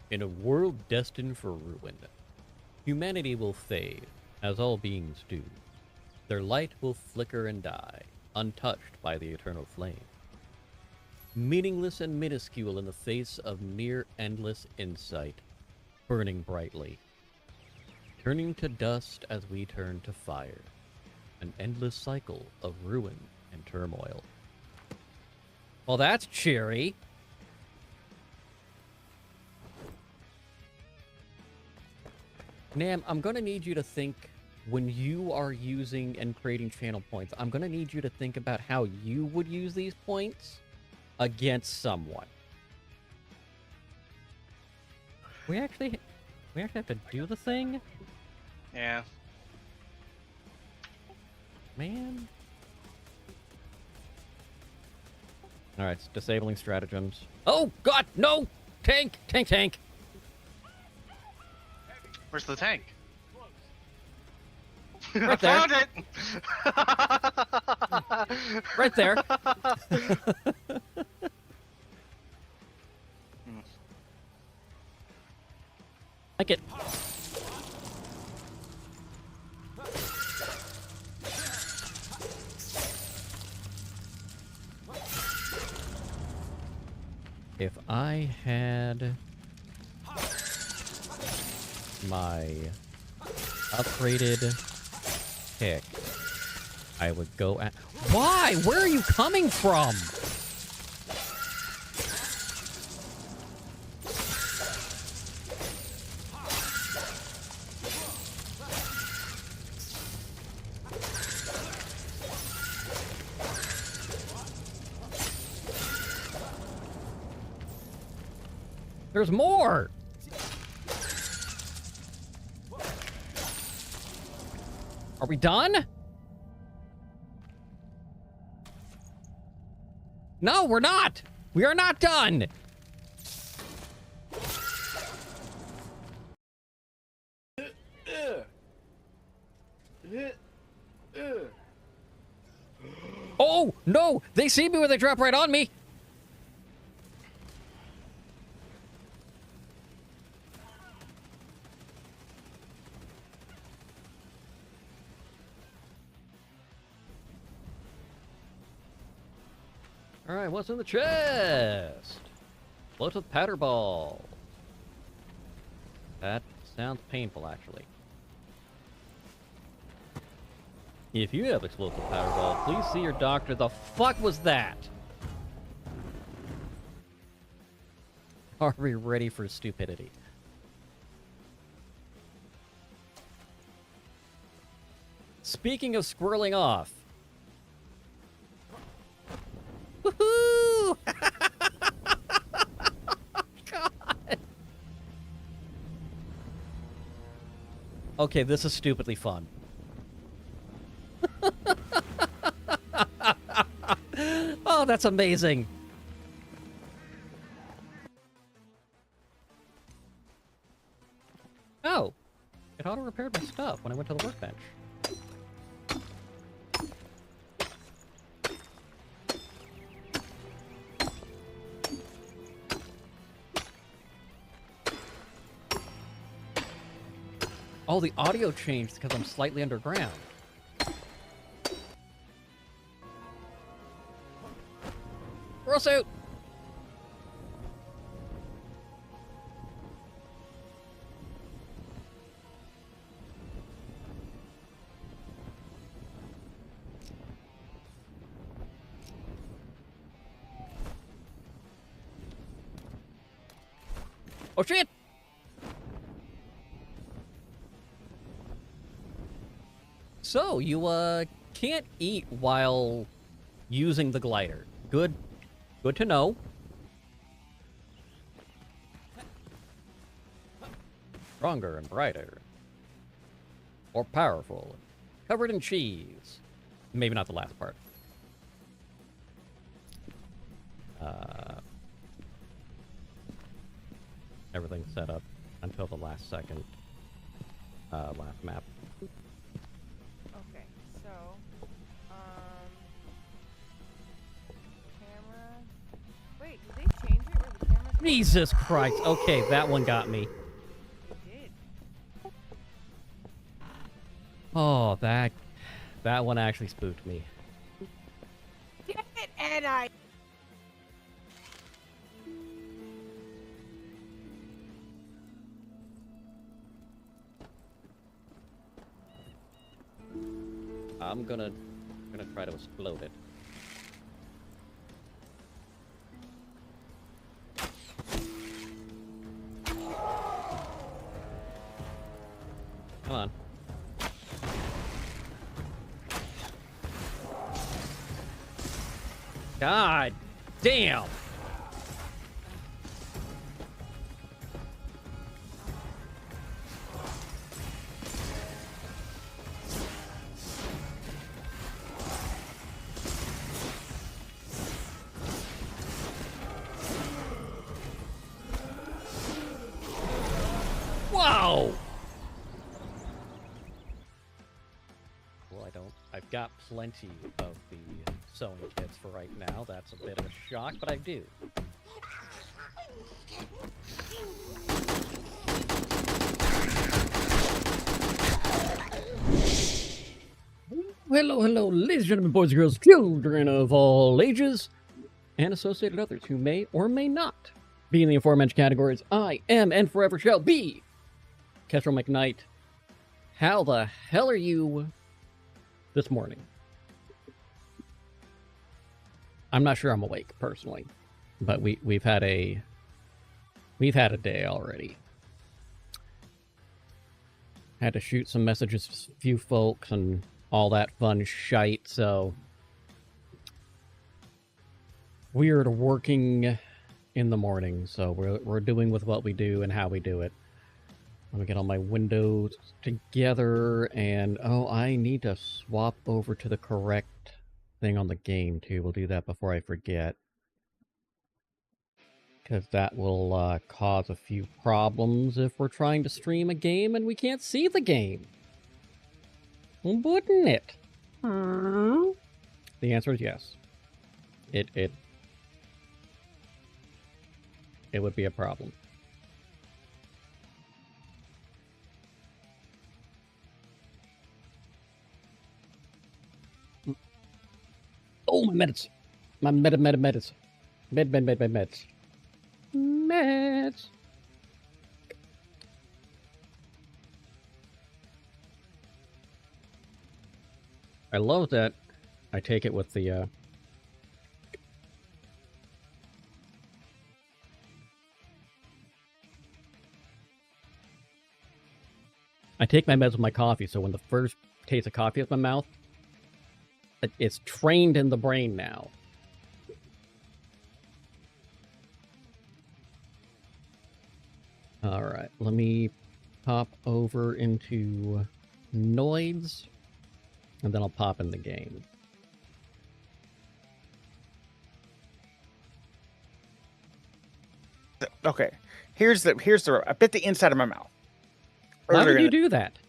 In a world destined for ruin, humanity will fade, as all beings do. Their light will flicker and die, untouched by the eternal flame. Meaningless and minuscule in the face of mere endless insight, burning brightly. Turning to dust as we turn to fire. An endless cycle of ruin and turmoil. Well, that's cheery. Nam, I'm gonna need you to think, when you are using and creating channel points, I'm gonna need you to think about how you would use these points against someone. We actually have to do the thing? Yeah. Man. Alright, disabling stratagems. Oh, God, no! Tank! Tank, tank! Where's the tank? Right there. I found it! Right there. Like it. If I had my upgraded pick, I would go at... Why? Where are you coming from? There's more! Are we done? No, we're not! We are not done! Oh, no! They see me when they drop right on me! Alright, what's in the chest? Float with powder ball. That sounds painful, actually. If you have explosive powder ball, please see your doctor. The fuck was that? Are we ready for stupidity? Speaking of squirreling off. Woohoo! God. Okay, this is stupidly fun. Oh, that's amazing. Oh, it auto-repaired my stuff when I went to the workbench. Oh, the audio changed because I'm slightly underground. Roll suit! Oh shit! So, you, can't eat while using the glider. Good to know. Stronger and brighter. More powerful. Covered in cheese. Maybe not the last part. Everything's set up until the last second. Last map. Okay, so, camera. Wait, did they change it where the camera's Jesus Christ. Okay, that one got me. Did. Oh, that one actually spooked me. Damn it, and I. I'm gonna try to explode it. Come on. God damn! Wow! Well, I've got plenty of the sewing kits for right now. That's a bit of a shock, but I do. Hello, ladies and gentlemen, boys and girls, children of all ages, and associated others who may or may not be in the aforementioned categories. I am and forever shall be Kestrel McKnight. How the hell are you this morning? I'm not sure I'm awake personally, but we've had a day already. Had to shoot some messages to a few folks and all that fun shite, so we're working in the morning, so we're doing with what we do and how we do it. Let me get all my windows together, and oh, I need to swap over to the correct thing on the game too. We'll do that before I forget, because that will cause a few problems if we're trying to stream a game and we can't see the game. Wouldn't it? The answer is yes. It would be a problem. Oh, my meds. My meds. Meds. Meds. I love that. I take it with the, I take my meds with my coffee, so when the first taste of coffee hits my mouth, it's trained in the brain now. Alright, let me pop over into Noids, and then I'll pop in the game. Okay, here's the I bit the inside of my mouth. Why would you do that?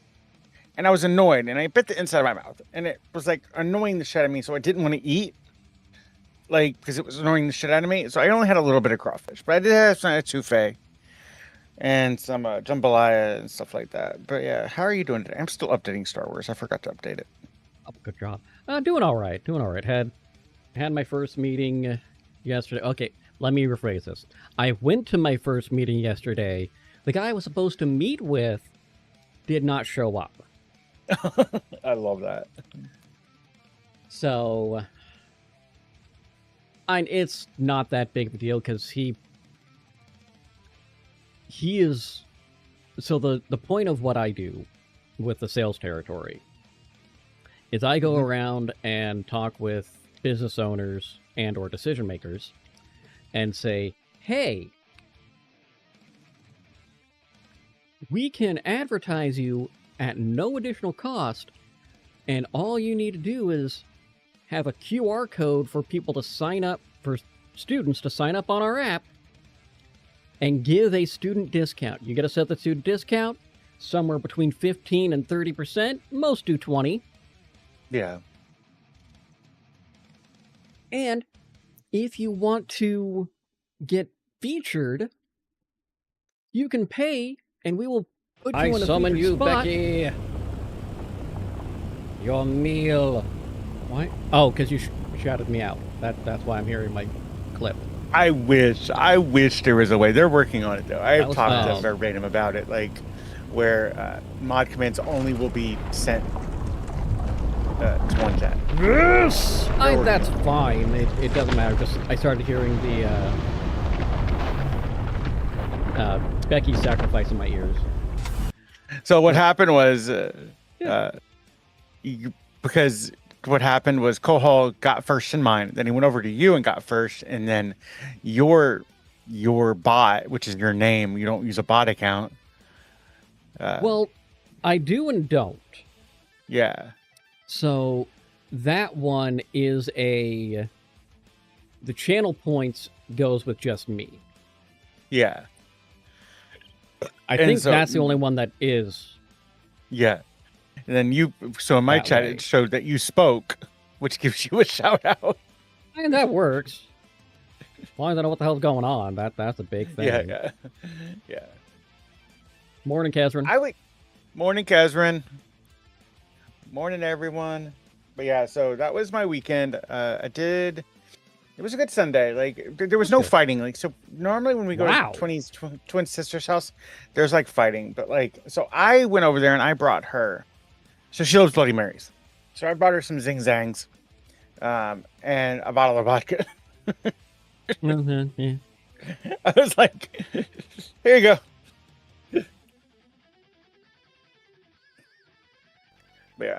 And I was annoyed, and I bit the inside of my mouth, and it was like annoying the shit out of me. So I didn't want to eat, like, because it was annoying the shit out of me. So I only had a little bit of crawfish, but I did have some etouffee and some jambalaya and stuff like that. But yeah, how are you doing today? I'm still updating Star Wars. I forgot to update it. Oh, good job. Doing all right. Had my first meeting yesterday. Okay, let me rephrase this. I went to my first meeting yesterday. The guy I was supposed to meet with did not show up. I love that. So, it's not that big of a deal because he is. So the point of what I do with the sales territory is I go around and talk with business owners and or decision makers and say, hey, we can advertise you at no additional cost, and all you need to do is have a QR code for people to sign up, for students to sign up on our app, and give a student discount. You get to set the student discount somewhere between 15 and 30%. Most do 20. Yeah. And if you want to get featured, you can pay, and we will put you I in a summon featured you, spot. Becky. Your meal. Why? Oh, because you shouted me out. That's why I'm hearing my clip. I wish there was a way. They're working on it though. I've was talked fast. to Verbatim about it, like where mod commands only will be sent to one chat. Yes. That's fine. It doesn't matter. Just I started hearing the Becky sacrifice in my ears. So what happened was, because what happened was Kohal got first in mine, then he went over to you and got first, and then your bot, which is your name, you don't use a bot account. Well, I do and don't. Yeah. So that one is the channel points goes with just me. Yeah. I And think so- that's the only one that is. Yeah. And then so in my That chat, way. it showed that you spoke, which gives you a shout out. And that works. As long as I know what the hell's going on, that's a big thing. Yeah. Morning, Catherine. Morning, Kazrin. Morning, everyone. But yeah, so that was my weekend. It was a good Sunday. Like there was no fighting. Like, so normally when we go Wow. to twin sister's house, there's like fighting. But like, so I went over there and I brought her. So she loves Bloody Marys. So I brought her some Zing Zangs, and a bottle of vodka. Mhm, yeah. I was like, here you go. But yeah.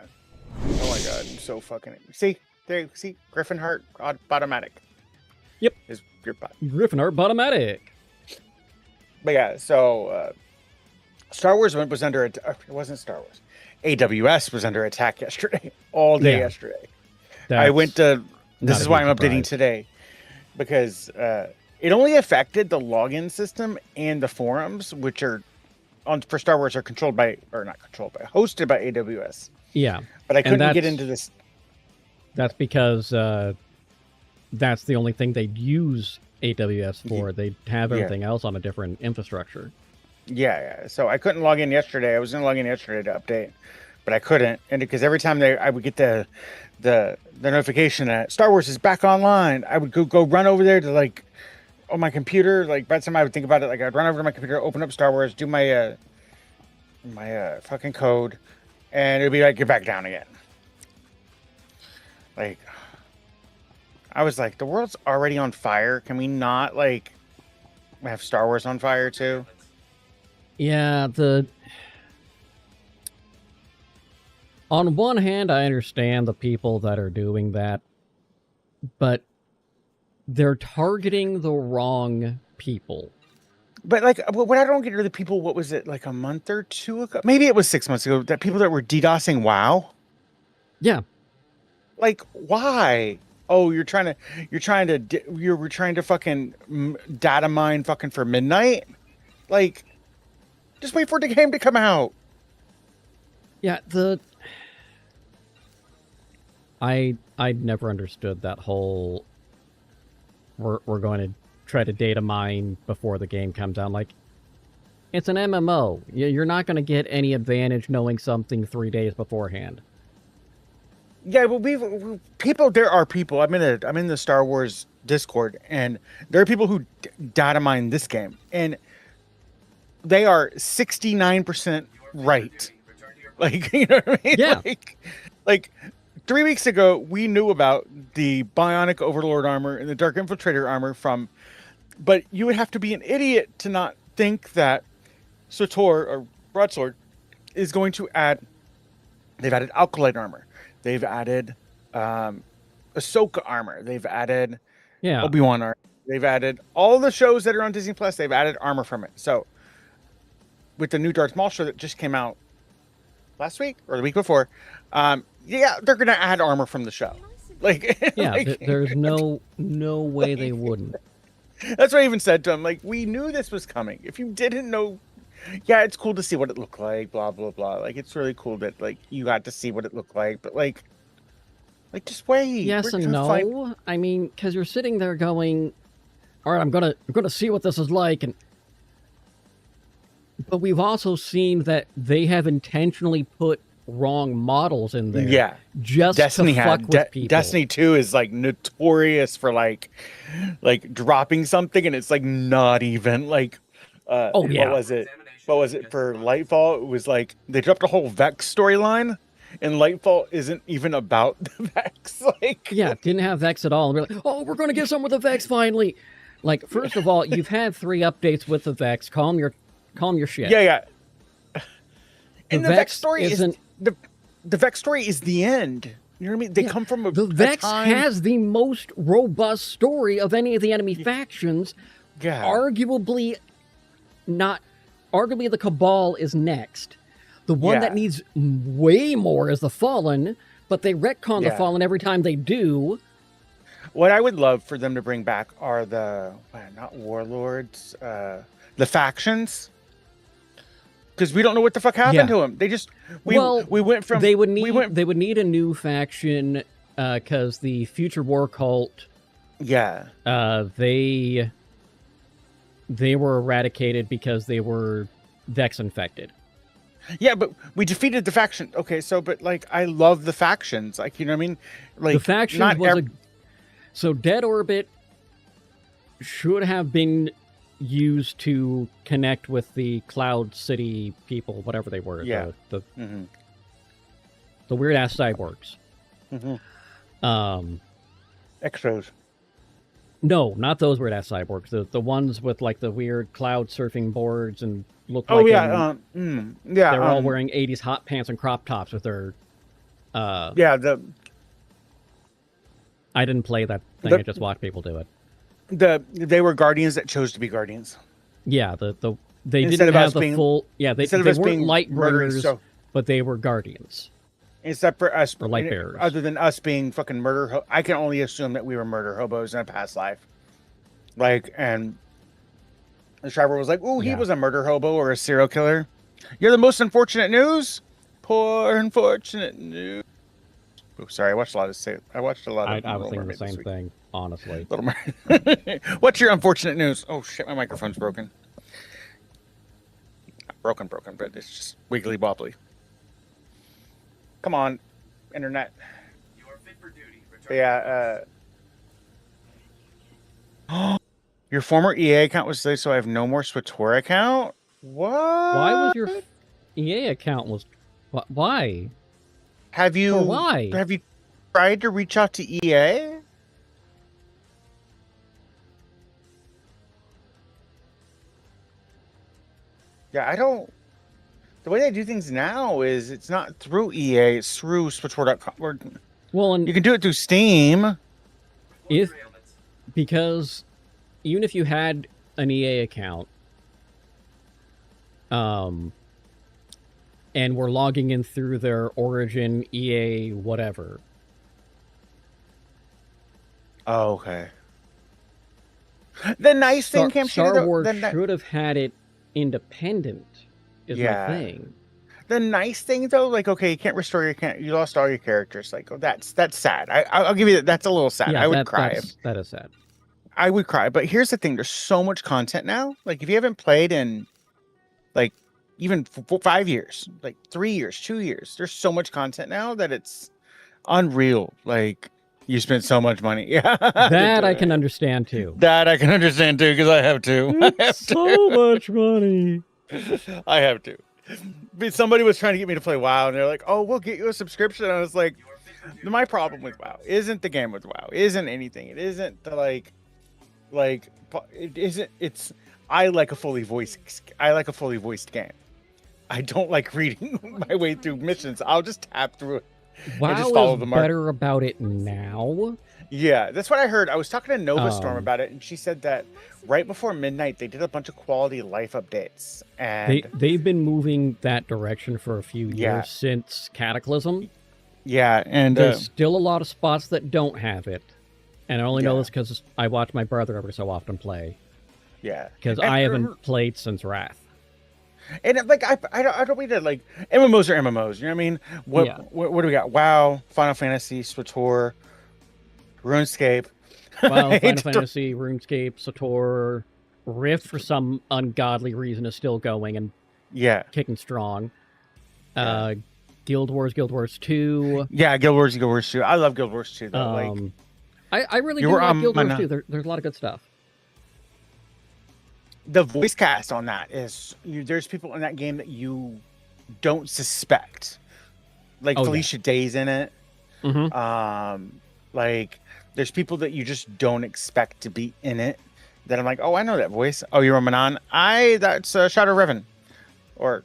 Oh my god, I'm so fucking see Griffin Heart Bottomatic. Yep. Is your bot. Griffin Bottomatic. But yeah, so Star Wars was under it wasn't Star Wars. AWS was under attack yesterday. All day Yeah. yesterday. I went to this not is a why huge I'm updating surprise. today. Because it only affected the login system and the forums, which are for Star Wars are hosted by AWS. Yeah. But I And couldn't get that's- into this. That's because that's the only thing they'd use AWS for. They'd have Yeah. everything else on a different infrastructure. Yeah. So I couldn't log in yesterday. I was going to log in yesterday to update, but I couldn't. And because every time I would get the notification that Star Wars is back online, I would go run over there to like on my computer. Like by the time I would think about it, like I'd run over to my computer, open up Star Wars, do my fucking code, and it'd be like, you're back down again. Like, I was like, the world's already on fire. Can we not like have Star Wars on fire too? Yeah, on one hand, I understand the people that are doing that, but they're targeting the wrong people. But like, what I don't get are the people. What was it like a month or two ago? Maybe it was 6 months ago. That people that were DDoSing WoW. Yeah. Like, why? Oh, you're trying to fucking data mine fucking for midnight. Like, just wait for the game to come out. Yeah, I never understood that whole we're going to try to data mine before the game comes out. Like, it's an MMO. You're not going to get any advantage knowing something 3 days beforehand. Yeah, but there are people. I'm in the Star Wars Discord, and there are people who data mine this game, and they are 69% right. Like, you know what I mean? Yeah. Like 3 weeks ago, we knew about the Bionic Overlord armor and the Dark Infiltrator armor but you would have to be an idiot to not think that Sator or Broadsword is going to add. They've added Alkalite armor. They've added Ahsoka armor. They've added Yeah. Obi-Wan armor. They've added all the shows that are on Disney Plus. They've added armor from it. So with the new Darth Maul show that just came out last week or the week before, yeah, they're gonna add armor from the show. Like, Yeah, like, there's no way they wouldn't. that's what I even said to him. Like, we knew this was coming. If you didn't know, yeah, it's cool to see what it looked like. Blah blah blah. Like, it's really cool that like you got to see what it looked like. But like just wait. Yes We're and gonna no. find- I mean, because you're sitting there going, all right, I'm gonna see what this is like, but we've also seen that they have intentionally put wrong models in there. Yeah, just Destiny to fuck with people. Destiny 2 is like notorious for like dropping something and it's like not even like Oh, yeah. what was it for Lightfall? It was like they dropped a whole Vex storyline and Lightfall isn't even about the Vex. Like, Yeah, didn't have Vex at all. And we're like, oh, we're gonna get some with the Vex finally. Like, first of all, you've had 3 updates with the Vex. Calm your shit. yeah. And the Vex Vex story isn't the Vex story is the end. You know what I mean? They come from the Vex has the most robust story of any of the enemy factions. Yeah. Arguably the Cabal is next. The one that needs way more is the Fallen, but they retcon the Fallen every time they do. What I would love for them to bring back are not warlords, the factions. Because we don't know what the fuck happened to them. They just we went from they would need a new faction because the Future War Cult they were eradicated because they were Vex infected. Yeah, but we defeated the faction. Okay, so but like I love the factions. Like, you know what I mean? Like the factions so Dead Orbit should have been used to connect with the Cloud City people, whatever they were. Yeah. The weird ass cyborgs. Extros. No, not those weird ass cyborgs. The ones with like the weird cloud surfing boards and look like they're all wearing 80s hot pants and crop tops with their I didn't play that thing. I just watched people do it. They were guardians that chose to be guardians. Yeah, they didn't have the full. Yeah, they weren't light burners, but they were guardians. Except for us, or light bearers. Other than us being fucking murder, I can only assume that we were murder hobos in a past life. Like, and the Shriver was like, "Ooh, he was a murder hobo or a serial killer." You're the most unfortunate news. Poor unfortunate news. Oh, sorry, I watched a lot of. I was thinking the same thing, honestly. What's your unfortunate news? Oh shit, my microphone's broken. Not broken, but it's just wiggly wobbly. Come on, internet. You are fit for duty. Your former EA account was saved, so I have no more SWTOR account? What? Why was your EA account why? Have you tried to reach out to EA? Yeah, I don't. The way they do things now is it's not through EA, it's through SWTOR.com. Well, and you can do it through Steam. Because even if you had an EA account, and we're logging in through their Origin, EA, whatever. Oh, okay. The nice thing, Star Wars should have had it independent. Is my thing. The nice thing though, like, okay, you can't restore your you lost all your characters. Like, oh, that's sad. I'll give you that. That's a little sad. Yeah, I would cry. That is sad. I would cry. But here's the thing: there's so much content now. Like, if you haven't played in, like, even 5 years, like 3 years, 2 years, there's so much content now that it's unreal. Like, you spent so much money. Yeah, that I can understand too. That I can understand too, because I have to. So much money. I have to. But somebody was trying to get me to play WoW, and they're like, "Oh, we'll get you a subscription." And I was like, "My problem with WoW isn't the game with WoW. Isn't anything. It isn't the like it isn't. It's I like a fully voiced game. I don't like reading my way through missions. I'll just tap through it. WoW just follow is the mark. better about it now. Yeah, that's what I heard. I was talking to Nova Storm about it, and she said that right before midnight they did a bunch of quality life updates, and they've been moving that direction for a few years since Cataclysm. Yeah, and there's still a lot of spots that don't have it, and I only know this because I watch my brother every so often play. Yeah, because I haven't played since Wrath. And like I don't mean to like MMOs are MMOs. You know what I mean? What do we got? WoW, Final Fantasy, SWTOR, RuneScape. Well, I Final don't- Fantasy, RuneScape, Sator, Rift for some ungodly reason is still going and Yeah. kicking strong. Yeah. Guild Wars 2. Yeah, Guild Wars 2. I love Guild Wars 2 though. Like I really You do were like on Guild Wars my- 2. There's a lot of good stuff. the voice cast on that is there's people in that game that you don't suspect. Like Oh, yeah. Felicia Day's in it. Mm-hmm. Like there's people that you just don't expect to be in it that I'm like, oh, I know that voice. Oh, you're Manon. That's Shadow Revan. Or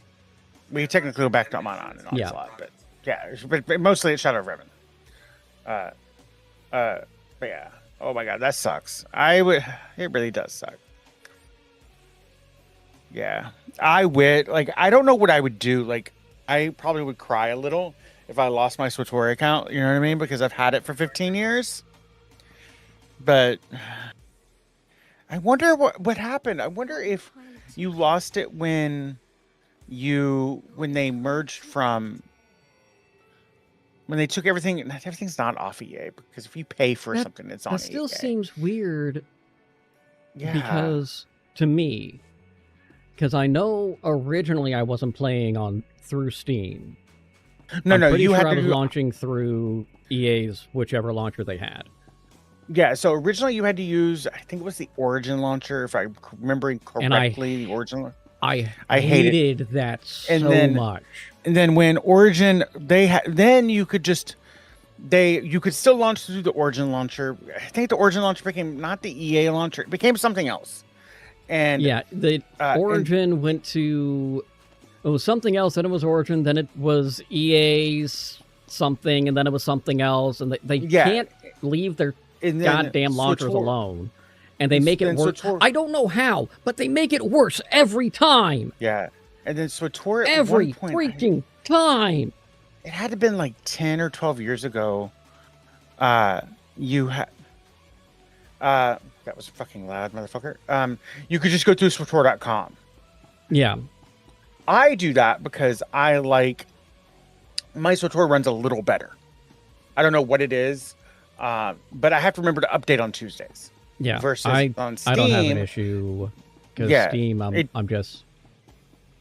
we technically go back to Manon and Yeah. Onslaught, but yeah, but mostly it's Shadow Revan. But yeah. Oh my god, that sucks. It really does suck. Yeah. I don't know what I would do. Like I probably would cry a little if I lost my Satori account, you know what I mean? Because I've had it for 15 years. But I wonder what happened. I wonder if you lost it when they merged from when they took everything's not off EA, because if you pay for something, it's on That still EA. seems weird Yeah. because to me, because I know originally I wasn't playing through Steam. No, I'm pretty you sure had I to was do launching through EA's whichever launcher they had. Yeah, so originally you had to use, I think it was the Origin launcher, if I'm remembering And I- correctly, the Origin. I I hate it. hated that so And then- much. And then when Origin, then you could still launch through the Origin launcher. I think the Origin launcher became not the EA launcher; it became something else. And Yeah, the and- Origin went to it was something else, then it was Origin, then it was EA's something, and then it was something else, and they Yeah. can't leave their and then goddamn launchers Sator- alone. And they make it and worse. Sator- I don't know how, but they make it worse every time. Yeah, and then Sator at Every one point, freaking time. it had to been like 10 or 12 years ago. You had that was fucking loud, motherfucker. You could just go through Sator.com. Yeah. I do that because I like my Sator runs a little better. I don't know what it is, but I have to remember to update on Tuesdays. Yeah. Versus I on Steam, don't have an issue because Yeah, Steam, I'm just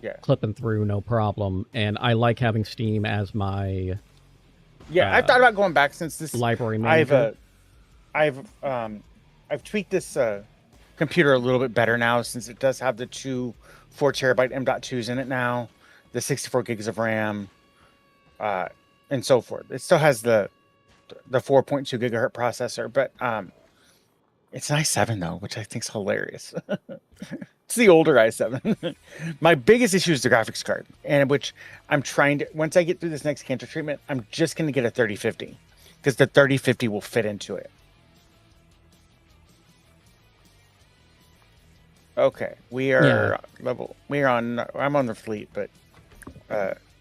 Yeah. clipping through, no problem. And I like having Steam as my Yeah, I've thought about going back since this. library manager. I've tweaked this computer a little bit better now, since it does have the two 4 terabyte M.2s in it now, the 64 gigs of RAM, and so forth. It still has the 4.2 gigahertz processor, but it's an i7 though, which I think is hilarious. It's the older i7. My biggest issue is the graphics card, and which I'm trying to, once I get through this next cancer treatment, I'm just going to get a 3050, because the 3050 will fit into it. Okay, I'm on the fleet, but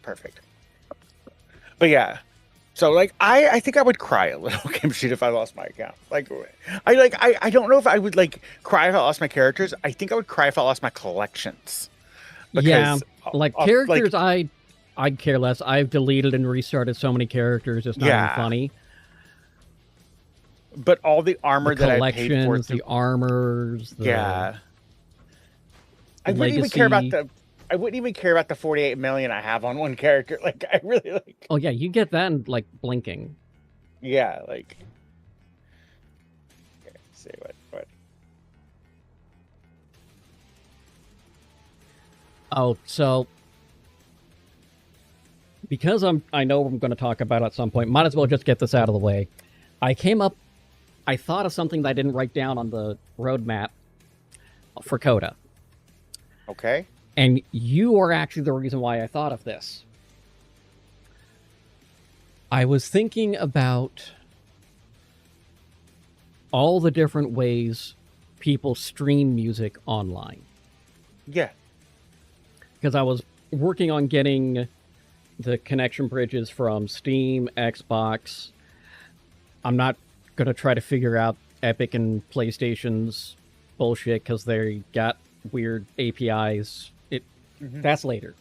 perfect. But yeah, so like I think I would cry a little, Game Sheet, if I lost my account. I don't know if I would like cry if I lost my characters. I think I would cry if I lost my collections. Yeah, Because, like like- characters, I'd care less. I've deleted and restarted so many characters, it's not Yeah. even funny. But all the armor The that I paid for, collections, the armors, the yeah. I wouldn't even care about legacy. I wouldn't even care about the 48 million I have on one character. Like I really like. Oh yeah, you get that in like blinking. Yeah, like. Okay, let's see what. Oh, so because I know I'm going to talk about it at some point, might as well just get this out of the way. I thought of something that I didn't write down on the roadmap for Coda. Okay. And you are actually the reason why I thought of this. I was thinking about all the different ways people stream music online. Yeah. Because I was working on getting the connection bridges from Steam, Xbox. I'm not going to try to figure out Epic and PlayStation's bullshit because they got weird APIs. That's later.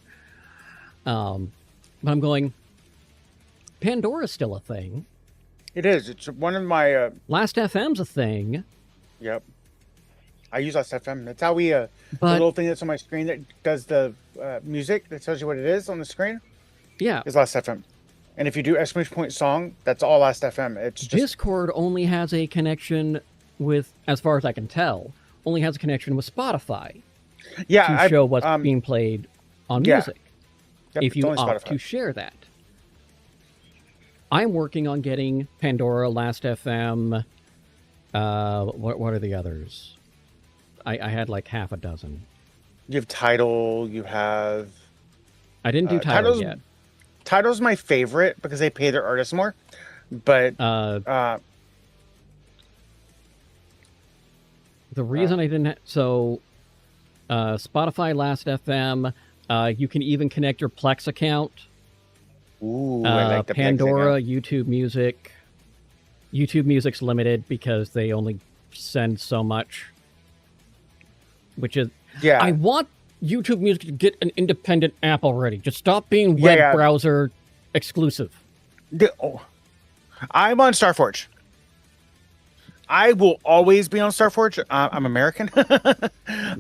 But I'm going, Pandora's still a thing. It is. It's one of my. Last FM's a thing, Yep. I use FM. That's how we. The but little thing that's on my screen that does the music that tells you what it is on the screen yeah, is Last FM. And if you do exclamation point song, that's all Last FM. It's just Discord only has a connection with, as far as I can tell, only has a connection with Spotify to show what's being played on yeah. music. Yep, If it's you only opt Spotify. to share that. I'm working on getting Pandora, Last FM. What are the others? I had like half a dozen. You have Tidal. You have. I didn't do Tidal yet. Tidal's my favorite because they pay their artists more. But The reason I didn't... Spotify, Last FM, you can even connect your Plex account. ooh, I like the Pandora, Plex YouTube Music. YouTube Music's limited because they only send so much. Which is... Yeah. I want YouTube Music to get an independent app already. Just stop being web browser exclusive. I'm on Starforge. I will always be on Starforge. I'm American.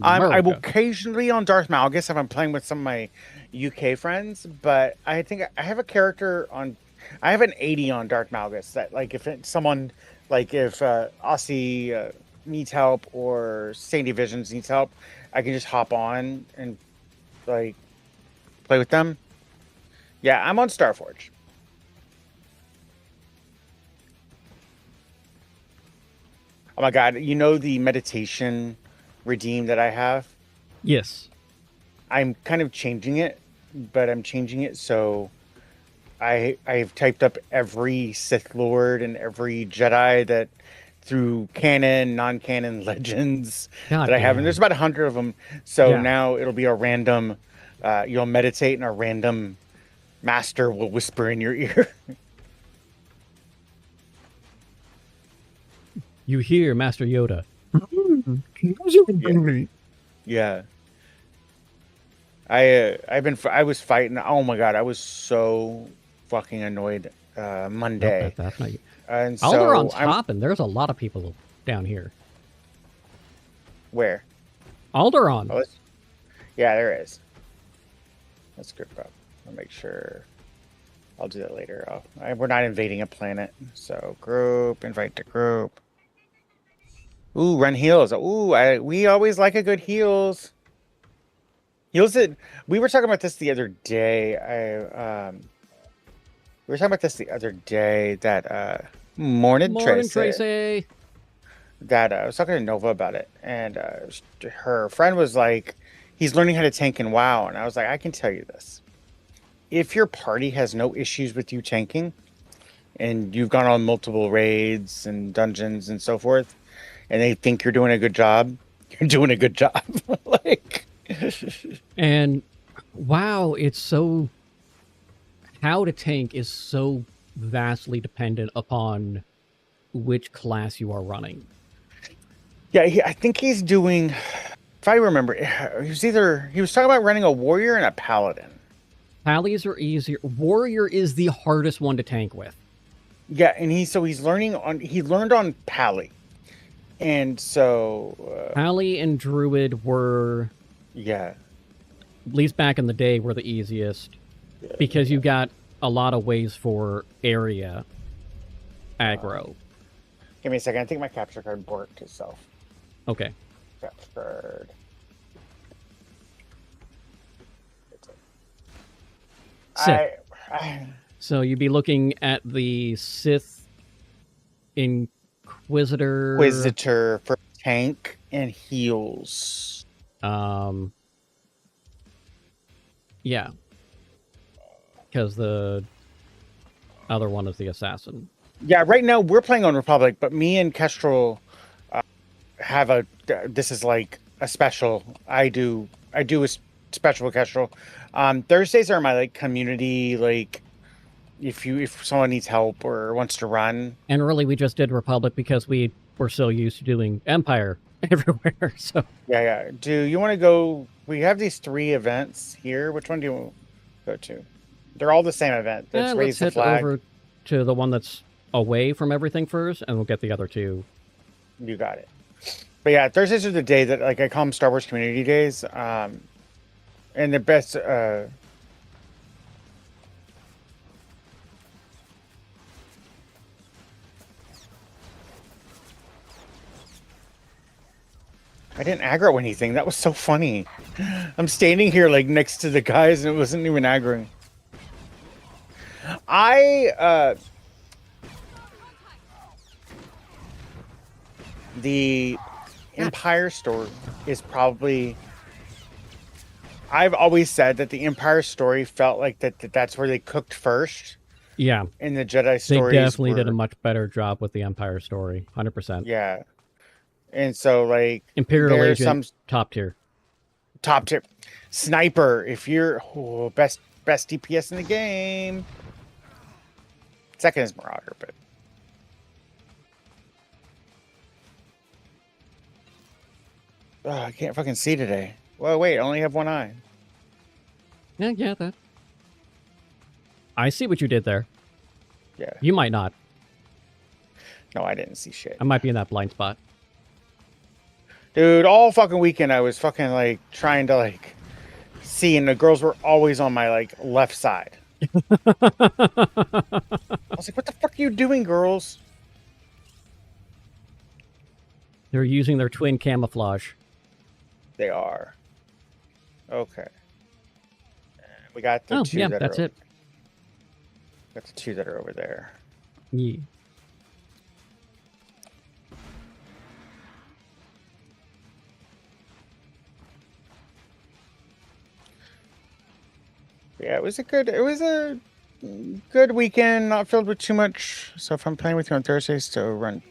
I will occasionally on Darth Malgus if I'm playing with some of my UK friends, but I think I have a character on. I have an 80 on Darth Malgus that, like, if someone, like, if Aussie needs help or Sandy Visions needs help, I can just hop on and, like, play with them. Yeah, I'm on Starforge. Oh my god, you know the meditation redeem that I have? Yes. I'm kind of changing it, but I'm changing it so I've typed up every Sith Lord and every Jedi that through canon, non-canon legends that I have, and there's about 100 of them. So now it'll be a random. You'll meditate, and a random master will whisper in your ear. You hear Master Yoda. Yeah. I was fighting. Oh my god, I was so fucking annoyed Monday. Nope, that's not you. And so Alderon's top, and there's a lot of people down here. Where? Alderon. Oh, yeah, there is. Let's group up. I'll make sure. I'll do that later. We're not invading a planet, so group, invite to group. Ooh, run heals. Ooh, we always like a good heals. Heals it. We were talking about this the other day. We were talking about this the other day. That morning Tracy. That I was talking to Nova about it, and her friend was like, "He's learning how to tank in WoW," and I was like, "I can tell you this: if your party has no issues with you tanking, and you've gone on multiple raids and dungeons and so forth, and they think you're doing a good job, you're doing a good job." Like, and wow, it's so. How to tank is so vastly dependent upon which class you are running. Yeah, I think he's doing. If I remember, he was talking about running a warrior and a paladin. Pallies are easier. Warrior is the hardest one to tank with. Yeah, and he learned on Pally. And so Pally and Druid were, yeah, at least back in the day, were the easiest because you got a lot of ways for area aggro. Give me a second. I think my capture card borked itself. Okay. Capture card. Sith. So you'd be looking at the Sith Inquisitor for tank and heals. Yeah. Because the other one is the assassin. Yeah, right now we're playing on Republic, but me and Kestrel have this is like a special. I do a special with Kestrel. Thursdays are my like community, like if someone needs help or wants to run. And really we just did Republic because we were so used to doing Empire everywhere. So yeah. Do you want to go? We have these 3 events here. Which one do you go to? They're all the same event. let's head over to the one that's away from everything first, and we'll get the other two. You got it. But yeah, Thursdays are the day that like I call them Star Wars Community Days. And the best. I didn't aggro anything. That was so funny. I'm standing here like next to the guys, and it wasn't even aggroing. The Empire story is probably. I've always said that the Empire story felt like that's where they cooked first. Yeah. And the Jedi stories. They definitely did a much better job with the Empire story. 100%. Yeah. And so, like, Imperial Agent, top tier. Top tier. Sniper, if you're best DPS in the game. Second is Marauder, but. Oh, I can't fucking see today. Well, wait, I only have one eye. Yeah, that. I see what you did there. Yeah. You might not. No, I didn't see shit. I might be in that blind spot. Dude, all fucking weekend I was fucking like trying to like see, and the girls were always on my like left side. I was like, what the fuck are you doing, girls? They're using their twin camouflage. They are. Okay. We got the two that that's are it. Got the two that are over there. Yeah. Yeah, it was a good weekend, not filled with too much. So if I'm playing with you on Thursdays, to run.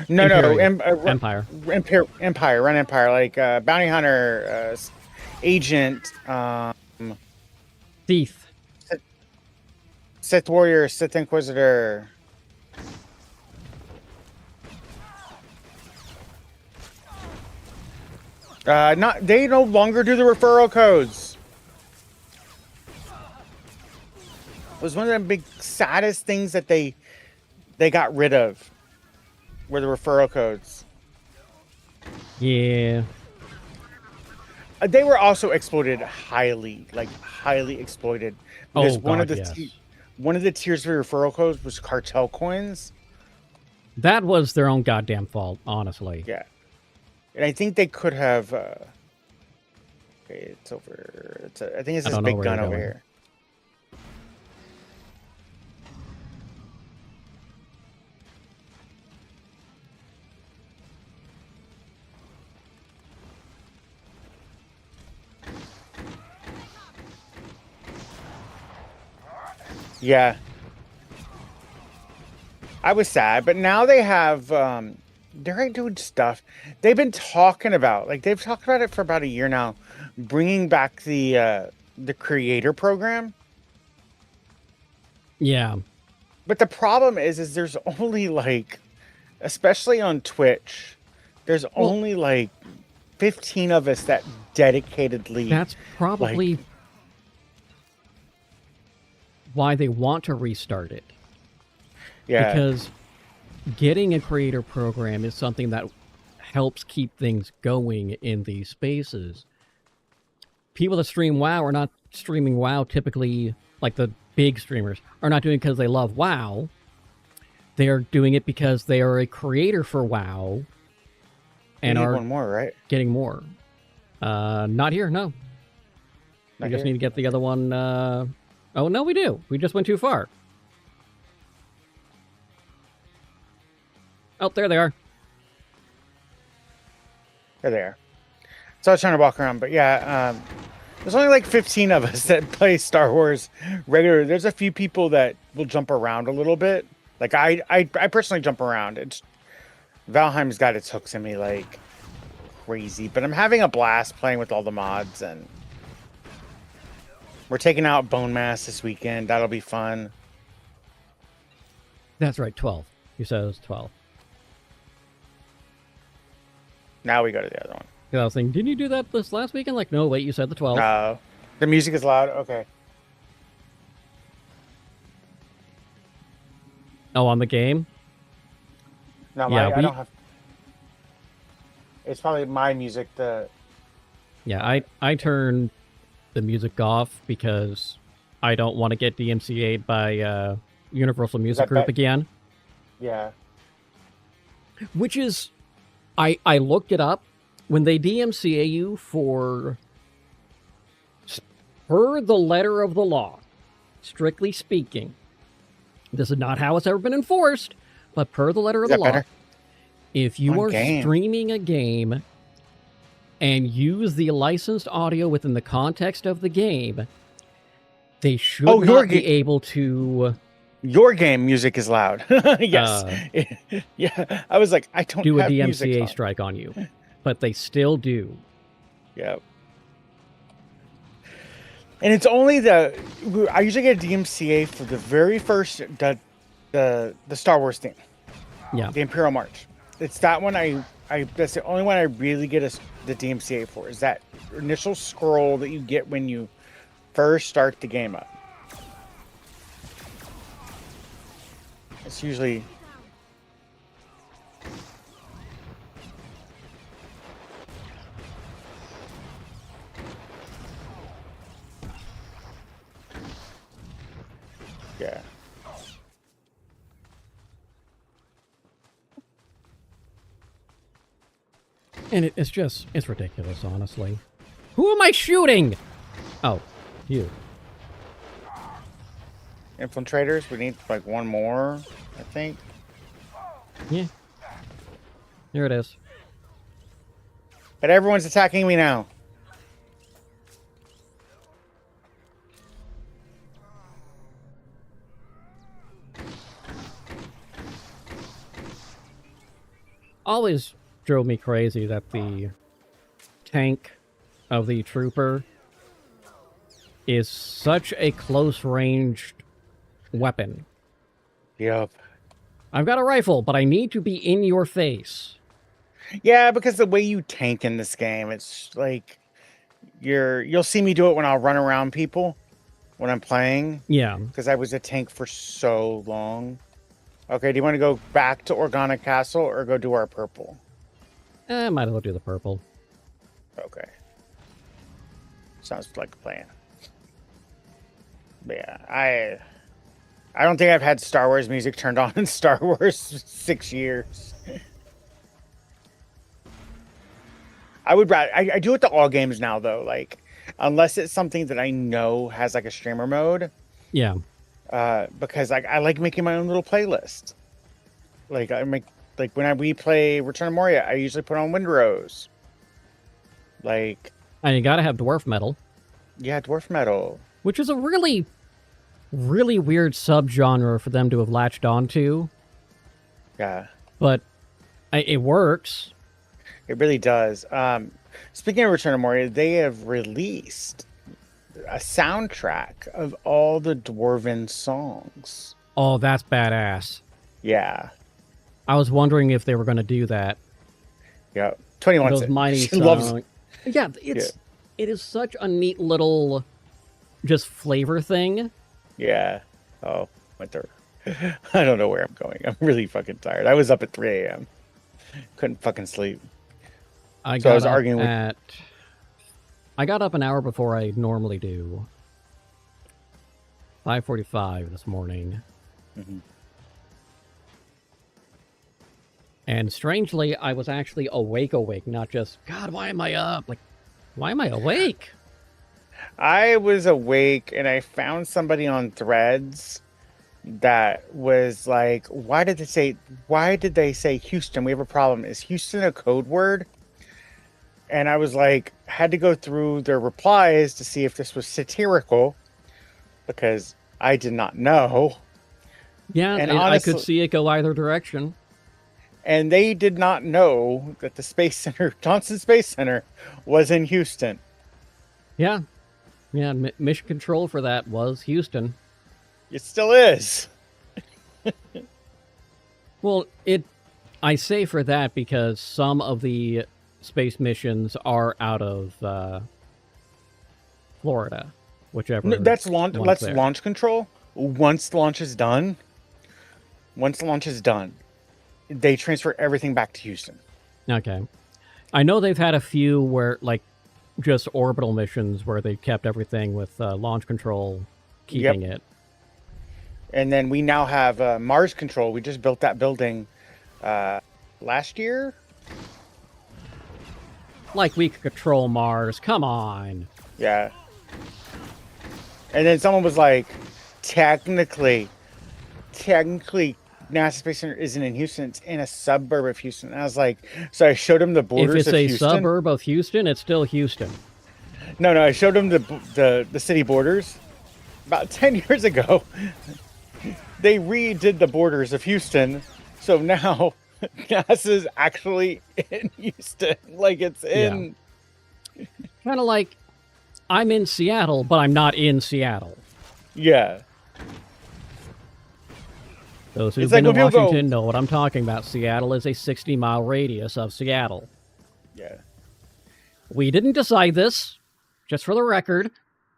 Empire. Empire, run Empire, like Bounty Hunter, Agent, Thief. Sith Warrior, Sith Inquisitor. They no longer do the referral codes. It was one of the big saddest things that they got rid of. Were the referral codes. Yeah. They were also exploited highly exploited. Because one of the tiers for referral codes was cartel coins. That was their own goddamn fault, honestly. Yeah. And I think they could have okay, it's over. I think it's this big gun over here. Yeah. I was sad, but now they have they're doing stuff. They've been talking about, like they've talked about it for about a year now, bringing back the creator program. Yeah. But the problem is there's only like, especially on Twitch, there's only like 15 of us that dedicatedly. That's probably why they want to restart it. Yeah. Because getting a creator program is something that helps keep things going in these spaces. People that stream WoW are not streaming WoW typically, like the big streamers, are not doing it because they love WoW. They're doing it because they are a creator for WoW and are one more, right? getting more. Not here, no. We just need to get the other one. Oh, no, we do. We just went too far. Oh, there they are. There they are. So I was trying to walk around, but yeah, there's only like 15 of us that play Star Wars regularly. There's a few people that will jump around a little bit. Like I personally jump around. It's Valheim's got its hooks in me like crazy, but I'm having a blast playing with all the mods, and we're taking out Bone Mass this weekend. That'll be fun. That's right, 12. You said it was 12. Now we go to the other one. I was thinking, didn't you do that this last weekend? Like, no, wait, you said the 12. No. The music is loud? Okay. Oh, on the game? No, Yeah, I don't have. It's probably my music. Yeah, I turn the music off because I don't want to get DMCA'd by Universal Music that Group bad? again. Yeah. Which is, I looked it up. When they DMCA you for, per the letter of the law, strictly speaking, this is not how it's ever been enforced, but per the letter of Is the that law, better? if you On are game. streaming a game and use the licensed audio within the context of the game, they should Oh, your not be ga- able to Your game music is loud. Yes. Yeah. I was like, I don't do a have music DMCA on. strike on you, but they still do. Yeah. And it's only I usually get a DMCA for the very first the Star Wars theme, Yeah. the Imperial March. It's that one I that's the only one I really get the DMCA for. Is that initial scroll that you get when you first start the game up. It's usually yeah. And it's ridiculous, honestly. Who am I shooting? Oh, you. Infiltrators, we need like one more, I think. Yeah. Here it is. But everyone's attacking me now. Always drove me crazy that the tank of the trooper is such a close-ranged weapon. Yep. I've got a rifle, but I need to be in your face. Yeah, because the way you tank in this game, it's like you'll see me do it when I'll run around people when I'm playing. Yeah. Because I was a tank for so long. Okay, do you want to go back to Organa Castle or go do our purple? Might as well do the purple. Okay. Sounds like a plan. But yeah, I don't think I've had Star Wars music turned on in Star Wars 6 years. I would rather I do it to all games now though, like unless it's something that I know has like a streamer mode. Yeah. Because I like making my own little playlist. Like I make when we play Return of Moria, I usually put on Windrose. Like And you gotta have dwarf metal, yeah, dwarf metal. which is a really, really weird subgenre for them to have latched onto, Yeah, but it works. it really does. Speaking of Return of Moria, they have released a soundtrack of all the dwarven songs. Oh, that's badass. Yeah, I was wondering if they were going to do that. yeah. 21 Those mining she loves songs. Yeah, it is such a neat little just flavor thing. Yeah. Oh, winter. I don't know where I'm going. I'm really fucking tired. I was up at 3 a.m. Couldn't fucking sleep. I So I got was up arguing with- at I got up an hour before I normally do. 5:45 this morning. Mhm. And strangely, I was actually awake, not just, God, why am I up? Like, why am I awake? I was awake and I found somebody on Threads that was like, why did they say Houston? We have a problem. Is Houston a code word? And I was like, had to go through their replies to see if this was satirical because I did not know. Yeah, And I could honestly- see it go either direction. And they did not know that the Space Center, Johnson Space Center, was in Houston. Yeah. Yeah, mission control for that was Houston. It still is. Well, I say for that because some of the space missions are out of Florida, whichever. No, that's launch. one's That's there. launch control. Once launch is done. they transfer everything back to Houston. Okay. I know they've had a few where, like, just orbital missions where they kept everything with launch control keeping it. And then we now have Mars control. We just built that building last year. Like, we could control Mars. Come on. Yeah. And then someone was like, technically, NASA Space Center isn't in Houston. It's in a suburb of Houston. And I was like, so I showed him the borders If it's of a Houston. suburb of Houston, it's still Houston. No, I showed him the city borders. About 10 years ago, they redid the borders of Houston. So now NASA's actually in Houston. Like, it's in... Kind of like, I'm in Seattle, but I'm not in Seattle. Yeah. Those who've It's like been to when people Washington know what I'm talking about. Seattle is a 60-mile radius of Seattle. Yeah. We didn't decide this, just for the record.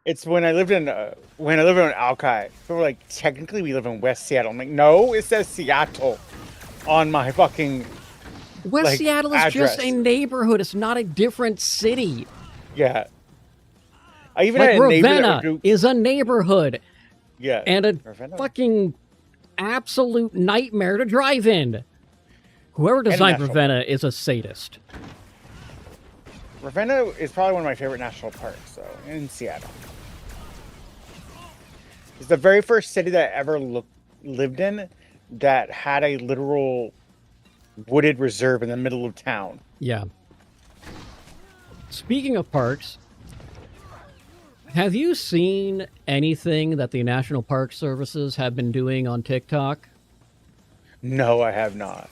It's when I lived in Alki. People were like, technically we live in West Seattle. I'm like, no, it says Seattle on my fucking West Seattle is address. just a neighborhood. It's not a different city. Yeah. I even Like had a neighbor that Ravenna would do, is a neighborhood yeah, and a Ravenna. fucking absolute nightmare to drive in. Whoever designed national Ravenna is a sadist. Ravenna is probably one of my favorite national parks, though, in Seattle. It's the very first city that I ever lived in that had a literal wooded reserve in the middle of town. Yeah. Speaking of parks, have you seen anything that the National Park Services have been doing on TikTok? No, I have not.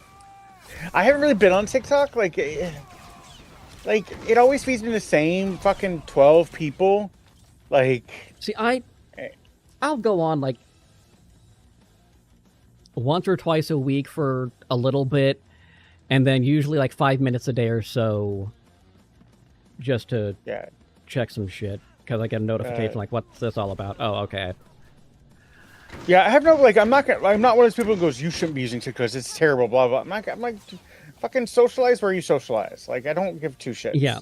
I haven't really been on TikTok. Like, it always feeds me the same fucking 12 people. Like, See, I'll go on like once or twice a week for a little bit, and then usually like 5 minutes a day or so just to yeah. check some shit. Because I get a notification like, what's this all about? Oh, okay. Yeah, I have no, like, I'm not one of those people who goes, you shouldn't be using TikTok because it's terrible, blah, blah. I'm like, fucking socialize where you socialize. Like, I don't give two shits. Yeah.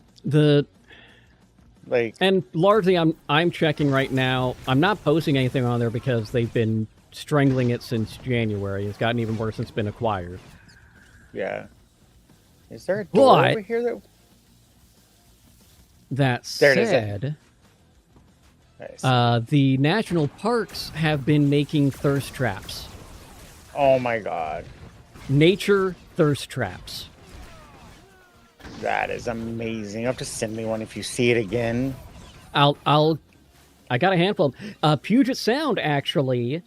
Like, And largely I'm checking right now. I'm not posting anything on there because they've been strangling it since January. It's gotten even worse since it's been acquired. yeah. Is there a door But over here that... That There it is. said, Nice. the national parks have been making thirst traps. Oh my god. Nature thirst traps. That is amazing. You have to send me one if you see it again. I got a handful. Puget Sound actually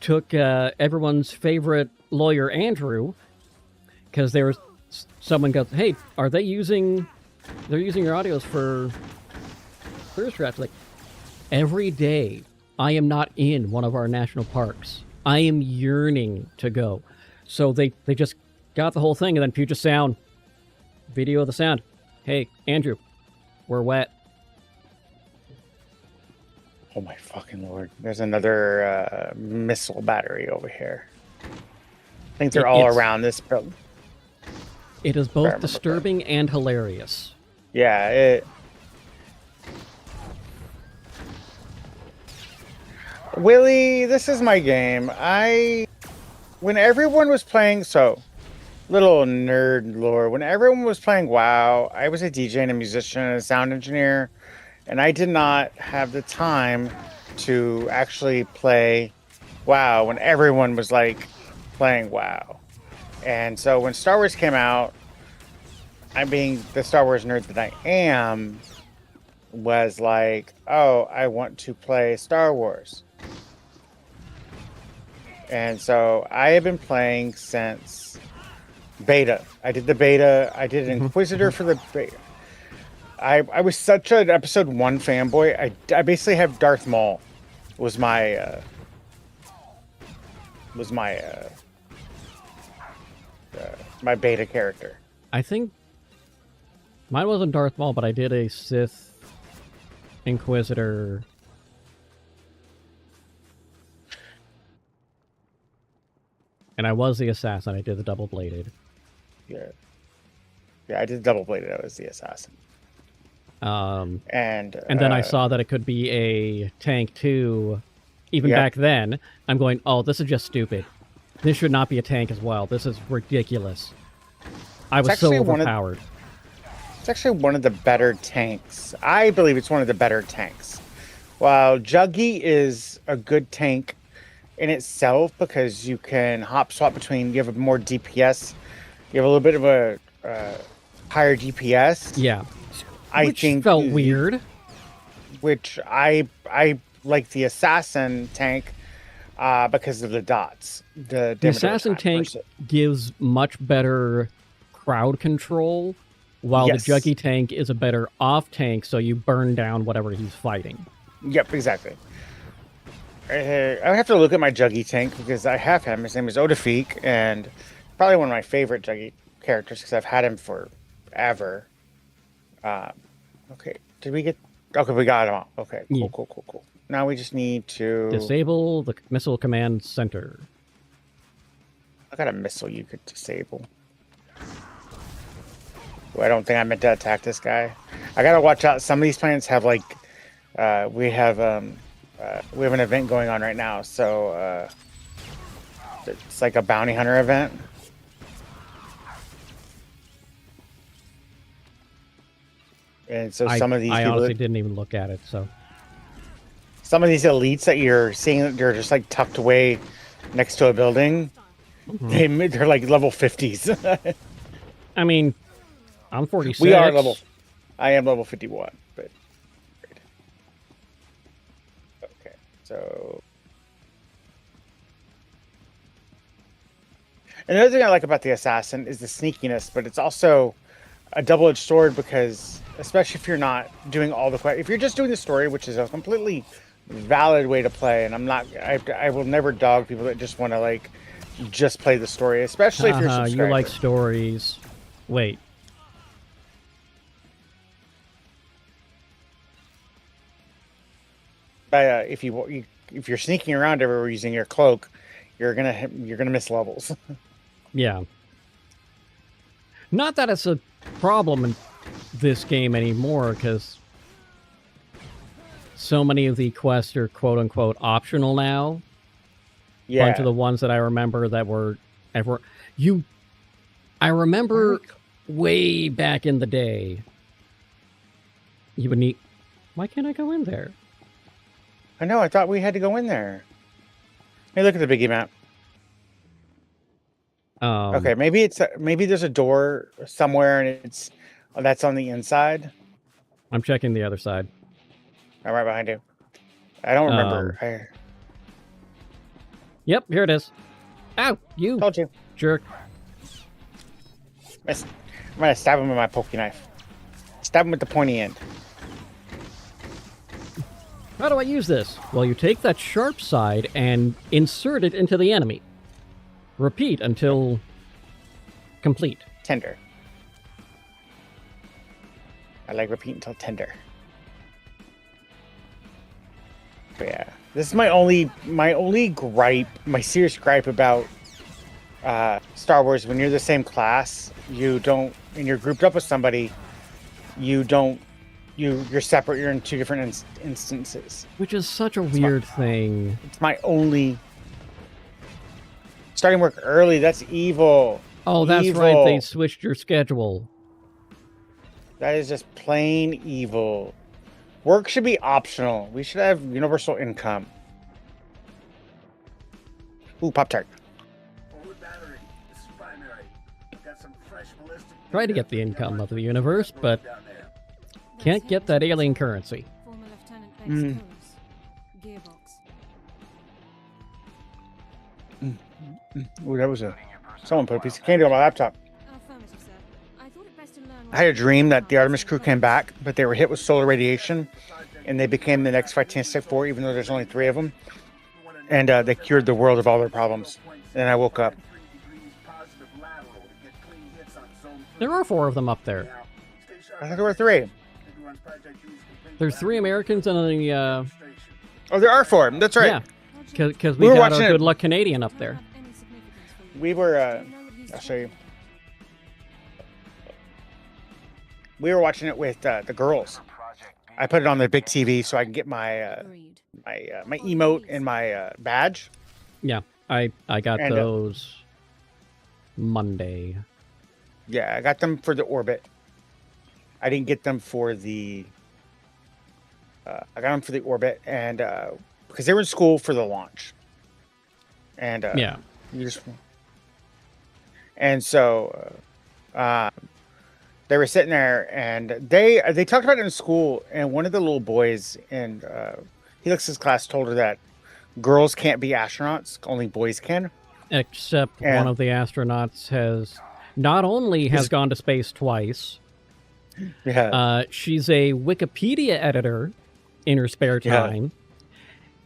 took everyone's favorite lawyer Andrew, because there was someone goes, "Hey, are they using? They're using your audios for thirst traps." Like, every day, I am not in one of our national parks. I am yearning to go. So they just got the whole thing, and then Puget Sound, video of the sound. Hey, Andrew, we're wet. Oh my fucking lord. There's another missile battery over here. I think they're all It's- around this building. It is I both remember disturbing and hilarious. Yeah, Willie, this is my game. When everyone was playing, little nerd lore, when everyone was playing WoW, I was a DJ and a musician and a sound engineer, and I did not have the time to actually play WoW when everyone was like playing WoW. And so when Star Wars came out, I being the Star Wars nerd that I am, was like, oh, I want to play Star Wars. And so I have been playing since beta. I did the beta. I did an Inquisitor for the beta. I was such an episode 1 fanboy. I basically have Darth Maul was my my beta character. I think mine wasn't Darth Maul, but I did a Sith Inquisitor. I And I was the assassin. I did the double bladed. Yeah. Yeah, I did double bladed. I was the assassin. And And then I saw that it could be a tank too. Even Yep. back then, I'm going, oh, this is just stupid. This should not be a tank as well. This is ridiculous. I was so actually one of- overpowered. it's actually one of the better tanks. I believe it's one of the better tanks. While Juggy is a good tank in itself because you can hop swap between, you have a more DPS, you have a little bit of a higher DPS. Yeah. I Which think felt weird. Which I like the assassin tank because of the dots. The The assassin attack tank versus- gives much better crowd control, while Yes. the Juggy tank is a better off tank, so you burn down whatever he's fighting. Yep, exactly. I have to look at my Juggy tank because I have him. His name is Odafik, and probably one of my favorite Juggy characters because I've had him forever. Okay, did we get? Okay, we got him all. Okay, cool, Yeah. cool. Now we just need to Disable the missile command center. I got a missile you could disable. Ooh, I don't think I meant to attack this guy. I gotta watch out. Some of these planets have like, we have an event going on right now, so it's like a bounty hunter event. And so some of these I people, honestly didn't even look at it, so. some of these elites that you're seeing that they're just like tucked away next to a building, they're like level 50s. I mean, I'm 46. We are level. I am level 51, but okay. So another thing I like about the assassin is the sneakiness, but it's also a double-edged sword because, especially if you're not doing all the if you're just doing the story, which is a completely valid way to play, and I will never dog people that just want to like just play the story, especially if you're a You subscriber. like stories. Wait. If you're sneaking around everywhere using your cloak, you're gonna miss levels. Yeah. Not that it's a problem in this game anymore, because so many of the quests are quote-unquote optional now. Yeah, Bunch of the ones that I remember that were I remember way back in the day, you would need. Why can't I go in there? I know. I thought we had to go in there. Hey, look at the biggie map. Okay, maybe there's a door somewhere, and that's on the inside. I'm checking the other side. I'm right behind you. I don't remember. Yep, here it is. Ow, I you told you. jerk. I'm gonna stab him with my poke knife. Stab him with the pointy end. How do I use this? Well, you take that sharp side and insert it into the enemy. Repeat until complete. Tender. I like repeat until tender. But yeah, this is my only gripe, my serious gripe about Star Wars. When you're the same class, you don't, and you're grouped up with somebody, you're separate. You're in two different instances. Which is such a weird thing. It's my only. Starting work early, that's evil. Oh, that's Evil. right. They switched your schedule. That is just plain evil. Work should be optional. We should have universal income. Ooh, Pop-Tart. Forward battery. This is primary. Got some fresh ballistic. Try to get the income of the universe, but down there. can't get that alien currency. Former Lieutenant Mm. Bates Gearbox. Ooh, that was someone put a piece of candy on my laptop. Affirmative, sir. I thought it best to learn I had a dream that the Artemis crew came back, but they were hit with solar radiation, and they became the next Fantastic Four, even though there's only 3 of them. And they cured the world of all their problems. And I woke up. There are 4 of them up there. I thought there were 3. There's 3 Americans and the Oh, there are 4. That's right. yeah, because We we were got a watching it. good luck Canadian up there. we were. Don't know what he's I'll show you. talking about. We were watching it with the girls. I put it on the big TV so I can get my Agreed. my emote and my badge. Yeah, I got And, those Monday. Yeah, I got them for the orbit. I didn't get them for the. I got them for the orbit, and because they were in school for the launch. And Yeah. you just. And so, they were sitting there, and they talked about it in school. And one of the little boys in Helix's class told her that girls can't be astronauts, only boys can. Except And- one of the astronauts has not only has gone to space twice, Yeah. she's a Wikipedia editor in her spare Yeah. time,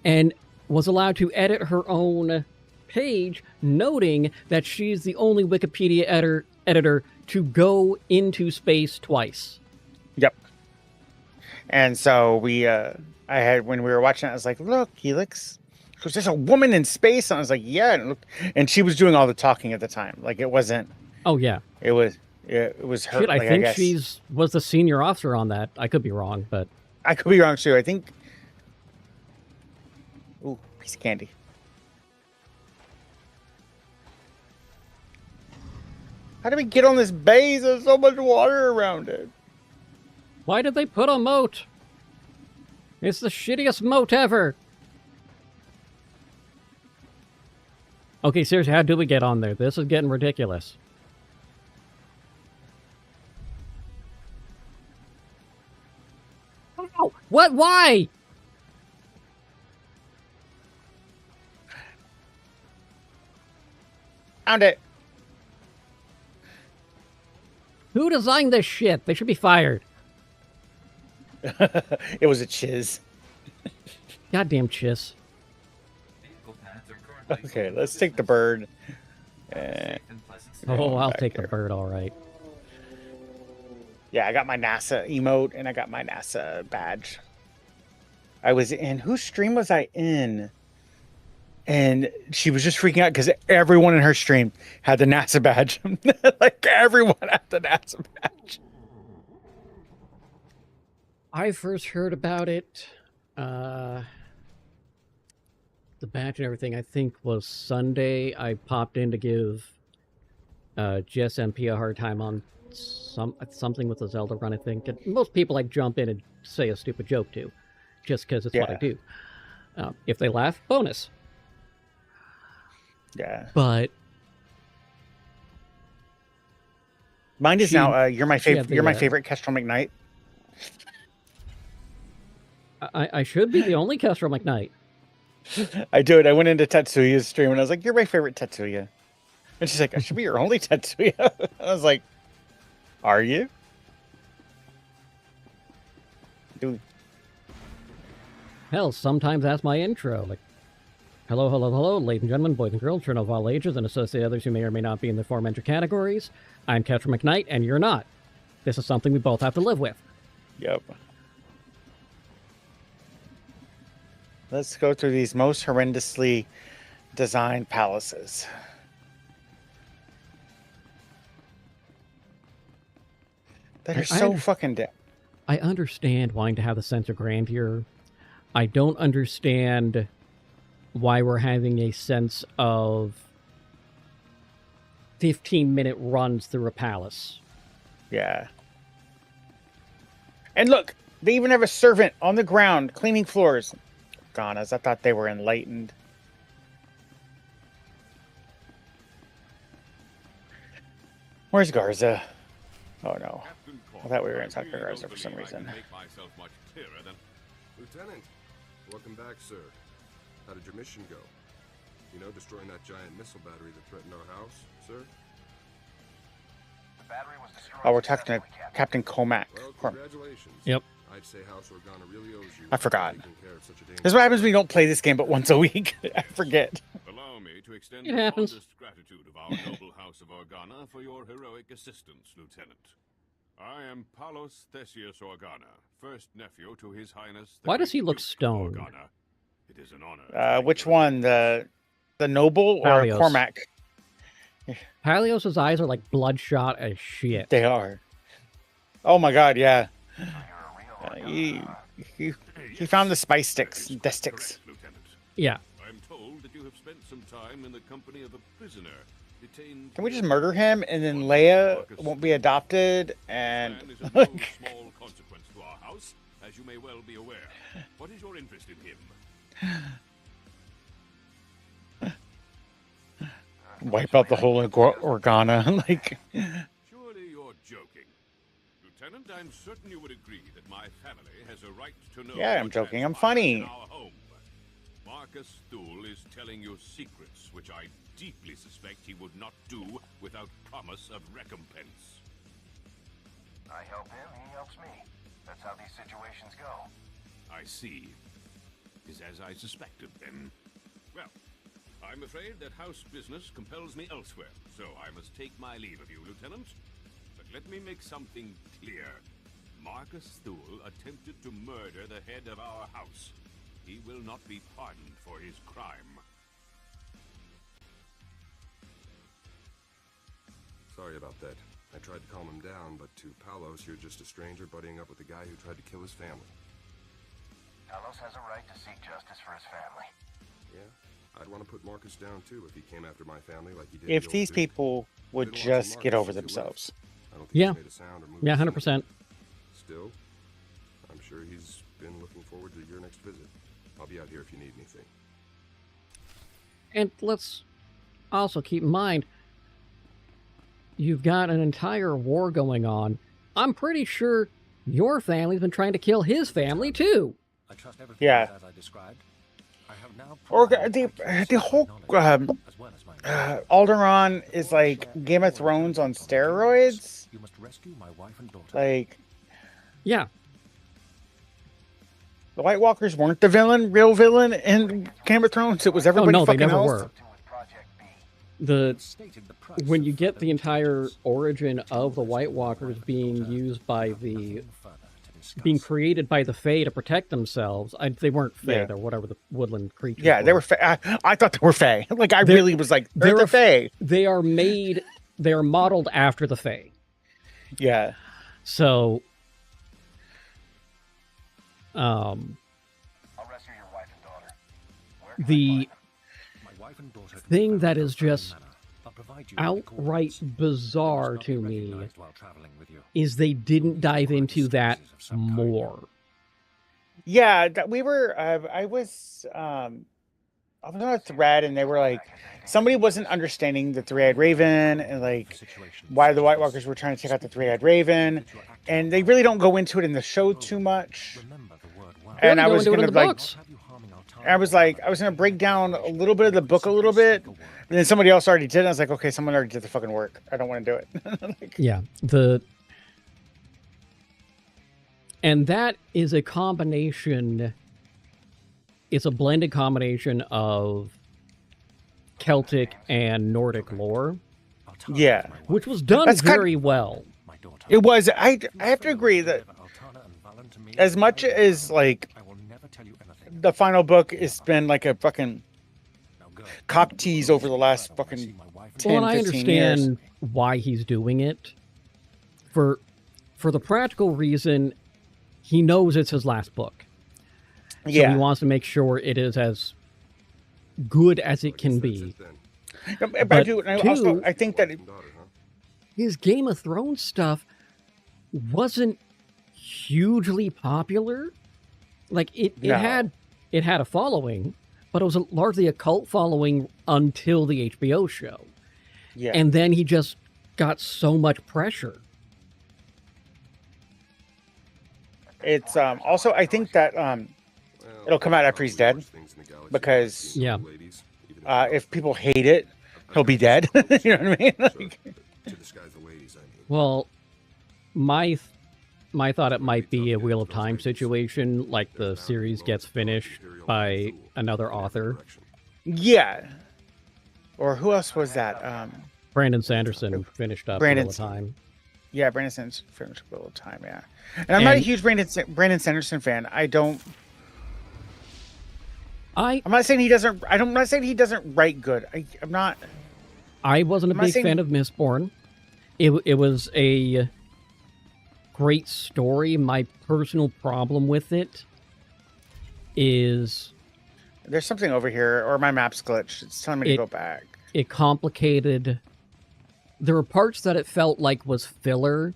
and was allowed to edit her own page, noting that she's the only Wikipedia editor to go into space twice. Yep. And so when we were watching it, I was like, look, Helix, because there's a woman in space. And I was like, yeah. And she was doing all the talking at the time. Like, it wasn't, Oh yeah, it was her. shit! like, I think guess. she's was the senior officer on that. I could be wrong, but I could be wrong too. I think. Ooh, piece of candy. How do we get on this base? There's so much water around it. why did they put a moat? It's the shittiest moat ever. Okay, seriously, how do we get on there? This is getting ridiculous. How? What? Why? Found it. Who designed this shit? They should be fired. It was a chiz. Goddamn chiss. Okay, let's take the bird. Oh, I'll back take here. the bird, all right. Yeah, I got my NASA emote and I got my NASA badge. I was in, whose stream was I in? And she was just freaking out because everyone in her stream had the NASA badge. Like, everyone had the NASA badge. I first heard about it, the badge and everything, I think was Sunday. I popped in to give GSMP a hard time on something with the Zelda run, I think. And most people I jump in and say a stupid joke to, just because it's what I Yeah. do. If they laugh, bonus. Yeah. But Mine is She- now, you're my she favorite, had the, you're my favorite Kestrel McKnight. I should be the only Kestrel McKnight. I do it. I went into Tetsuya's stream and I was like, you're my favorite Tetsuya. And she's like, I should be your only Tetsuya. I was like, are you? Dude. Hell, sometimes that's my intro. Like, hello, hello, hello, ladies and gentlemen, boys and girls, children of all ages, and associated others who may or may not be in the aforementioned categories. I'm Kestrel McKnight, and you're not. This is something we both have to live with. Yep. Let's go through these most horrendously designed palaces. That are I so under- fucking dead. I understand wanting to have the sense of grandeur. I don't understand why we're having a sense of 15-minute runs through a palace. Yeah. And look, they even have a servant on the ground cleaning floors. Ghana's, I thought they were enlightened. Where's Garza? Oh no. I thought we were going to talk to Garza for some reason. Lieutenant, welcome back, sir. How did your mission go? You know, destroying that giant missile battery that threatened our house, sir? Oh, we're talking to Captain Comac. Well, Corm- congratulations. Yep. I'd say House Organa really owes you. I forgot. for taking care of such a This is what happens when you don't play this game but once a week. I forget. Allow me to extend It the happens. fondest gratitude of our noble House of Organa for your heroic assistance, Lieutenant. I am Palos Theseus Organa, first nephew to His Highness. the Why does he Great look Duke of stoned? Organa. It is an honor. to Which make your one? The noble or Valios. Cormac? Palios's eyes are like bloodshot as shit. They are. Oh my god, yeah. He, he, he found the spice sticks. The sticks. Correct, Lieutenant. Yeah. I'm told that you have spent some time in the company of a prisoner detained. Can we just murder him and then Leia won't be adopted and Man is of no small consequence to our house, as you may well be aware. What is your interest in him? wipe out the whole Organa? Like, Surely you're joking. Lieutenant, I'm certain you would agree that my family has a right to know. Yeah, I'm what joking. I'm transpires funny. in our home. Marcus Thule is telling you secrets, which I deeply suspect he would not do without promise of recompense. I help him, he helps me. That's how these situations go. I see. Is as I suspected, then. Well, I'm afraid that house business compels me elsewhere, so I must take my leave of you, Lieutenant. But let me make something clear. Marcus Thule attempted to murder the head of our house. He will not be pardoned for his crime. Sorry about that. I tried to calm him down, but to Palos, you're just a stranger buddying up with the guy who tried to kill his family. Talos has a right to seek justice for his family. Yeah, I'd want to put Marcus down too if he came after my family like he did. if the old these Duke. people would Been watching just get Marcus over since he left. themselves. I don't think Yeah. he's made a sound or moved Yeah, a 100%. Still, I'm sure he's been looking forward to your next visit. I'll be out here if you need anything. And let's also keep in mind, you've got an entire war going on. I'm pretty sure your family's been trying to kill his family too. I trust everything Yeah. as I described. I have now Or provided the access the to whole knowledge, as well as my Alderaan is like Game of Thrones on steroids. You must rescue my wife and daughter. Like, Yeah. the White Walkers weren't the real villain in Game of Thrones. It was everybody no, they fucking never else. were. With Project B. The Stated the price when of you get further the entire details. origin of the White Rescue my Walkers wife and being daughter. used by the Nothing further to discuss. being created by the Fae to protect themselves. They weren't Fae, Yeah. they're whatever the woodland creatures. Yeah, they were. I thought they were Fae. Like, I They're- really was like, they're they're the Fae. They are made. They are modeled after the Fae. Yeah. So, I'll rescue your wife and daughter. Where can I the find them? My wife and daughter can be thing found that in is Australian just manor. I'll provide you with the outright coordinates. They must bizarre not be to me recognized while traveling with you. is they didn't dive into that Disguises of some kind. more. Yeah, we were. I was on a thread, and they were like, somebody wasn't understanding the three-eyed raven, and like why the White Walkers were trying to take out the three-eyed raven, and they really don't go into it in the show too much. Remember the word well. They And only I go was into it in gonna the like, books. Have you harming our time. I was like, I was gonna break down a little bit of the book a little bit, and then somebody else already did. And I was like, okay, someone already did the fucking work. I don't want to do it. Like, Yeah, and that is a combination. It's a blended combination of Celtic and Nordic lore, Altana Yeah. is my wife, which was done That's kind- very well. my daughter. it was. I have to agree that Altana and Valen to me as much as like I will never tell you anything. the final book has been like a fucking Now go. cock tease over the last When I see fucking my wife and 10, Well, and I 15 years. understand why he's doing it. For the practical reason, he knows it's his last book. So Yeah. he wants to make sure it is as good as it can be. But I But do. And I two- also, I think that His Game of Thrones stuff wasn't hugely popular. Like it No. had a following, but it was largely a cult following until the HBO show. yeah, And then he just got so much pressure. it's also I think that it'll come out after he's dead, because, Yeah. if people hate it, he'll be dead. You know what I mean? Like, To disguise the ladies, I mean. Well, my thought it might be a Wheel of Time situation, like the series gets finished by another author. yeah. Or who else was that? Brandon Sanderson finished up Brandon- Wheel of Time. Yeah, Brandon Sanderson finished Wheel of Time. Yeah, and I'm not a And- huge Brandon Sanderson fan. I'm I not saying he doesn't. I'm not saying he doesn't write good. I'm not. I wasn't a I'm not big saying- fan of Mistborn. It was a great story. My personal problem with it is There's something over here, or my map's glitched. It's telling me to It- go back. it complicated. There were parts that it felt like was filler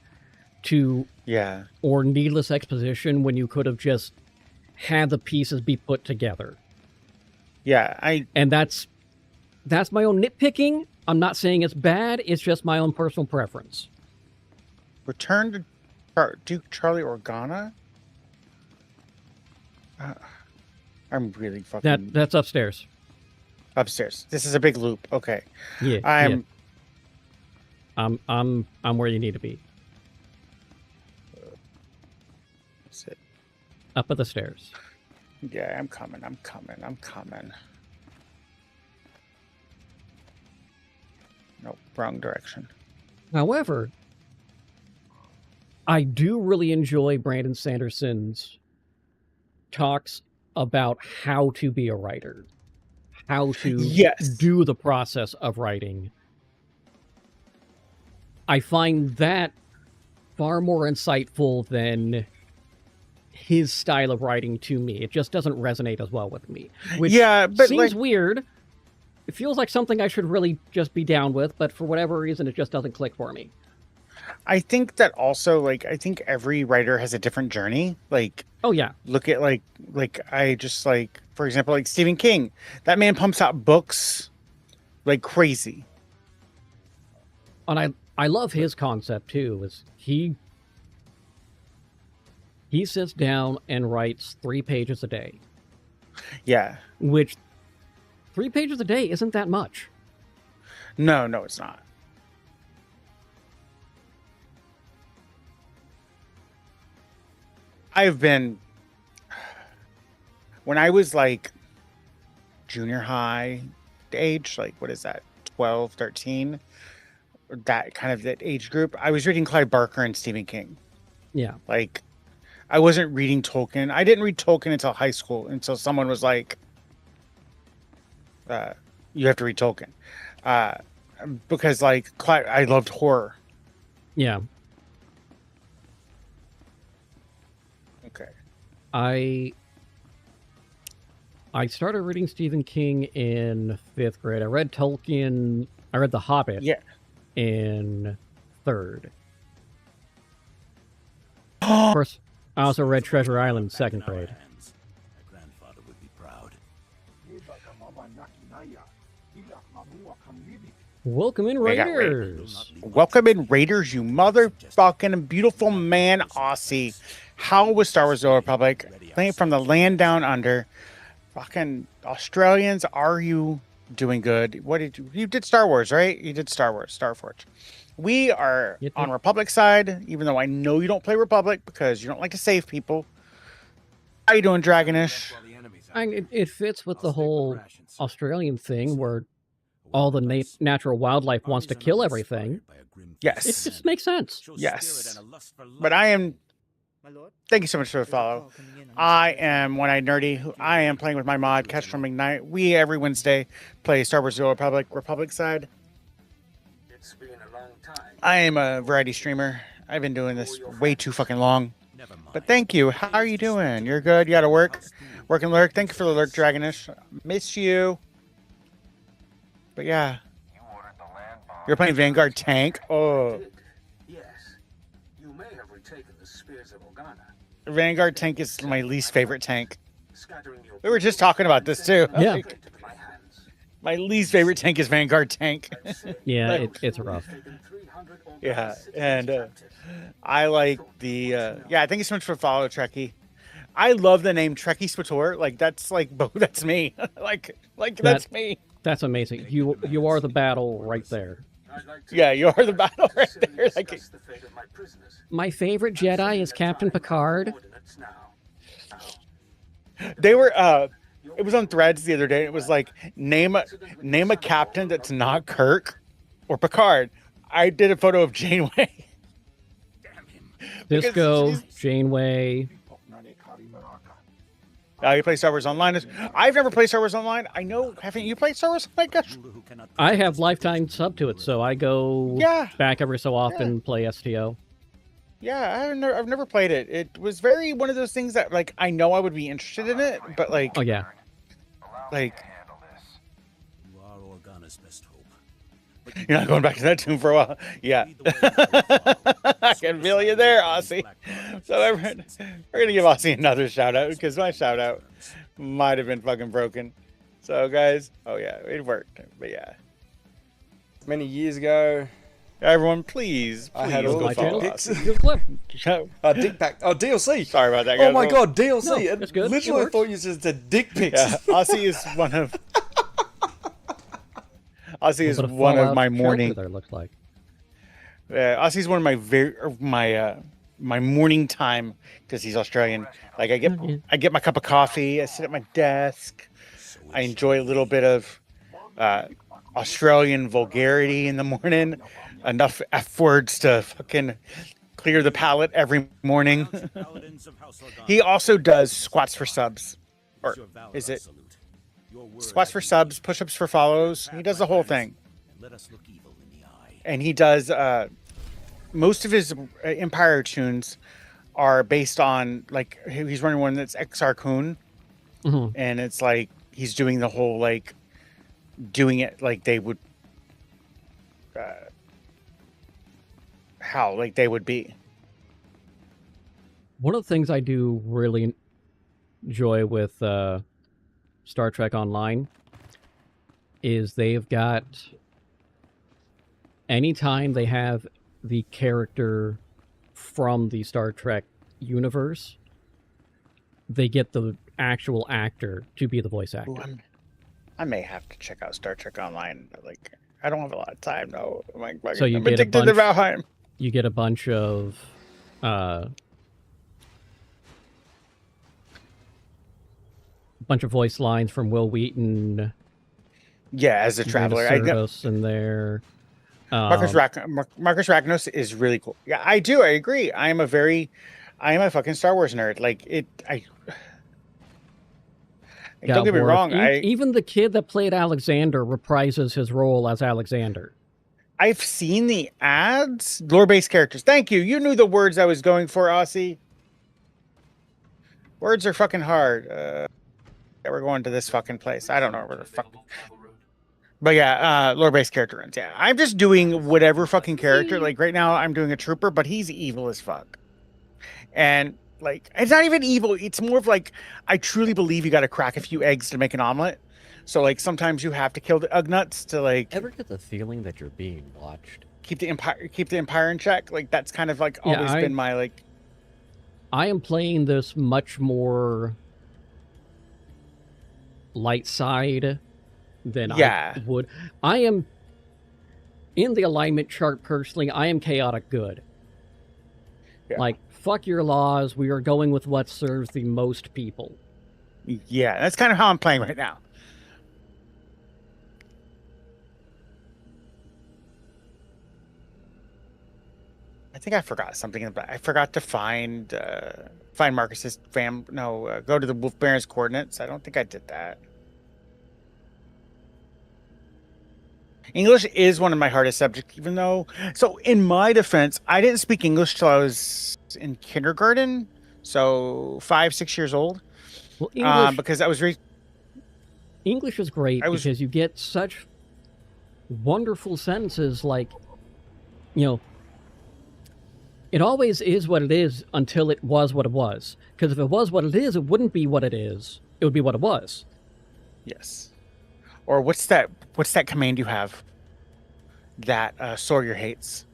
to Yeah. or needless exposition when you could have just had the pieces be put together. Yeah. And that's my own nitpicking. I'm not saying it's bad. It's just my own personal preference. Return to Duke Charlie Organa? I'm really fucking That's upstairs. upstairs. This is a big loop. Okay. Yeah. I'm I'm where you need to be. sit. Up at the stairs. Yeah, I'm coming. Nope, wrong direction. However, I do really enjoy Brandon Sanderson's talks about how to be a writer, how to Yes. do the process of writing. I find that far more insightful than his style of writing to me. It just doesn't resonate as well with me, which Yeah, but seems like, weird. It feels like something I should really just be down with, but for whatever reason, it just doesn't click for me. I think that also, like, I think every writer has a different journey. Like, Oh yeah, look at like I just like, for example, like Stephen King. That man pumps out books like crazy. and I love his concept too. Is he sits down and writes 3 pages a day, Yeah. which 3 pages a day isn't that much. No, it's not. I've been, when I was like junior high age, like what is that, 12, 13, that kind of that age group, I was reading Clive Barker and Stephen King. Yeah, Like, I wasn't reading Tolkien. I didn't read Tolkien until high school, until someone was like, you have to read Tolkien. Because like I loved horror. yeah. Okay. I started reading Stephen King in 5th grade. I read Tolkien. I read The Hobbit. Yeah. In 3rd. Of course, I also read Treasure Island in 2nd grade. My grandfather would be proud. Welcome in, They got Raiders. Welcome in, Raiders, you motherfucking beautiful man, Aussie. How was Star Wars The Old Republic? Playing from the land down under. Fucking Australians, are you doing good? What did you did Star Wars, right? You did Star Wars, Starforge. We are You did. on Republic side, even though I know you don't play Republic because you don't like to save people. How you doing, Dragonish? It fits with the whole Australian thing where all the natural wildlife wants to kill everything. Yes. It just makes sense. Yes. But I am. Thank you so much for the follow. I am One-Eyed Nerdy. I am playing with my mod, Catch from Ignite. We, every Wednesday, play Star Wars The Old Republic side. It's been a long time. I am a variety streamer. I've been doing this way too fucking long. But thank you. How are you doing? You're good? You gotta work? Work and lurk? Thank you for the lurk, Dragonish. Miss you. But yeah. You're playing Vanguard Tank? Oh. Did. Yes. You may have retaken the spears of Organa, Vanguard Tank is my least favorite tank. scattering your We were just talking about this too. Yeah. into my hands. My least favorite tank is Vanguard Tank. Yeah, it's rough. Taken 300 Organa Yeah, citizens and captive. I like the yeah. Thank you so much for the follow, Trekkie. I love the name Trekkie Spator. Like that's like that's me. like that's me. That's amazing. You are the battle right there. I'd like to Yeah, you are the battle right civilly there. Like discuss the fate of my prisoners. My favorite Jedi is Captain Picard. Coordinates now. they were. It was on Threads the other day. It was like name a captain that's not Kirk or Picard. I did a photo of Janeway. Disco, she's- Janeway. You play Star Wars Online. I've never played Star Wars Online. I know. Haven't you played Star Wars Online? Gosh. I have lifetime sub to it, so I go back every so often, play STO. Yeah, I've never played it. It was very one of those things that, like, I know I would be interested in it, but, like... Oh, yeah. Like... You are Organa's best hope. You're not going back to that tune for a while. Yeah. I can feel you there, Aussie. So we're going to give Aussie another shout-out, because my shout-out might have been fucking broken. So, guys... Oh, yeah, it worked. But, yeah. Many years ago... Everyone, please I had all go the follow dicks. Aussie. Good clip. Dick pack. Oh, DLC. Sorry about that, guys. Oh my god, DLC. No, that's good. Literally It works. thought you just said dick pics. Yeah, Aussie is one of... Aussie is What a one of Fallout my character morning... there looks like. Aussie's one of my my morning time, because he's Australian. Like, I get my cup of coffee, I sit at my desk, I enjoy a little bit of Australian vulgarity in the morning, enough F words to fucking clear the palate every morning. He also does squats for subs, or is it squats for subs, push-ups for follows? He does the whole thing. And he does most of his Empire tunes are based on, like, he's running one that's XR Kun, and it's like he's doing the whole, like, doing it like they would how like they would be. One of the things I do really enjoy with Star Trek Online is they've got, anytime they have the character from the Star Trek universe, they get the actual actor to be the voice actor. Ooh, I may have to check out Star Trek Online. Like, I don't have a lot of time though. So you I'm get addicted to Valheim. You get a bunch of voice lines from Will Wheaton. Yeah, as a traveler, I know. In there. Marcus Ragnos is really cool. Yeah, I do. I agree. I am a fucking Star Wars nerd. Like don't get me wrong. Even the kid that played Alexander reprises his role as Alexander. I've seen the ads. Lore-based characters. Thank you. You knew the words I was going for, Aussie. Words are fucking hard. Yeah, we're going to this fucking place. I don't know where the fuck. But yeah, lore-based character runs. Yeah, I'm just doing whatever fucking character. Like right now, I'm doing a trooper, but he's evil as fuck. And like, it's not even evil. It's more of like, I truly believe you got to crack a few eggs to make an omelet. So like, sometimes you have to kill the Ugnuts to like. Ever get the feeling that you're being watched? Keep the empire in check. Like that's kind of like always been my like. I am playing this much more light side than I would. I am in the alignment chart personally. I am chaotic good. Yeah. Like, fuck your laws. We are going with what serves the most people. Yeah, that's kind of how I'm playing right now. I think I forgot something. I forgot to find Marcus's go to the Wolf Baron's coordinates. I don't think I did that. English is one of my hardest subjects, even though... So, in my defense, I didn't speak English till I was in kindergarten. So, 5-6 years old. Well, English, because I was... English is great because you get such wonderful sentences like, you know, it always is what it is until it was what it was. Because if it was what it is, it wouldn't be what it is. It would be what it was. Yes. Or what's that command you have that Sawyer hates?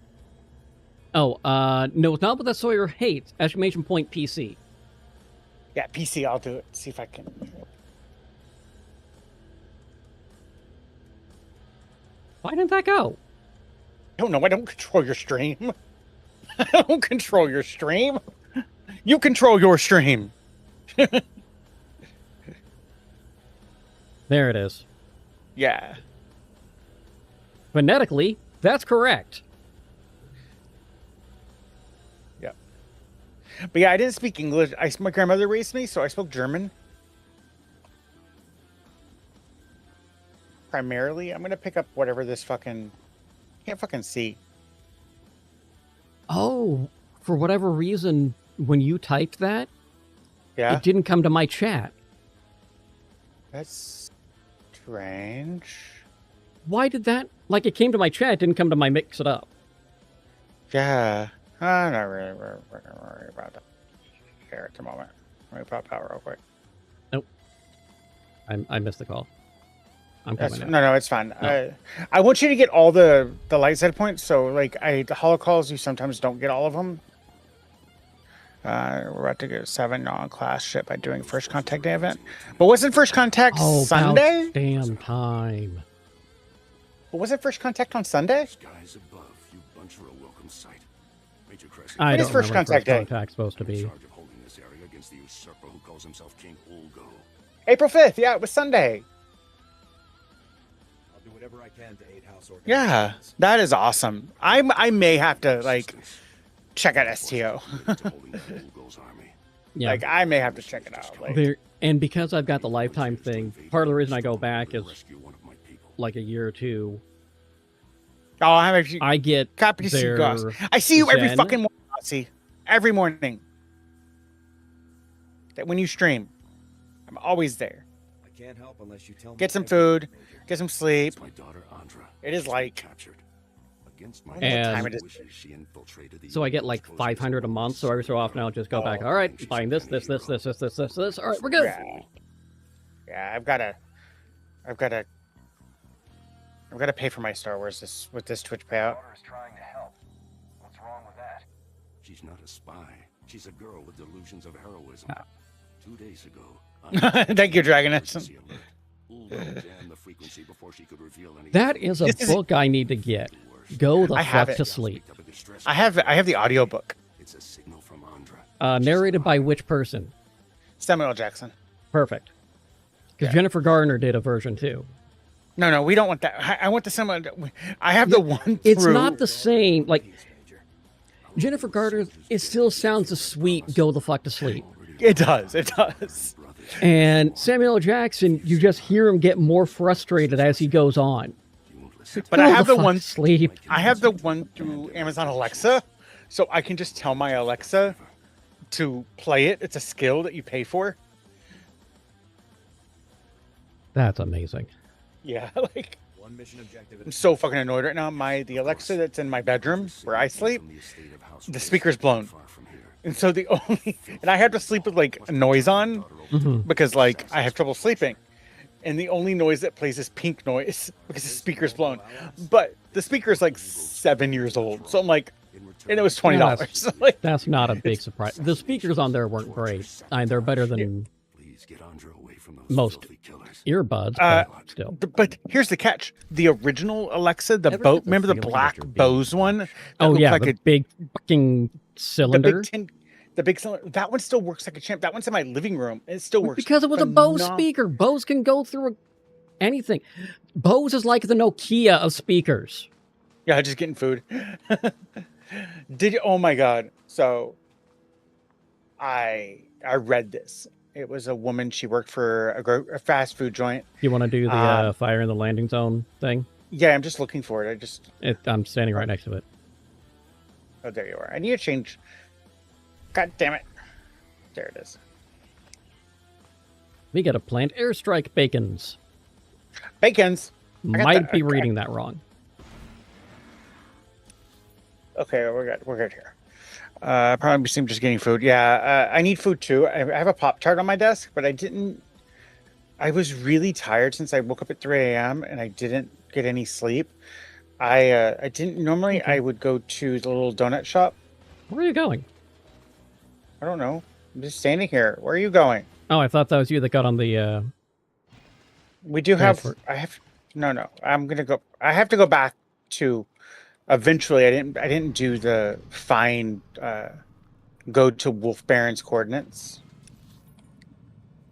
Oh, no, it's not what that Sawyer hates. Exclamation point PC. Yeah, PC, I'll do it. See if I can. Why didn't that go? I don't know. I don't control your stream. I don't control your stream. You control your stream. There it is. Yeah. Phonetically, that's correct. Yeah. But yeah, I didn't speak English. My grandmother raised me, so I spoke German. primarily, I'm gonna pick up whatever this fucking can't fucking see. Oh, for whatever reason, when you typed that, Yeah, it didn't come to my chat. that's strange. Why did that? Like, it came to my chat, it didn't come to my Mix It Up. Yeah, I'm not really worried about that here at the moment. Let me pop out real quick. Nope. I missed the call. I'm That's, coming now. no, it's fine. No. I want you to get all the light side points. So like the holo calls, you sometimes don't get all of them. We're about to get 7 non-class ship by doing first contact day event. But wasn't first contact Sunday? About damn time. But wasn't first contact on Sunday? Skies above, you bunch are a welcome sight. Major Crescent. I When is don't first remember contact day? first contact's supposed to in be. charge of holding this area against the usurper who calls himself King Ulgo. April 5th. Yeah, it was Sunday. I'll do whatever I can to aid House Yeah, organizations. that is awesome. I may have to like check out STO. To holding Ulgo's army. Yeah. Like I may have to check it out. Like, There, and because I've got the lifetime thing, part of the reason I go back is Rescue one of my people. like a year or two. oh, I'm actually I get happy to see you their guys. I see you every Zen. fucking morning. See, every morning. That when you stream, I'm always there. I can't help unless you tell me. Get some everything, food, Major. get some sleep. It's my daughter Andra. It is She's been like- captured. Against my And- What time it is? wishes, she infiltrated the So I get like 500 a month. So every so often I'll just go back. All right, buying this. All right, we're good. Yeah, yeah. I've got to pay for my Star Wars with this Twitch payout. Daughter's trying to help. What's wrong with that? She's not a spy. She's a girl with delusions of heroism. Ah. 2 days ago. Thank you, Dragoness. Emergency alert. Ulgo jammed the frequency before she could reveal anything. That is a This is- book I need to get. Go the I have fuck it. to sleep. I have the audiobook. It's a signal from Andra. Narrated by which person? Samuel L. Jackson. Perfect. Because Yeah. Jennifer Garner did a version too. No, we don't want that. I want the Samuel. I have the one. It's through- not the same. Like Jennifer Garner, it still sounds a sweet "Go the fuck to sleep." It does. It does. And Samuel L. Jackson, you just hear him get more frustrated as he goes on. But I Go have the the fuck one. to sleep. I have the one through Amazon Alexa, so I can just tell my Alexa to play it. It's a skill that you pay for. That's amazing. Yeah, like One mission objective. I'm so fucking annoyed right now. The Alexa that's in my bedroom where I sleep, the speaker's blown. And so the only and I have to sleep with like a noise on because like I have trouble sleeping. And the only noise that plays is pink noise because the speaker's blown. But the speaker's like 7 years old. So I'm like, and it was $20. Like, That's not a big surprise. The speakers on there weren't great. I mean, they're better than Please get Andra away from those most filthy killers. earbuds, Uh, but still. but here's the catch: the original Alexa, the Ever boat. get the Remember the feeling that black you're being Bose one? That Oh looked yeah, like the a, big fucking cylinder. the big cylinder. That one still works like a champ. That one's in my living room. It still works Because it was a Bose phenom- speaker. Bose can go through anything. Bose is like the Nokia of speakers. Yeah, just getting food. Did you? Oh my god! So, I read this. It was a woman. She worked for a fast food joint. You want to do the fire in the landing zone thing? Yeah, I'm just looking for it. I'm standing right next to it. Oh, there you are. I need to change. God damn it! There it is. We got to plant airstrike bacons. Bacons. got Might that. be Okay. reading that wrong. Okay, we're good. We're good here. Probably seem just getting food. Yeah, I need food too. I have a Pop-Tart on my desk, but I didn't. I was really tired since I woke up at 3 a.m. and I didn't get any sleep. I didn't normally. I would go to the little donut shop. Where are you going? I don't know. I'm just standing here. Where are you going? Oh, I thought that was you that got on the. We do have. Transport. I have. No. I'm gonna go. I have to go back to. Eventually, I didn't do the find. Go to Wolf Baron's coordinates.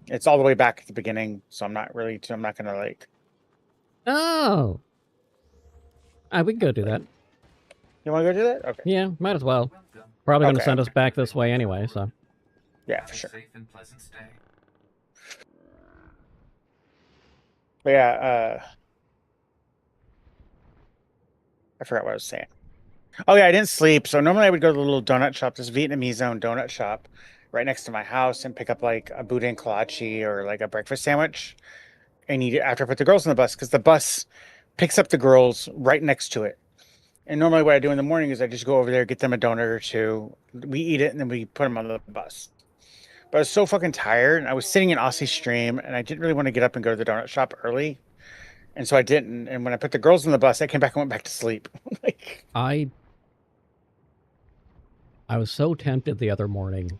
It's all the way back at the beginning, so I'm not gonna like. Oh. We can go do that. You want to go do that? Okay. Yeah, might as well. Probably going to Okay. send us back this way anyway, so. Yeah, for sure. But yeah, I forgot what I was saying. Oh yeah, I didn't sleep. So normally I would go to the little donut shop, this Vietnamese-owned donut shop, right next to my house, and pick up like a boudin kolache or like a breakfast sandwich, and eat it after I put the girls on the bus because the bus picks up the girls right next to it. And normally what I do in the morning is I just go over there, get them a donut or two. We eat it, and then we put them on the bus. But I was so fucking tired, and I was sitting in Aussie Stream, and I didn't really want to get up and go to the donut shop early. And so I didn't. And when I put the girls on the bus, I came back and went back to sleep. Like, I was so tempted the other morning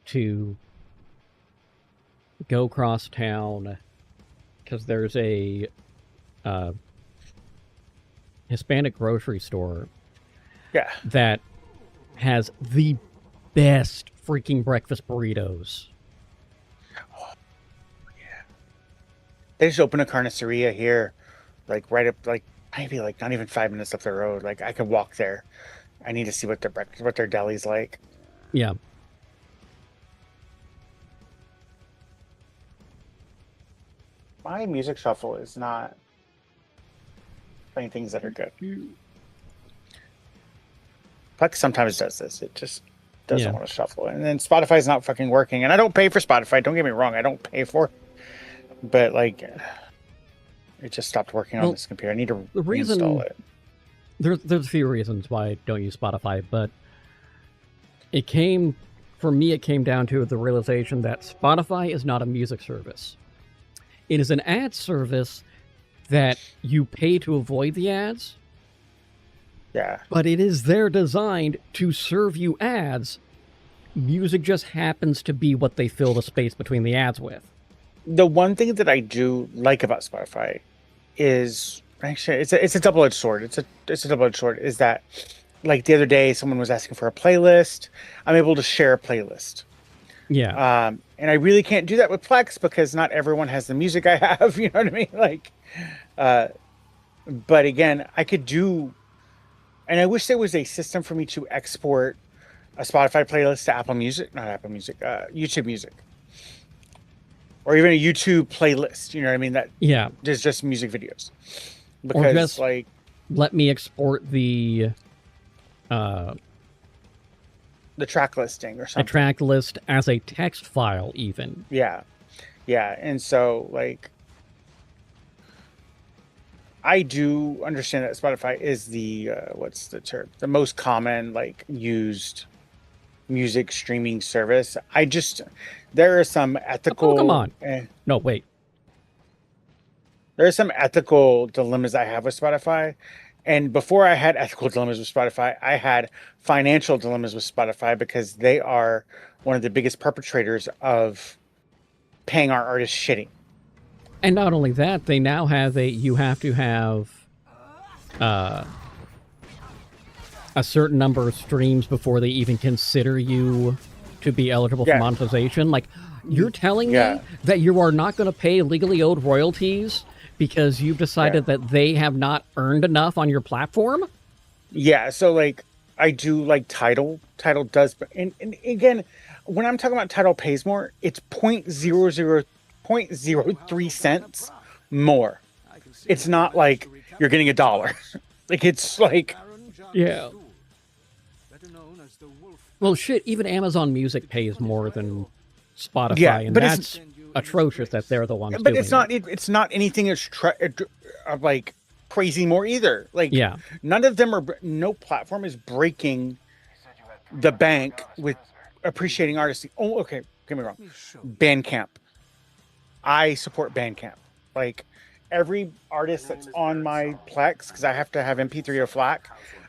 to go cross town because there's a Hispanic grocery store yeah. that has the best freaking breakfast burritos. They just opened a carniceria here, like right up, like maybe like not even 5 minutes up the road. Like I could walk there. I need to see what their deli's like. Yeah. My music shuffle is not playing things that are good. Plex sometimes does this. It just doesn't want to shuffle. And then Spotify's not fucking working. And I don't pay for Spotify. Don't get me wrong. I don't pay for it. But like, it just stopped working on this computer. I need to reinstall it. There's a few reasons why I don't use Spotify, but it came down to the realization that Spotify is not a music service. It is an ad service that you pay to avoid the ads. Yeah. But it is there designed to serve you ads. Music just happens to be what they fill the space between the ads with. The one thing that I do like about Spotify is actually it's a double-edged sword. It's a double-edged sword. Is that like the other day someone was asking for a playlist. I'm able to share a playlist. Yeah. And I really can't do that with Plex because not everyone has the music I have. You know what I mean? Like, but again, I could do, and I wish there was a system for me to export a Spotify playlist to YouTube Music. Or even a YouTube playlist, you know what I mean? That there's just music videos. Because or just like, let me export the track listing or something. A track list as a text file, even. Yeah, and so like, I do understand that Spotify is the what's the term? The most common like used music streaming service. There are some ethical. Oh, come on. No, wait. There are some ethical dilemmas I have with Spotify. And before I had ethical dilemmas with Spotify, I had financial dilemmas with Spotify because they are one of the biggest perpetrators of paying our artists shitty. And not only that, they now have you have to have a certain number of streams before they even consider you to be eligible for monetization. Like, you're telling me that you are not going to pay legally owed royalties because you've decided that they have not earned enough on your platform? Yeah, so like I do like Tidal. Tidal does, and again, when I'm talking about Tidal pays more, it's 0.03 cents more. It's not like you're getting $1. Like it's like Well, shit, even Amazon Music pays more than Spotify, and but that's atrocious that they're the ones but doing it's not it's not anything that's like crazy more either. Like none of them are, no platform is breaking the bank with appreciating artists. Oh, okay, get me wrong. Bandcamp, I support Bandcamp. Like every artist that's on my Plex, because I have to have MP3 or FLAC,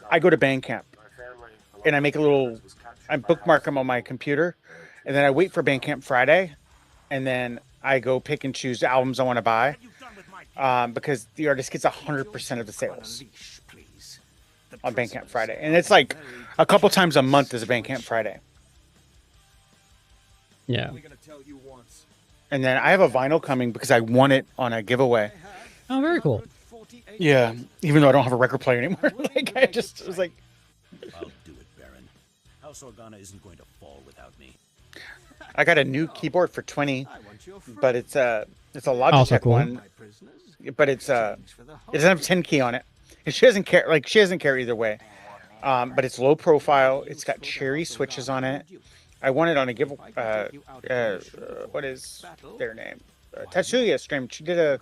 I go to Bandcamp and I make I bookmark them on my computer, and then I wait for Bandcamp Friday, and then I go pick and choose the albums I want to buy, because the artist gets 100% of the sales on Bandcamp Friday, and it's like a couple times a month is a Bandcamp Friday. Yeah. And then I have a vinyl coming because I won it on a giveaway. Oh, very cool. Yeah, even though I don't have a record player anymore. Like I just was like, I'll do it, Baron. House Organa isn't going to fall without me. I got a new keyboard for 20, but it's a Logitech one, but it doesn't have 10 key on it. She doesn't care. Like she doesn't care either way. But it's low profile. It's got cherry switches on it. I won it on a give. What is their name? Tatsuya stream. She did a.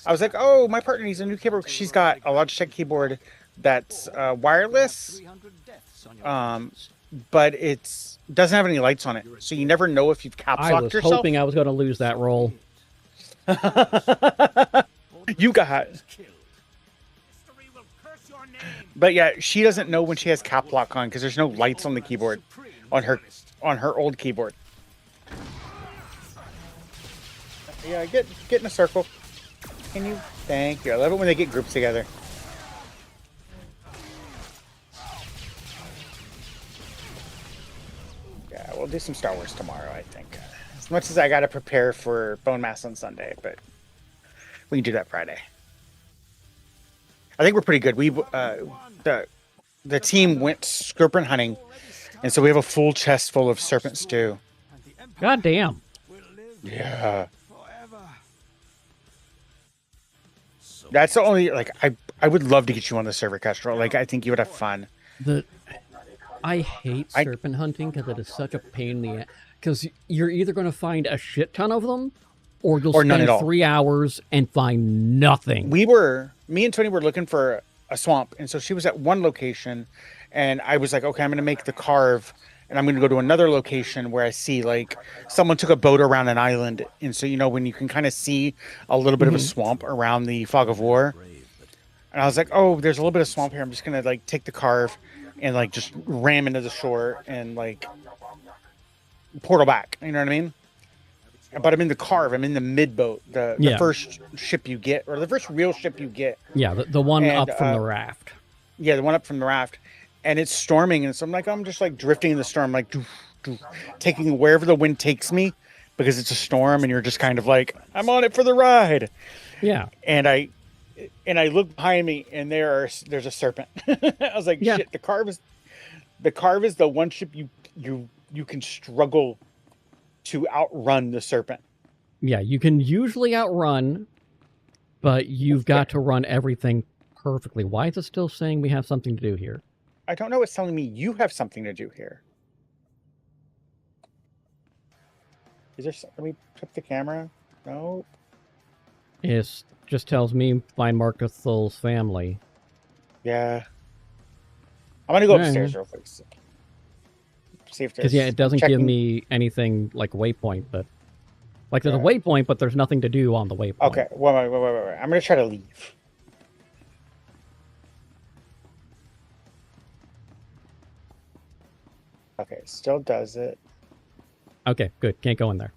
I was like, oh, my partner needs a new keyboard. She's got a Logitech keyboard that's wireless. But it's doesn't have any lights on it, so you never know if you've caps I locked was yourself. hoping I was going to lose that roll. You got. But yeah, she doesn't know when she has cap lock on because there's no lights on the keyboard, on her old keyboard. Yeah, get in a circle. Can you? Thank you. I love it when they get groups together. Yeah, we'll do some Star Wars tomorrow, I think. As much as I got to prepare for Bone Mass on Sunday, but we can do that Friday. I think we're pretty good. We the team went serpent hunting, and so we have a full chest full of serpent stew. God damn. Yeah. That's the only I would love to get you on the server, Kestrel. Like I think you would have fun. I hate serpent hunting because it is such a pain in the ass. Because you're either going to find a shit ton of them, or you'll spend 3 hours and find nothing. Me and Tony were looking for a swamp, and so she was at one location, and I was like, okay, I'm going to make the carve, and I'm going to go to another location where I see like someone took a boat around an island, and so when you can kind of see a little bit of a swamp around the fog of war, and I was like, oh, there's a little bit of swamp here. I'm just going to like take the carve and like just ram into the shore and like portal back. You know what I mean? But I'm in the carve. I'm in the mid boat, the first ship you get, or the first real ship you get. Yeah, the one up from the raft. Yeah, the one up from the raft, and it's storming, and so I'm just like drifting in the storm, like taking wherever the wind takes me, because it's a storm, and you're just kind of like, I'm on it for the ride. Yeah. And I look behind me, and there's a serpent. I was like, shit. The carve is the one ship you can struggle to outrun the serpent. Yeah, you can usually outrun, but you've got to run everything perfectly. Why is it still saying we have something to do here? I don't know. It's telling me you have something to do here. Is there? Let me flip the camera. No. It just tells me find Marcus' family. Yeah. I'm gonna go upstairs real quick. See if there's. Because it doesn't give me anything like waypoint, but like there's a waypoint, but there's nothing to do on the waypoint. Okay, wait. I'm gonna try to leave. Okay, it still does it. Okay, good. Can't go in there.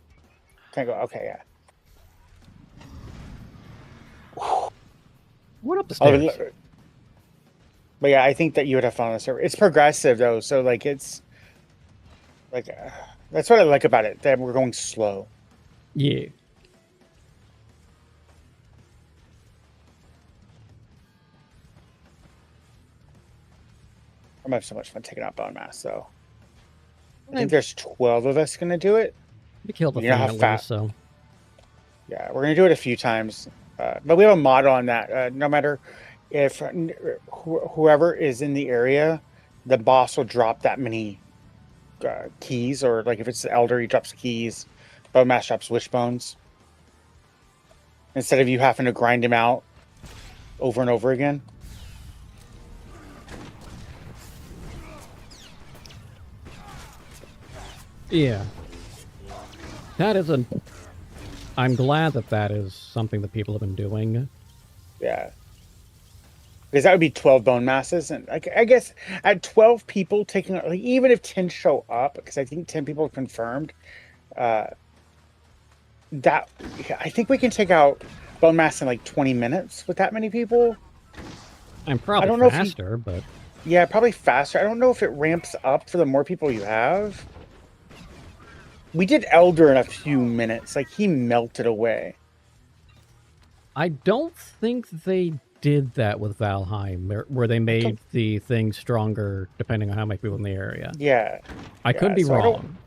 Can't go. Okay, yeah. What up the stairs? But yeah, I think that you would have fun on the server. It's progressive though, so like it's. Like, that's what I like about it, that we're going slow. Yeah. I'm gonna have so much fun taking out Bone Mass, though. I think there's 12 of us gonna do it. We killed the thing at least, so. Yeah, we're gonna do it a few times. But we have a mod on that. No matter if whoever is in the area, the boss will drop that many keys, or like if it's the elder, he drops keys. Bone Mass drops wishbones. Instead of you having to grind him out over and over again. Yeah. That is I'm glad that is something that people have been doing. Yeah. Because that would be 12 bone masses, and I guess at 12 people taking, like, even if 10 show up, because I think 10 people are confirmed, that I think we can take out bone mass in like 20 minutes with that many people. I'm probably faster, but yeah, probably faster. I don't know if it ramps up for the more people you have. We did Elder in a few minutes, like he melted away. I don't think they did that with Valheim, where they made the thing stronger depending on how many people in the area. Yeah. I could be wrong.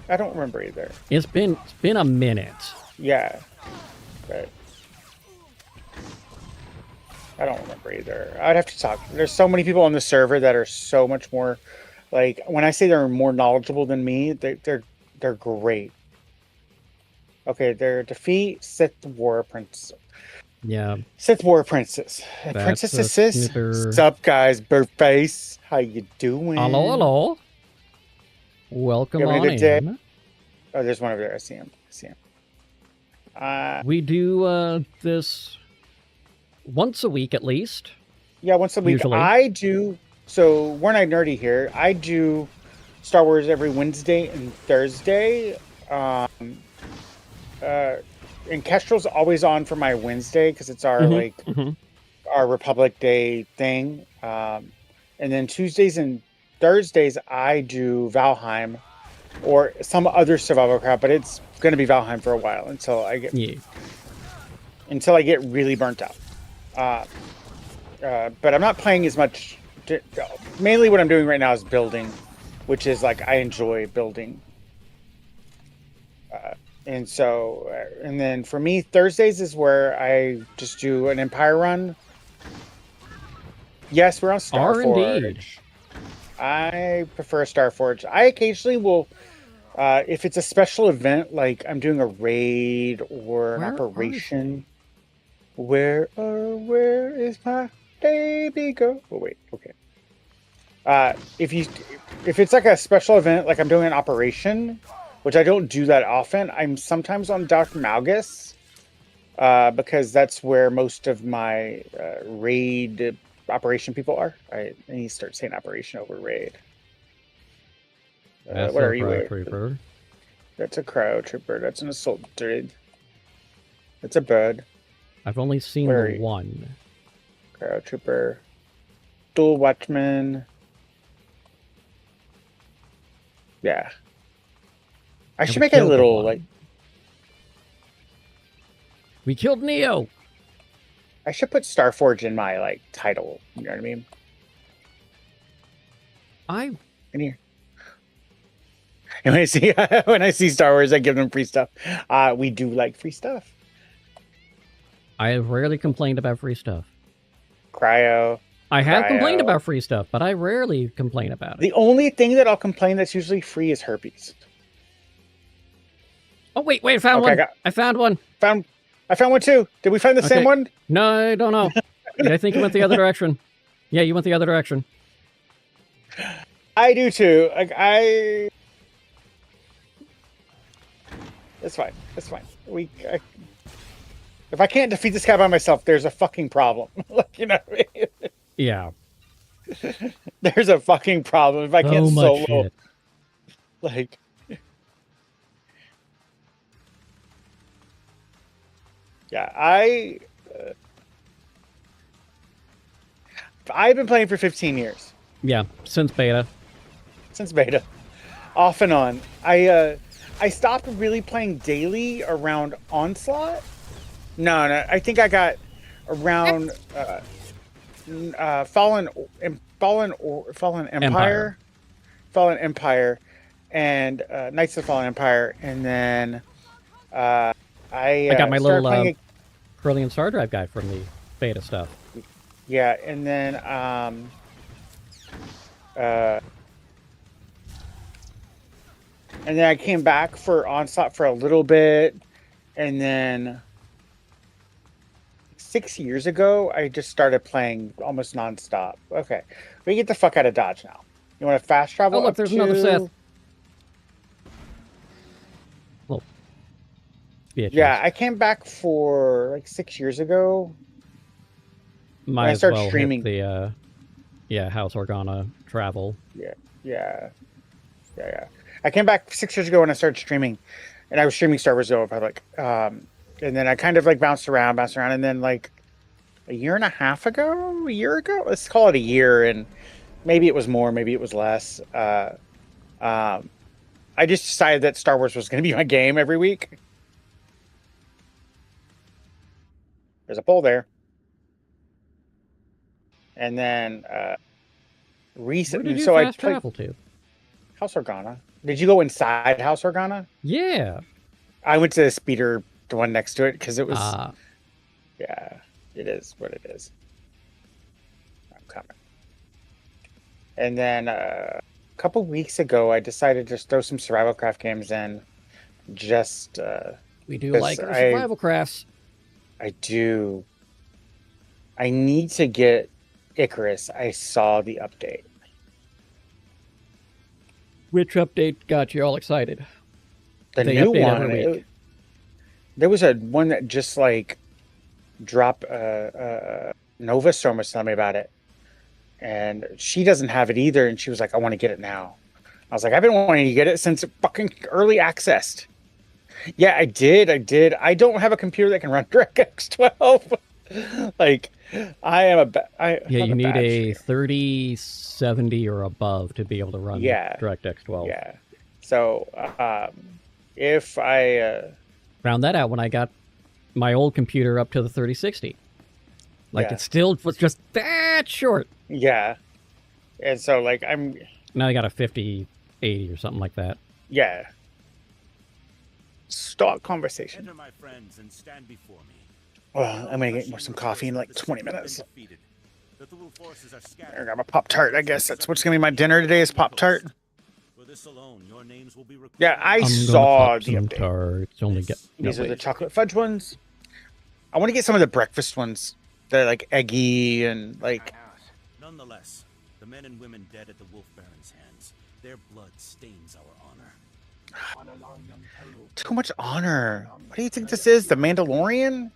I don't remember either. It's been a minute. Yeah. But I don't remember either. I'd have to talk. There's so many people on the server that are so much more, like when I say they're more knowledgeable than me, they're great. Okay, their defeat Sith War Prince. Yeah, Sith War Princess. That's Princess a Assist. snipper. Sup guys, Birdface. How you doing? hello, hello. Welcome You having on a good day? in. Oh, there's one over there. I see him. We do this once a week at least. Yeah, once a week. Usually. I do. So we're not nerdy here. I do Star Wars every Wednesday and Thursday. And Kestrel's always on for my Wednesday because it's our our Republic Day thing. And then Tuesdays and Thursdays I do Valheim or some other survival crap, but it's going to be Valheim for a while until I get really burnt out. But I'm not playing as much. Mainly what I'm doing right now is building, which is like I enjoy building. And so, and then for me, Thursdays is where I just do an Empire run. Yes, we're on Starforge. I prefer Starforge. I occasionally will, if it's a special event, like I'm doing a raid or an operation. Where is my baby go? Oh wait, okay. If it's like a special event, like I'm doing an operation, which I don't do that often, I'm sometimes on Dark Malgus, because that's where most of my raid operation people are. I need to start saying operation over raid. What are you? Trooper. That's a crow trooper. That's an assault droid. That's a bird. I've only seen the one. Crow trooper. Dual watchman. Yeah. I should make a little like. We killed Neo. I should put Starforge in my like title. You know what I mean? In here. And when I see Star Wars, I give them free stuff. We do like free stuff. I have rarely complained about free stuff. Cryo. I have complained about free stuff, but I rarely complain about it. The only thing that I'll complain that's usually free is herpes. Oh wait, I found one. I found one. I found one too. Did we find the same one? No, I don't know. I think you went the other direction. Yeah, you went the other direction. I do too. Like It's fine. It's fine. If I can't defeat this guy by myself, there's a fucking problem. Like, you know what I mean? Yeah. There's a fucking problem if I can't solo. Shit. Like. Yeah, I've been playing for 15 years. Yeah, since beta. Off and on. I stopped really playing daily around Onslaught. No, I think I got around Fallen Empire, and Knights of the Fallen Empire, and then I got my little Brilliant Star Drive guide from the beta stuff. Yeah, and then I came back for Onslaught for a little bit, and then 6 years ago, I just started playing almost nonstop. Okay, we get the fuck out of Dodge now. You want to fast travel? Oh look, there's another Sith. Well, yeah, I came back for like 6 years ago. Might I started well streaming hit the House Organa travel. Yeah. I came back 6 years ago when I started streaming, and I was streaming Star Wars Republic. And then I kind of like bounced around, and then like a year ago, let's call it a year, and maybe it was more, maybe it was less. I just decided that Star Wars was going to be my game every week. There's a pole there. And then recently, so I travel to House Organa. Did you go inside House Organa? Yeah, I went to the speeder, the one next to it, because it was. Ah. Yeah, it is what it is. And then a couple weeks ago, I decided to just throw some survival craft games in. Just We do 'cause like our survival crafts. I do. I need to get Icarus. I saw the update. Which update got you all excited? The They new update one. every week. There was a one that just like dropped. Nova Storm was telling me about it, and she doesn't have it either. And she was like, "I want to get it now." I was like, "I've been wanting to get it since fucking early accessed." Yeah, I did. I don't have a computer that can run DirectX 12. Like, I am Yeah, you need a 3070 or above to be able to run DirectX 12. Yeah. So, if I found that out when I got my old computer up to the 3060. Like, Yeah. it still was just that short. yeah, and so like Now I got a 5080 or something like that. yeah. Stock conversation. Enter, my friends, and stand before me. Well, I'm gonna get some coffee in like 20 minutes. Defeated. The Thule forces are I scattered. got my Pop-Tart. I guess that's what's gonna be my dinner today is Pop-Tart. For this alone, your names will be recorded. Yeah, I I'm saw gonna pop the some update. tarts. Only get These no, are the wait. chocolate fudge ones. I want to get some of the breakfast ones. They're like eggy and like Nonetheless, the men and women dead at the Wolf Baron's hands, their blood stains our honor. too much honor. What do you think this is? The Mandalorian?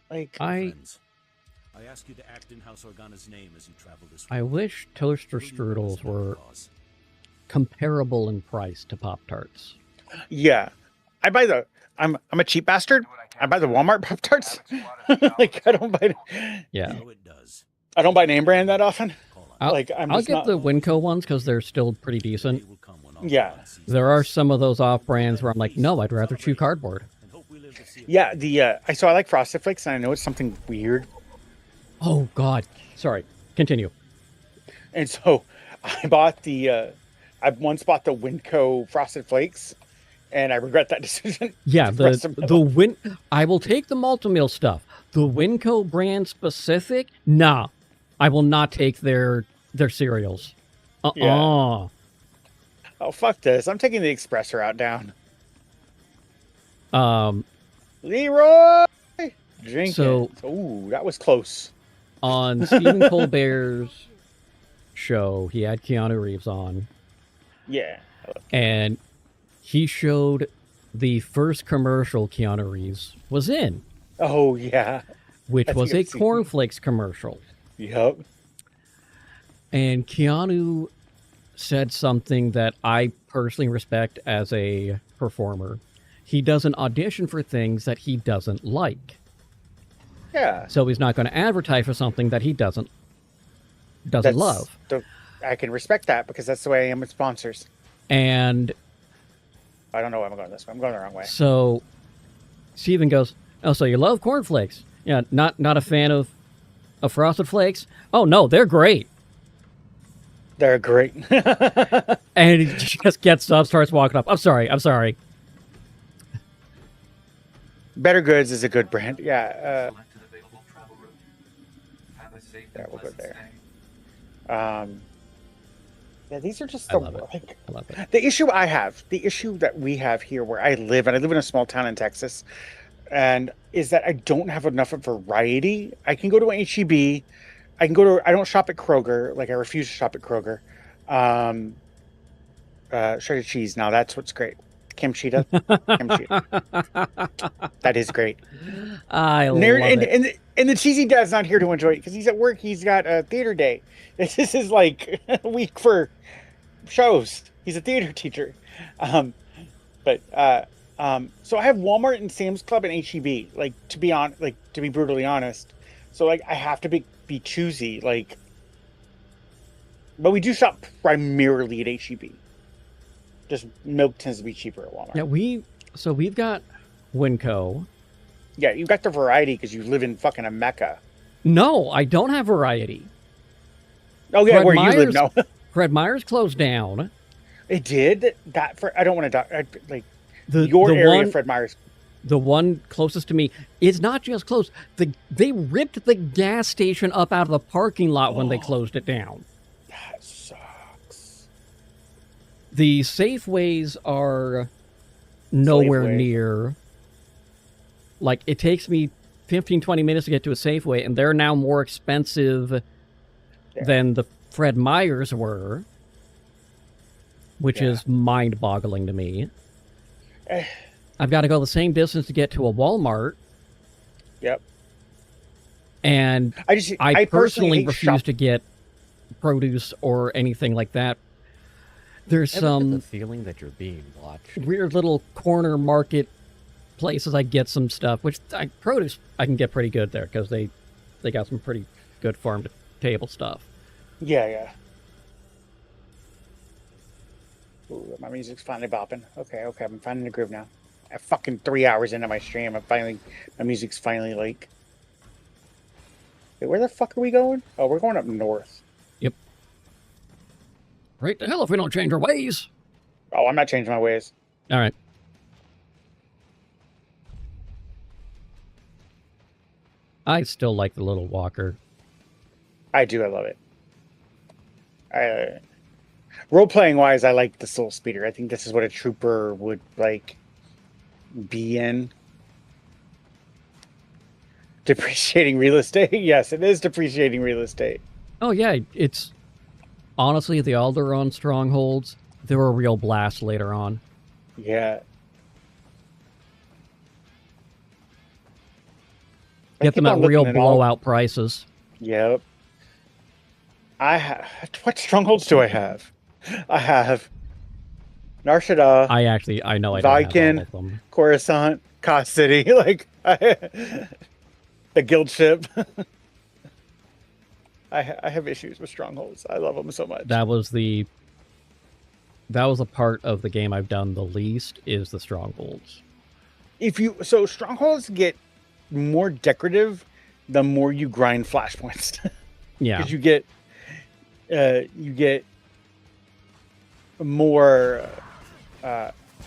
Like Friends, I ask you to act in House Organa's name as you travel this I road. wish toaster Will you strudels represent the were cause? comparable in price to Pop-Tarts. yeah. I'm a cheap bastard. I buy the Walmart Pop-Tarts. Like I don't buy Yeah. So it does. I don't buy name brand that often. Call on I'll, Like, I'm I'll just get not- the Winco ones because they're still pretty decent. Day will come when all Yeah. God sees There are us. some of those off-brands where I'm like, no, I'd rather chew cardboard. And hope we live to see it. Yeah, I like Frosted Flakes, and I know it's something weird, Oh, God. Sorry. Continue. and so I bought I once bought the Winco Frosted Flakes, and I regret that decision. Yeah, the rest of my I will take the Multimeal stuff. The Winco brand specific, nah. I will not take their cereals. Yeah. Uh-uh. Oh fuck this! I'm taking the Express route down. Leroy Jenkins. So- Ooh, that was close. On Stephen Colbert's show, he had Keanu Reeves on, Yeah. and he showed the first commercial Keanu Reeves was in, Oh yeah. which I was think a I've seen- cornflakes commercial. Yep. And Keanu said something that I personally respect as a performer. He doesn't audition for things that he doesn't like. Yeah. So he's not going to advertise for something that he doesn't love. I can respect that because that's the way I am with sponsors. And I don't know why I'm going this way. I'm going the wrong way. so Steven goes, "Oh, so you love cornflakes? Yeah, not a fan of Frosted Flakes? Oh no, they're great." They're great. And he just gets up, starts walking up. I'm sorry. Better Goods is a good brand. Yeah. Yeah, we'll go there. Yeah, these are just I the love it. like I love it. the issue that we have here where I live, and I live in a small town in Texas, and is that I don't have enough of variety. I can go to an HEB. I don't shop at Kroger. Like I refuse to shop at Kroger. Shredded cheese. Now that's what's great. Kimchita. That is great. I love And, it. and the cheesy dad's not here to enjoy it because he's at work. He's got a theater day. This is like a week for shows. He's a theater teacher. So I have Walmart and Sam's Club and HEB. Like to be brutally honest. So like I have to be choosy. Like, but we do shop primarily at HEB. Just milk tends to be cheaper at Walmart. Yeah, we've got Winco. Yeah, you got the variety because you live in fucking a mecca. No, I don't have variety. Oh yeah, Fred where you live Meyer's- now. Fred Meyer's closed down. It did that for. I don't want to like The your the area, one, Fred Meyer's. The one closest to me is not just close. They ripped the gas station up out of the parking lot when they closed it down. That sucks. The Safeways are nowhere Safeway. near. Like, it takes me 15, 20 minutes to get to a Safeway, and they're now more expensive than the Fred Meyers were, which is mind-boggling to me. I've got to go the same distance to get to a Walmart. Yep. And I personally refuse to get produce or anything like that. There's Ever get some the feeling that you're being watched. weird little corner market places I get some stuff, which produce I can get pretty good there because they got some pretty good farm to table stuff. Yeah. Ooh, my music's finally bopping. Okay, I'm finding the groove now. At fucking 3 hours into my stream, my music's finally like. Wait, where the fuck are we going? Oh, we're going up north. Yep. Right to hell if we don't change our ways. Oh, I'm not changing my ways. All right. I still like the little walker. I do. I love it. Role-playing wise, I like the Soul Speeder. I think this is what a trooper would like be in. Depreciating real estate. Yes, it is depreciating real estate. Oh yeah, it's honestly the Alderaan strongholds. They were a real blast later on. Yeah. Get them at real blowout prices. Yep. What strongholds do I have? I have Nar Shaddaa. I know I don't have all of them. Coruscant, Kos City, the guild ship. I have issues with strongholds. I love them so much. That was a part of the game I've done the least is the strongholds. So strongholds get more decorative the more you grind flashpoints. Yeah. Because you get more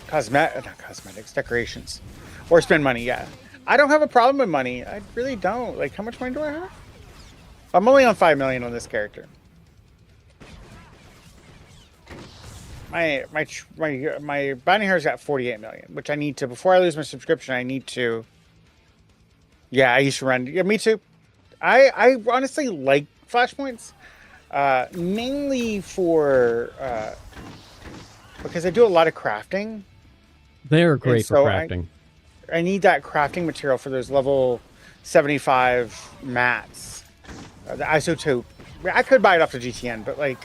cosmetics, decorations, or spend money. Yeah, I don't have a problem with money. I really don't. Like, how much money do I have? I'm only on 5 million on this character. My binding hair's got 48 million, which I need to, before I lose my subscription, I need to. Yeah, I used to run. Yeah, me too. I honestly like flashpoints, mainly for because I do a lot of crafting. They're great for crafting. I need that crafting material for those level 75 mats. The isotope. I could buy it off the GTN, but like,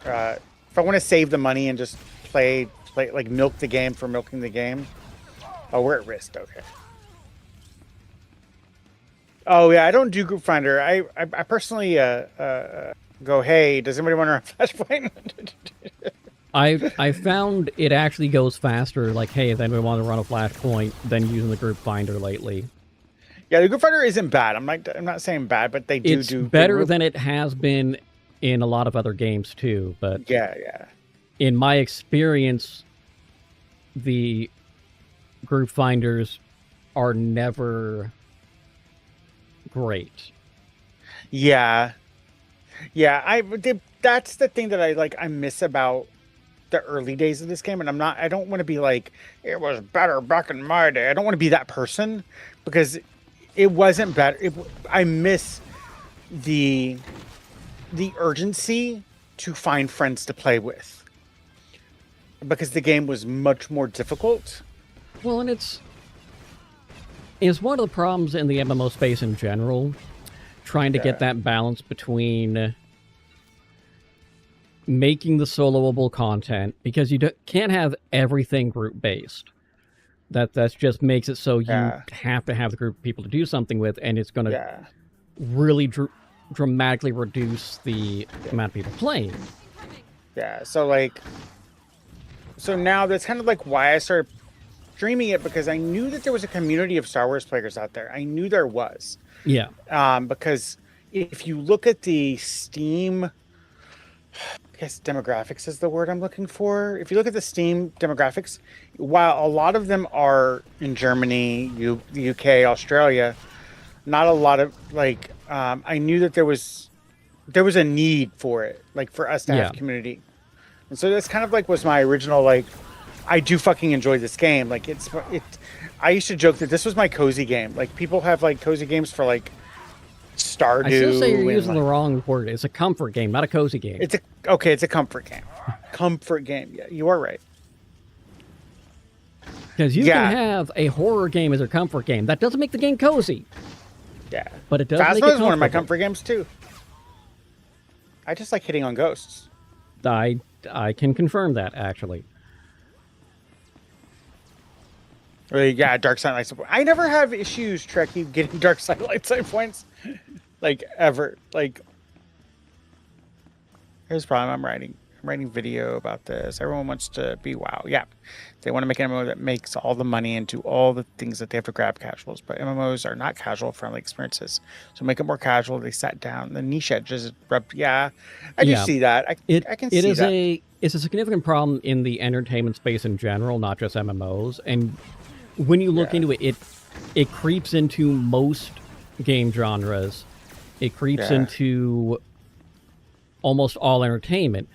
if I want to save the money and just play like milk the game for milking the game. Oh, we're at risk. Okay. Oh yeah, I don't do group finder. I personally go, hey, does anybody want to run Flashpoint? I found it actually goes faster. Like, hey, if anyone want to run a Flashpoint than using the group finder lately. Yeah, the group finder isn't bad. I'm not saying bad, but they do it's better than it has been in a lot of other games too. But yeah. In my experience, the group finders are never great. Yeah. That's the thing that I miss about the early days of this game, and I don't want to be like, it was better back in my day. I don't want to be that person, because it wasn't better. I miss the urgency to find friends to play with, because the game was much more difficult. Well, and it's one of the problems in the MMO space in general, trying to get that balance between making the soloable content, because you can't have everything group-based. That just makes it so you have to have the group of people to do something with, and it's going to really dramatically reduce the amount of people playing. Yeah, so now that's kind of like why I started streaming it, because I knew that there was a community of Star Wars players out there. I knew there was. Yeah. Because if you look at the Steam I guess demographics is the word I'm looking for. If you look at the Steam demographics, while a lot of them are in Germany, the UK, Australia, not a lot of like. I knew that there was a need for it, like for us to have community, and so that's kind of like was my original like. I do fucking enjoy this game. Like it. I used to joke that this was my cozy game. Like people have like cozy games for like Stardew. I still say you're and, using like, the wrong word. It's a comfort game, not a cozy game. It's a comfort game. Comfort game. Yeah, you are right. Because you can have a horror game as a comfort game. That doesn't make the game cozy. Yeah. But it does make it Phasma is one of my comfortable. comfort games too. I just like hitting on ghosts. I can confirm that, actually. Yeah, Dark Side Light Support. I never have issues, Trekkie, getting Dark Side Light Side points. Like, ever. Like, here's the problem. I'm writing video about this. Everyone wants to be WoW. Yeah. They want to make an MMO that makes all the money into all the things that they have to grab casuals. But MMOs are not casual-friendly experiences. So make it more casual. They sat down. The niche edges. Yeah. I do see that. I can see that. It's a significant problem in the entertainment space in general, not just MMOs. And when you look into it, it creeps into most game genres. It creeps into almost all entertainment.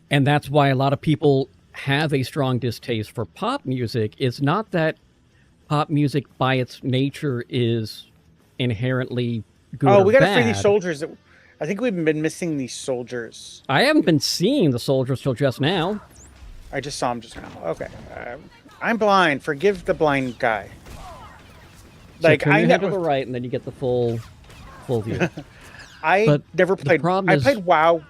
And that's why a lot of people have a strong distaste for pop music. It's not that pop music by its nature is inherently good or we gotta bad. free these soldiers. I think we've been missing these soldiers. I haven't been seeing the soldiers till just now. I just saw him just now. Okay. I'm blind. Forgive the blind guy. Like so I never to the right, and then you get the full view. I never played. I played WoW.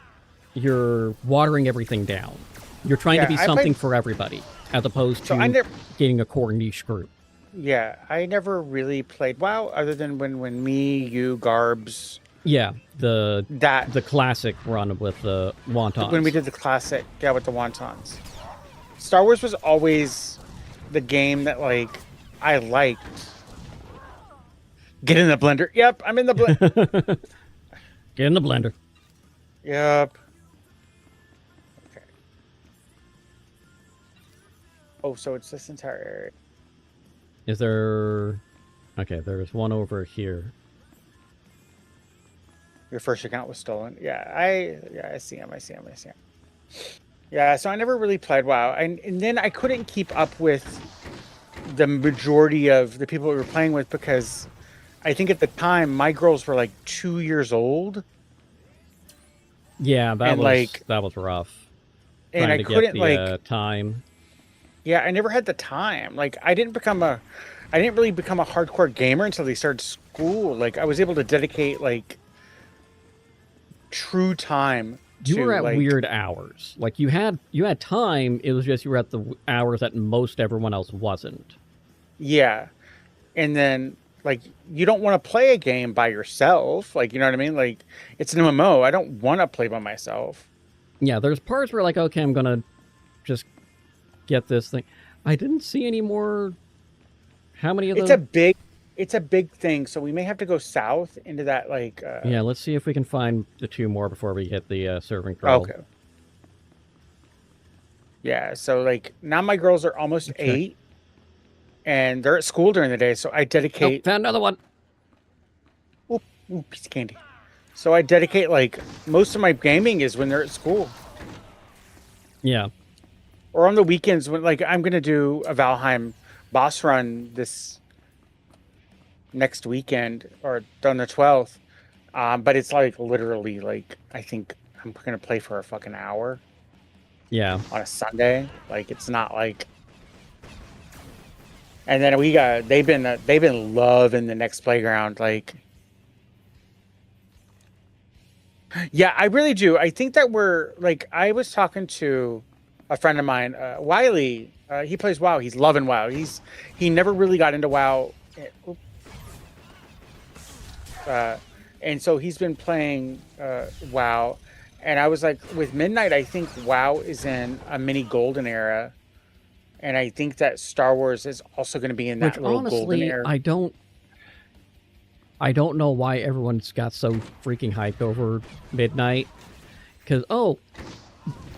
You're watering everything down. You're trying to be something for everybody, as opposed to getting a core niche group. Yeah, I never really played WoW, other than when me, you, Garbs. Yeah, the classic run with the wontons. When we did the classic, with the wontons. Star Wars was always the game that like I liked. Get in the blender. Yep, I'm in the blender. Get in the blender. Yep. Okay. Oh, so it's this entire area. Is there... Okay, there's one over here. Your first account was stolen. Yeah, I see him. Yeah, so I never really played WoW. And then I couldn't keep up with the majority of the people we were playing with because I think at the time my girls were like 2 years old. Yeah, that was rough. And I couldn't get time. Yeah, I never had the time. Like I didn't really become a hardcore gamer until they started school. Like I was able to dedicate like true time. You were at weird hours. Like you had time. It was just you were at the hours that most everyone else wasn't. Yeah, and then like you don't want to play a game by yourself. Like you know what I mean? Like it's an MMO. I don't want to play by myself. Yeah, there's parts where like okay, I'm gonna just get this thing. I didn't see any more. How many of those? It's a big thing, so we may have to go south into that, like... Yeah, let's see if we can find the two more before we hit the serving crawl. Okay. Yeah, so, like, now my girls are almost 8, and they're at school during the day, so I dedicate... Oh, found another one! Ooh, piece of candy. So I dedicate, like, most of my gaming is when they're at school. Yeah. Or on the weekends, when, like, I'm going to do a Valheim boss run this... next weekend or on the 12th, but it's like literally like I think I'm gonna play for a fucking hour. Yeah, on a Sunday. Like it's not like. And then they've been loving the next playground. Like, yeah, I really do. I think that we're like I was talking to a friend of mine, Wiley. He plays WoW. He's loving WoW. He never really got into WoW. And so he's been playing WoW, and I was like, with Midnight, I think WoW is in a mini golden era, and I think that Star Wars is also going to be in that little golden era. I don't know why everyone's got so freaking hyped over Midnight. Because,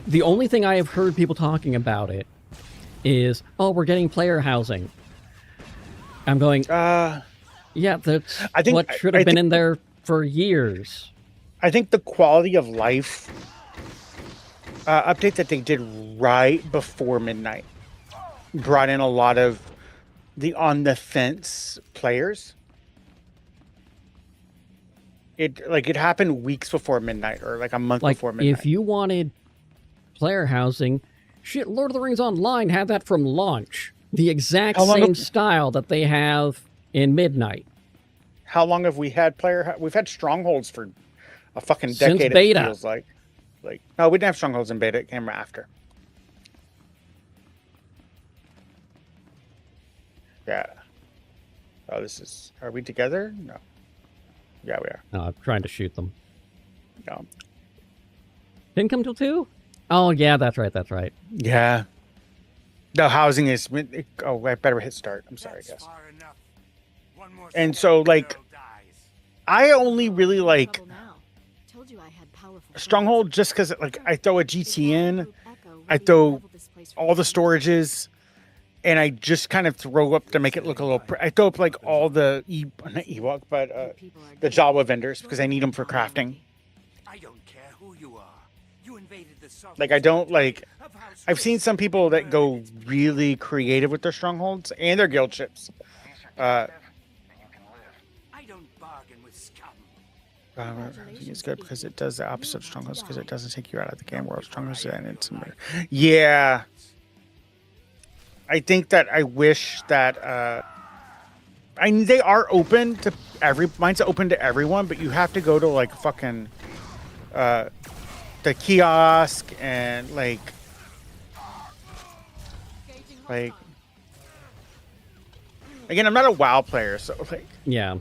the only thing I have heard people talking about it is, we're getting player housing. I'm going, yeah, that's what should have been in there for years. I think the quality of life update that they did right before midnight brought in a lot of the on the fence players. It happened weeks before midnight or like a month before midnight. If you wanted player housing, shit, Lord of the Rings Online had that from launch. The exact same style that they have in Midnight. How long have we had we've had Strongholds for a fucking decade. Since beta. It feels like no, we didn't have Strongholds in beta. It came after. Yeah. Oh, are we together? No. Yeah, we are. No, I'm trying to shoot them. No. Didn't come till 2? Oh, yeah, that's right. Yeah. The housing is... Oh, I better hit start. I'm sorry, guys. And so, I only really like Stronghold just because, I throw a GT in, I throw all the storages, and I just kind of throw up to make it look a little... I throw up, all the... not Ewok, but the Jawa vendors, because I need them for crafting. I don't care who you are. You invaded the I don't, I've seen some people that go really creative with their strongholds and their guild ships. I don't bargain with scum. I think it's good because it does the opposite of strongholds because it doesn't take you out of the game world. Strongholds and it's... Yeah. I think that I wish that... they are open to mine's open to everyone, but you have to go to fucking the kiosk and again, I'm not a WoW player, so yeah.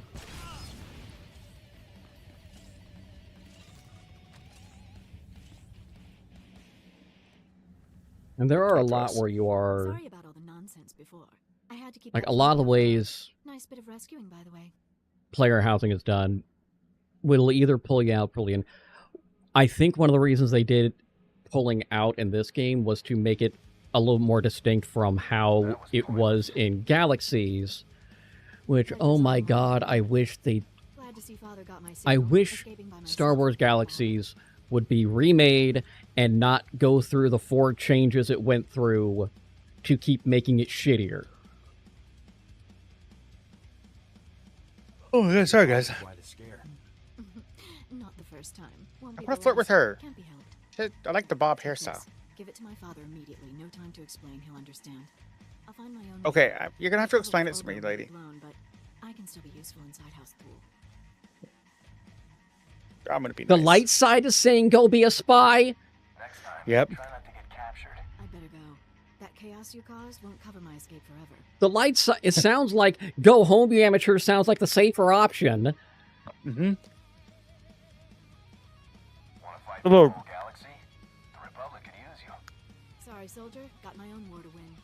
And there are a lot where you are... Sorry about all the nonsense before. I had to keep a lot of the ways... Nice bit of rescuing, by the way. Player housing is done will either pull you out, pull you in. I think one of the reasons they did pulling out in this game was to make it a little more distinct from how it was in Galaxies, which, oh my god, I wish Star Wars Galaxies would be remade and not go through the 4 changes it went through to keep making it shittier. Oh, yeah, sorry, guys. Not the first time. I want to flirt with her. I like the bob hairstyle. Give it to my father immediately. No time to explain. He'll understand. I'll find my own. Okay, you're gonna have to explain it to me, lady. But I can still be useful inside House Pool. I'm gonna be the nice. light side is saying go be a spy. Next time, yep. Try not to get captured. I better go. That chaos you caused won't cover my escape forever. The light side. It sounds like go home, you amateur. Sounds like the safer option. Mm-hmm. Hello. Galaxy? The Republic could use you. Sorry, soldier. Got my own war to win.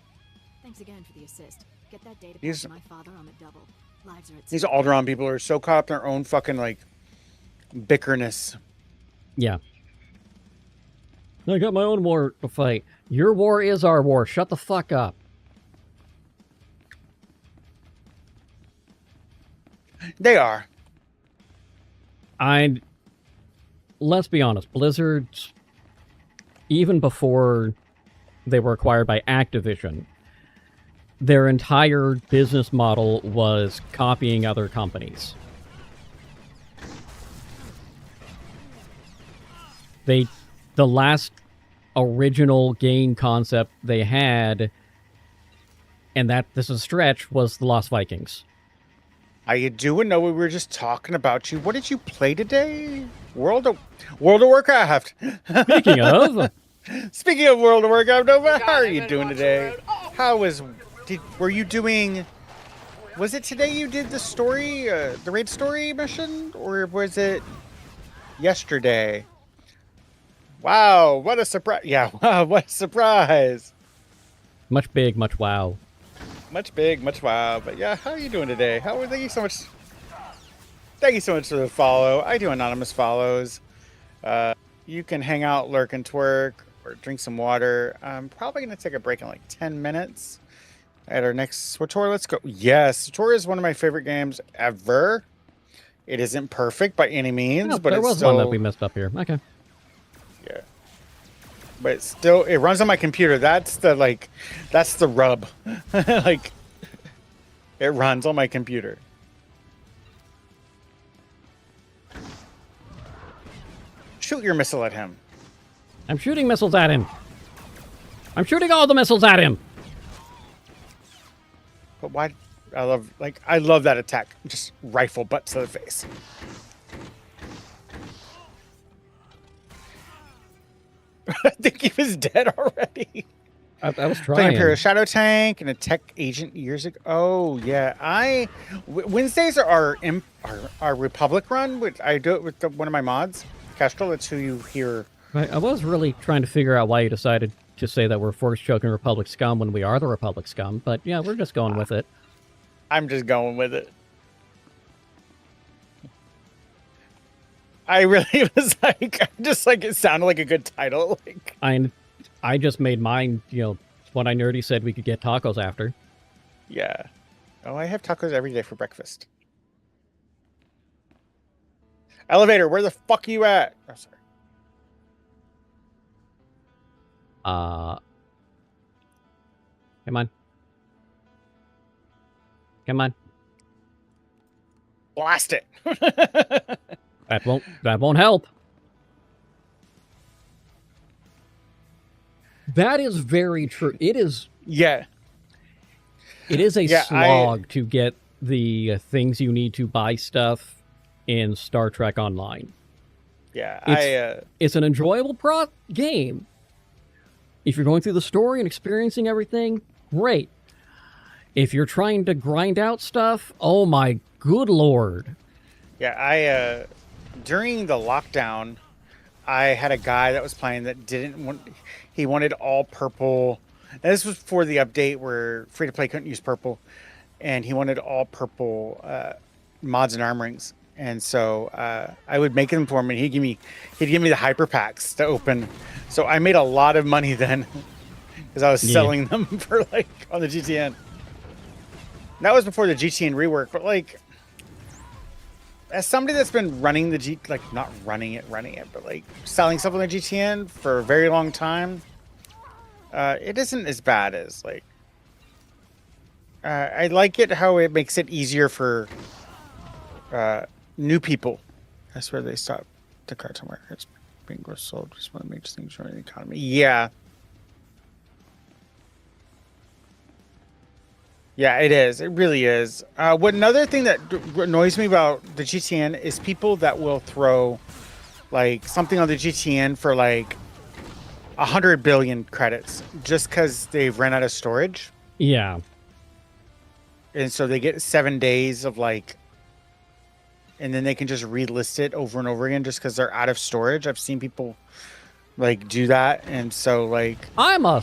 Thanks again for the assist. Get that data back to my father on the double. Lives are at These stake. Alderaan people are so caught up in their own fucking bickerness. Yeah. I got my own war to fight. Your war is our war. Shut the fuck up. They are. Let's be honest, Blizzard, even before they were acquired by Activision, their entire business model was copying other companies. The last original game concept they had, and this is a stretch, was The Lost Vikings. How you doing? No, we were just talking about you. What did you play today? World of Warcraft. Speaking of World of Warcraft, Nova, how are you doing today? Were you doing? Was it today you did the story, the raid story mission, or was it yesterday? Wow, what a surprise! Yeah, wow, what a surprise! Much big, much wow. Much big, much wow. But yeah, how are you doing today? Thank you so much. Thank you so much for the follow. I do anonymous follows. you can hang out, lurk, and twerk, or drink some water. I'm probably going to take a break in like 10 minutes at our next SWTOR. Let's go. Yes, SWTOR is one of my favorite games ever. It isn't perfect by any means, No, but there it's was still... one that we missed up here. Okay. Yeah. But still, it runs on my computer. That's the, like, that's the rub. Like, it runs on my computer. Shoot your missile at him. I'm shooting missiles at him. I'm shooting all the missiles at him. But why? I love that attack. Just rifle butts to the face. I think he was dead already. I was Playing trying. Imperial Shadow Tank and a tech agent years ago. Oh yeah, Wednesdays are our Republic run. Which I do it with one of my mods, Kestrel. That's who you hear. I was really trying to figure out why you decided to say that we're force choking Republic scum when we are the Republic scum. But yeah, we're just going with it. I'm just going with it. I really was like, it sounded like a good title. Like, I just made mine, what I nerdy said we could get tacos after. yeah. Oh, I have tacos every day for breakfast. Elevator, where the fuck are you at? Oh, sorry. Come on. Come on. Blast it. That won't help. That is very true. It is. Yeah. It is a Yeah, slog to get the things you need to buy stuff in Star Trek Online. Yeah, it's an enjoyable game. If you're going through the story and experiencing everything, great. If you're trying to grind out stuff, oh my good lord. Yeah, during the lockdown, I had a guy that was playing that he wanted all purple. And this was for the update where free to play couldn't use purple, and he wanted all purple mods and armorings. And so I would make them for him, and he'd give me the hyper packs to open. So I made a lot of money then because I was selling them for on the GTN. That was before the GTN rework, but as somebody that's been running the not running it, but selling stuff on the GTN for a very long time, it isn't as bad as I like it how it makes it easier for new people. That's where they stop the card somewhere. It's being gross sold. Just want to make things run in the economy. Yeah. Yeah, it is. It really is. Another thing that annoys me about the GTN is people that will throw something on the GTN for 100 billion credits just because they've run out of storage. Yeah. And so they get 7 days of and then they can just relist it over and over again just because they're out of storage. I've seen people do that. And so I'm a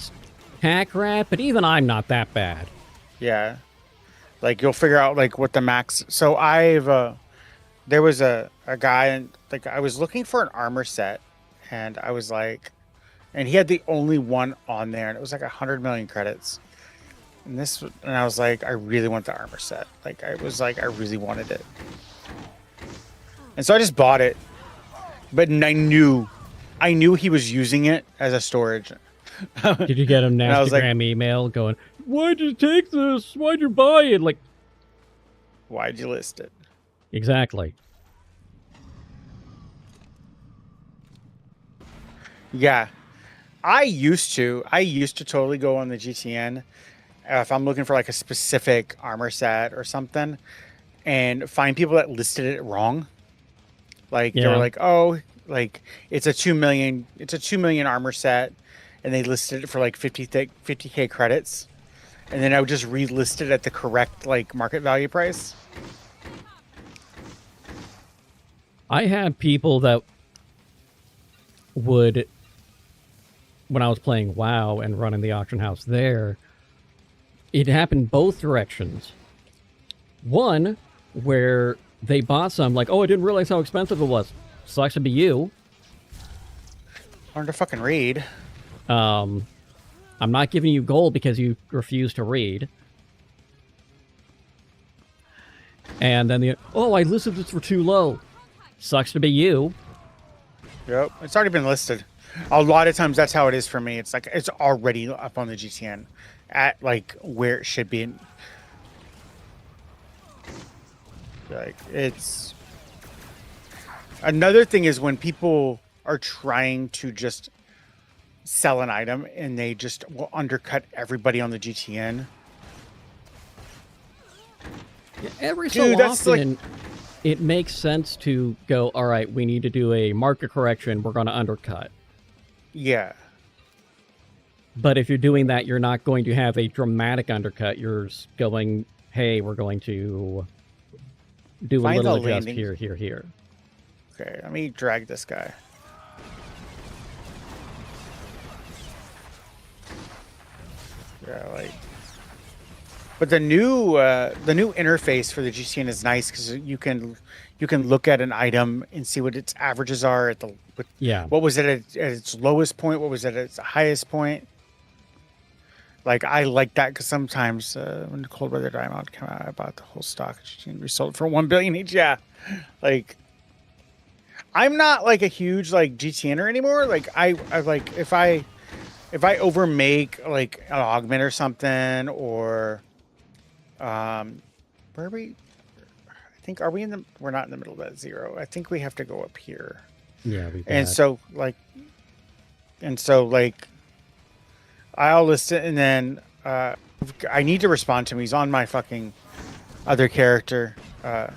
hack rat, but even I'm not that bad. Yeah. You'll figure out what the max. So there was a guy and I was looking for an armor set and I was and he had the only one on there and it was 100 million credits. And I was I really want the armor set. I really wanted it. And so I just bought it. But I knew he was using it as a storage. Did you get a Nastagram email going, "Why'd you take this? Why'd you buy it?" Why'd you list it? Exactly. Yeah. I used to totally go on the GTN if I'm looking for a specific armor set or something and find people that listed it wrong. They were oh, it's a 2 million armor set and they listed it for 50K credits. And then I would just relist it at the correct market value price. I had people that would, when I was playing WoW and running the auction house there, it happened both directions. One, where they bought some, oh, I didn't realize how expensive it was. Sucks to be you. Learn to fucking read. I'm not giving you gold because you refuse to read. And then I listed this for too low. Sucks to be you. Yep, it's already been listed. A lot of times that's how it is for me. It's like it's already up on the GTN at like where it should be. Like it's another thing is when people are trying to just sell an item and they just will undercut everybody on the GTN. Yeah, every so often, it makes sense to go, all right, we need to do a market correction. We're going to undercut. Yeah. But if you're doing that, you're not going to have a dramatic undercut. You're going, hey, we're going to do a little adjust here, here, here. Okay, let me drag this guy. Yeah, like. But the new interface for the GTN is nice because you can look at an item and see what its averages are at the what was it at its lowest point, what was it at its highest point. Like I like that because sometimes when the Cold Weather Diamond came out, I bought the whole stock and resold for 1 billion each. Yeah, like I'm not like a huge like GTNer anymore. Like I like if I overmake like an augment or something or where are we? I think are we in the? We're not in the middle of that 0. I think we have to go up here. Yeah, so I'll listen and then I need to respond to him. He's on my fucking other character. Let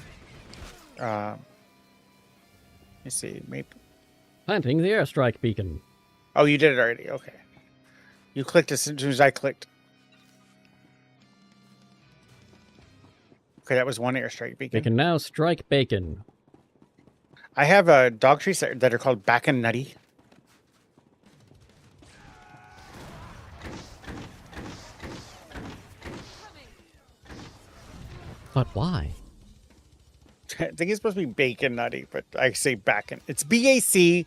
me see. Maybe planting the airstrike beacon. Oh, you did it already. Okay, you clicked as soon as I clicked. Okay, that was one airstrike beacon. They can now strike bacon. I have dog trees that are called Back and Nutty. But why? I think it's supposed to be Bacon Nutty, but I say Back and it's BAC''N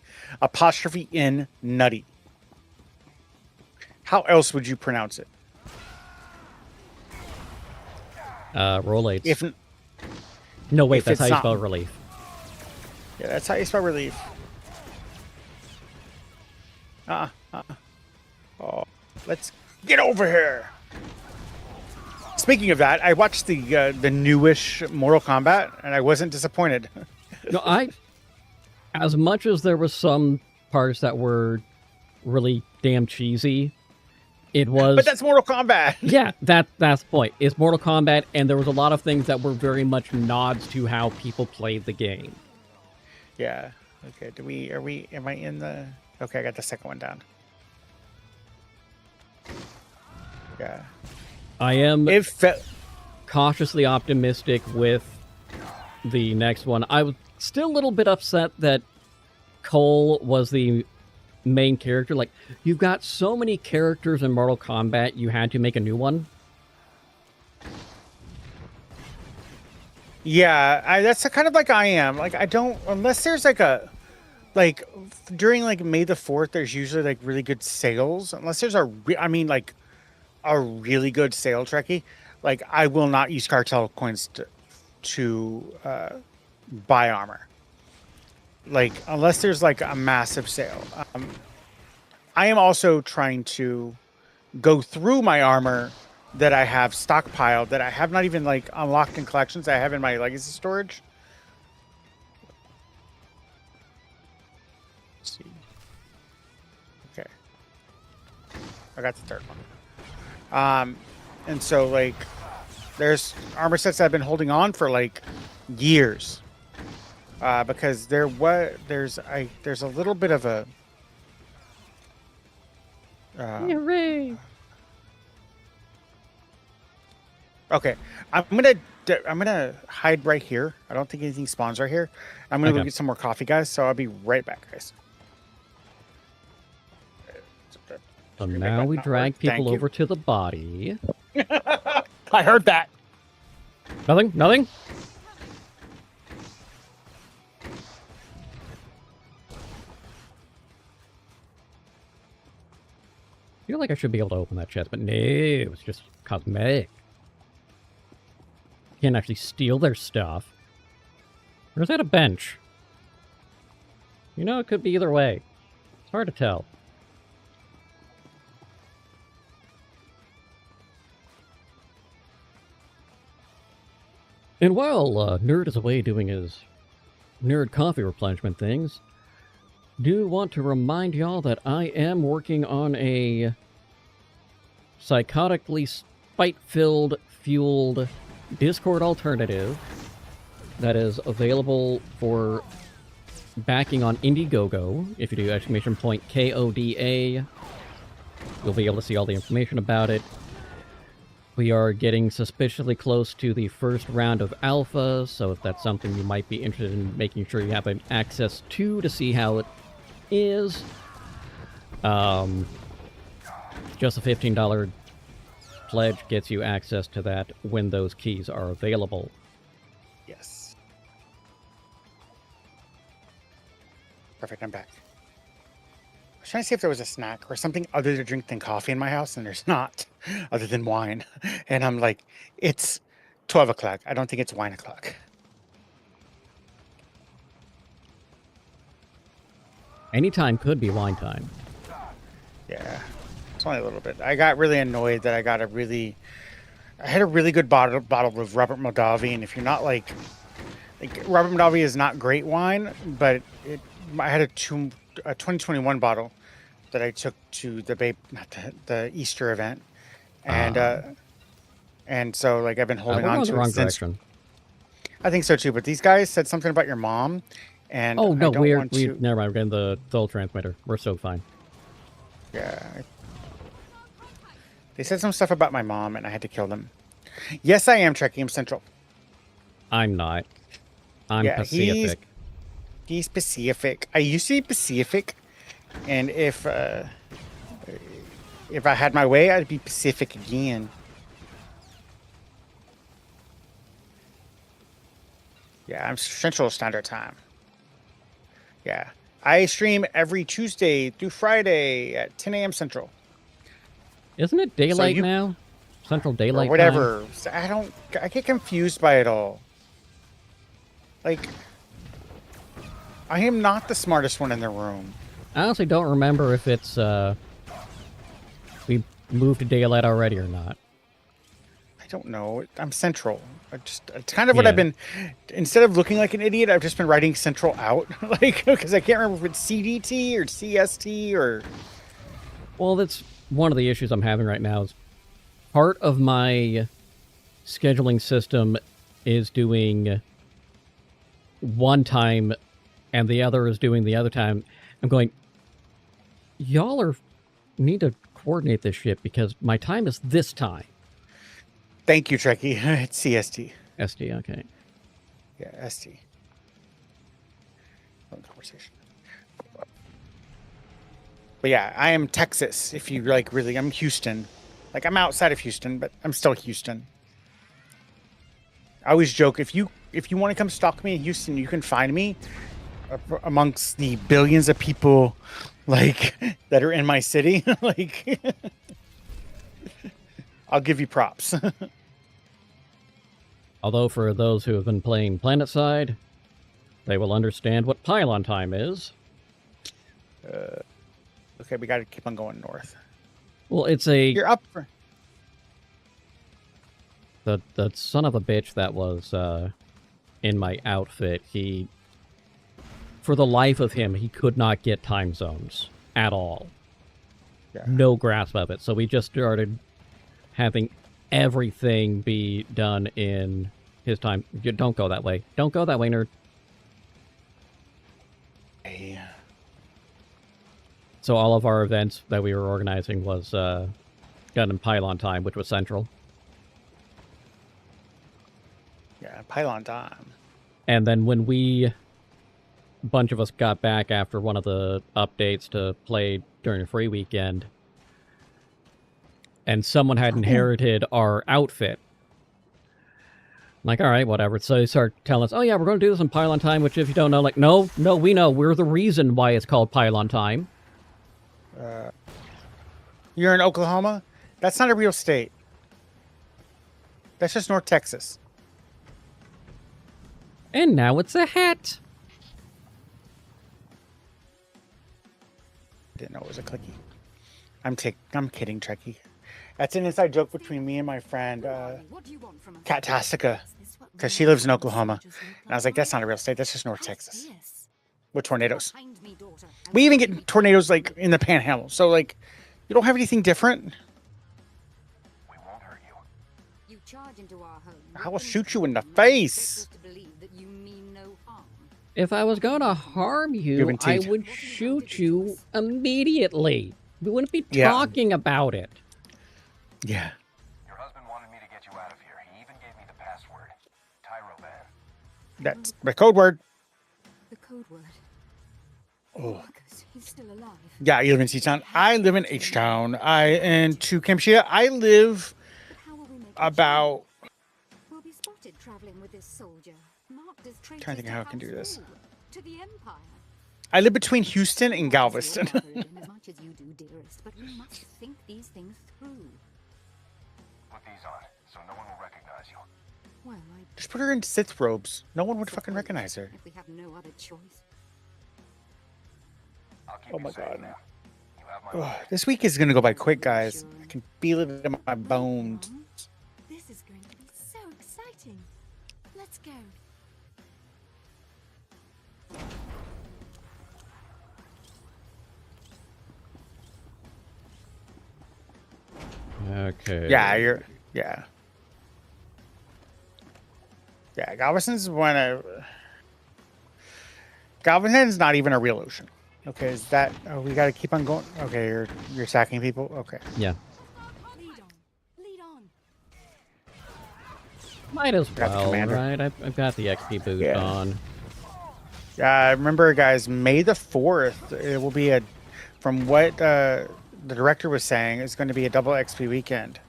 Nutty. How else would you pronounce it? Roll 8. If no, wait, if that's how you not, spell relief. Yeah, that's how you spell relief. Oh, let's get over here. Speaking of that, I watched the newish Mortal Kombat, and I wasn't disappointed. No, as much as there was some parts that were really damn cheesy, it was. But that's Mortal Kombat. Yeah, that's the point. It's Mortal Kombat, and there was a lot of things that were very much nods to how people played the game. Yeah. Okay. Am I in the? Okay, I got the second one down. Yeah. I am cautiously optimistic with the next one. I was still a little bit upset that Cole was the main character. Like, you've got so many characters in Mortal Kombat, you had to make a new one. Yeah, that's kind of like I am. Like, I don't, unless there's during like May the 4th, there's usually like really good sales. Unless there's a really good sale, Trekkie. Like, I will not use cartel coins to buy armor. Like, unless there's like a massive sale. I am also trying to go through my armor that I have stockpiled that I have not even like unlocked in collections I have in my legacy storage. Let's see. Okay. I got the third one. And so like there's armor sets I've been holding on for like years. Because there's a little bit of a hooray. Okay, I'm gonna hide right here. I don't think anything spawns right here. I'm gonna go get some more coffee, guys. So I'll be right back, guys. So now we drag people over to the body. I heard that. Nothing. feel like I should be able to open that chest, but no, it's just cosmetic. Can't actually steal their stuff. Or is that a bench? You know, it could be either way. It's hard to tell. And while Nerd is away doing his nerd coffee replenishment things, do want to remind y'all that I am working on a psychotically spite-filled, fueled Discord alternative that is available for backing on Indiegogo. If you do exclamation point KODA, you'll be able to see all the information about it. We are getting suspiciously close to the first round of alpha, so if that's something you might be interested in making sure you have access to see how it is. Just a $15 pledge gets you access to that when those keys are available. Yes. Perfect, I'm back. I was trying to see if there was a snack or something other to drink than coffee in my house, and there's not, other than wine. And I'm like, it's 12 o'clock. I don't think it's wine o'clock. Anytime could be wine time. Yeah, it's only a little bit. I got really annoyed that I had a really good bottle of Robert Mondavi, and if you're not like Robert Mondavi is not great wine, but I had a 2021 bottle that I took to the Easter event, and so like I've been holding on to it since. Direction. I think so too, but these guys said something about your mom, and oh no, we never mind. We're getting the soul transmitter. We're so fine. Yeah, they said some stuff about my mom, and I had to kill them. Yes, I am Trekkie. I'm Central. I'm not. I'm Pacific. He's Pacific. I used to be Pacific, and if I had my way, I'd be Pacific again. Yeah, I'm Central Standard Time. Yeah, I stream every Tuesday through Friday at 10 a.m. Central. Isn't it daylight now? Central Daylight or whatever. Time? I get confused by it all. Like, I am not the smartest one in the room. I honestly don't remember if it's, we moved to daylight already or not. I don't know. I'm Central. It's kind of what I've been, instead of looking like an idiot, I've just been writing Central out. Like, because I can't remember if it's CDT or CST or... Well, that's one of the issues I'm having right now is part of my scheduling system is doing one time and the other is doing the other time. I'm going, y'all need to coordinate this shit because my time is this time. Thank you, Trekkie. It's CST. ST, okay. Yeah, ST. Conversation. But yeah, I am Texas. If you like, really, I'm Houston. Like, I'm outside of Houston, but I'm still Houston. I always joke, if you want to come stalk me in Houston, you can find me amongst the billions of people like that are in my city. Like, I'll give you props. Although for those who have been playing PlanetSide, they will understand what pylon time is. Okay, we got to keep on going north. Well, it's You're up for... The son of a bitch that was in my outfit, for the life of him, he could not get time zones at all. Yeah. No grasp of it. So we just started having everything be done in his time. Don't go that way. Don't go that way, nerd. Hey. So all of our events that we were organizing was done in pylon time, which was central. Yeah, pylon time. And then when a bunch of us got back after one of the updates to play during a free weekend, and someone had inherited our outfit. I'm like, all right, whatever. So they start telling us, oh yeah, we're going to do this in pylon time, which if you don't know, like, no, we know. We're the reason why it's called pylon time. You're in Oklahoma? That's not a real state. That's just North Texas. And now it's a hat. Didn't know it was a clicky. I'm kidding, Trekkie. That's an inside joke between me and my friend, Katastica, because she lives in Oklahoma. And I was like, that's not a real state. That's just North Texas. With tornadoes. We even get tornadoes, like, in the Panhandle. So, like, you don't have anything different? We won't hurt you. You charge into our home. I will shoot you in the face. If I was going to harm you, I would shoot you immediately. We wouldn't be talking about it. Yeah. Your husband wanted me to get you out of here. He even gave me the password. Tyroban. That's the code word. The code word. Oh. Marcus, he's still alive. Yeah, you live in C-Town. I live in H-Town. And to Kamshia, I live about... We'll be spotted traveling with this soldier. Marked as traitors Trying to think how I can do this. to the Empire. I live between Houston and Galveston. As much as you do, dearest, but we must think these things through. Put these on, so no one will recognize you. Well, Just put her in Sith robes. No one would fucking recognize her. if we have no other choice. I'll keep Oh you my safe God. now. You have my Ugh, this week is going to go by quick, guys. I can feel it in my bones. This is going to be so exciting. Let's go. Okay. Yeah, Yeah, Galveston's Galveston's not even a real ocean. Okay, is that... Oh, we gotta keep on going. Okay, you're sacking people? Okay. Yeah. Lead on. Lead on. Might as Got the well, commander. right? I've got the XP boost on. Yeah, remember, guys, May the 4th, it will be from what the director was saying, it's going to be a double XP weekend.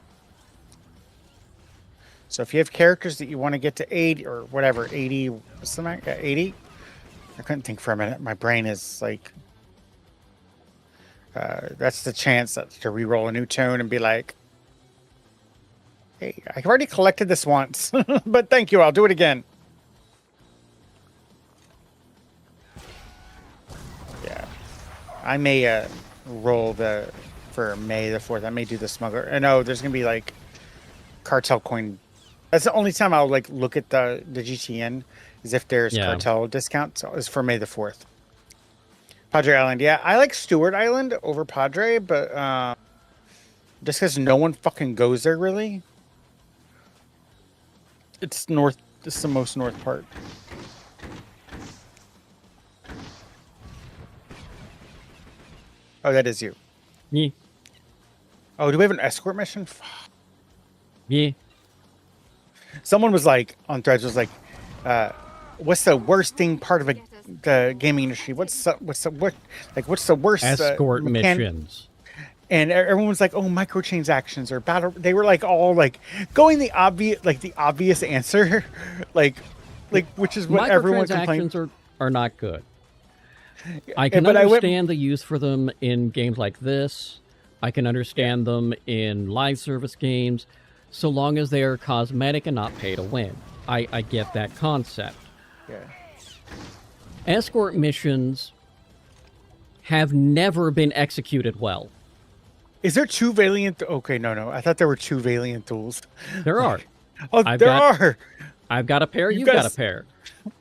So if you have characters that you want to get to 80 or whatever, 80, what's the max? 80? I couldn't think for a minute. My brain is like, that's the chance to re-roll a new tune and be like, hey, I've already collected this once, but thank you, I'll do it again. Yeah, I may roll for May the 4th. I may do the smuggler. I know there's gonna be like cartel coin. That's the only time I'll like look at the GTN is if there's cartel discounts. So it's for May the 4th. Padre Island, yeah, I like Stewart Island over Padre, but just because no one fucking goes there really. It's north. It's the most north part. Oh, that is you. Yeah. Oh, do we have an escort mission? Yeah. Someone was like on Threads was like, "What's the worst thing part of the gaming industry? What's the worst escort missions?" And everyone was like, "Oh, microtransactions or battle." They were like all like going the obvious answer, like which is what everyone complained. Microtransactions are not good. I can understand the use for them in games like this. I can understand them in live service games, so long as they are cosmetic and not pay to win. I get that concept. Yeah. Escort missions have never been executed well. Is there two Valiant? Okay, no. I thought there were two Valiant tools. There are. Oh, there are. I've got a pair. You've got a pair.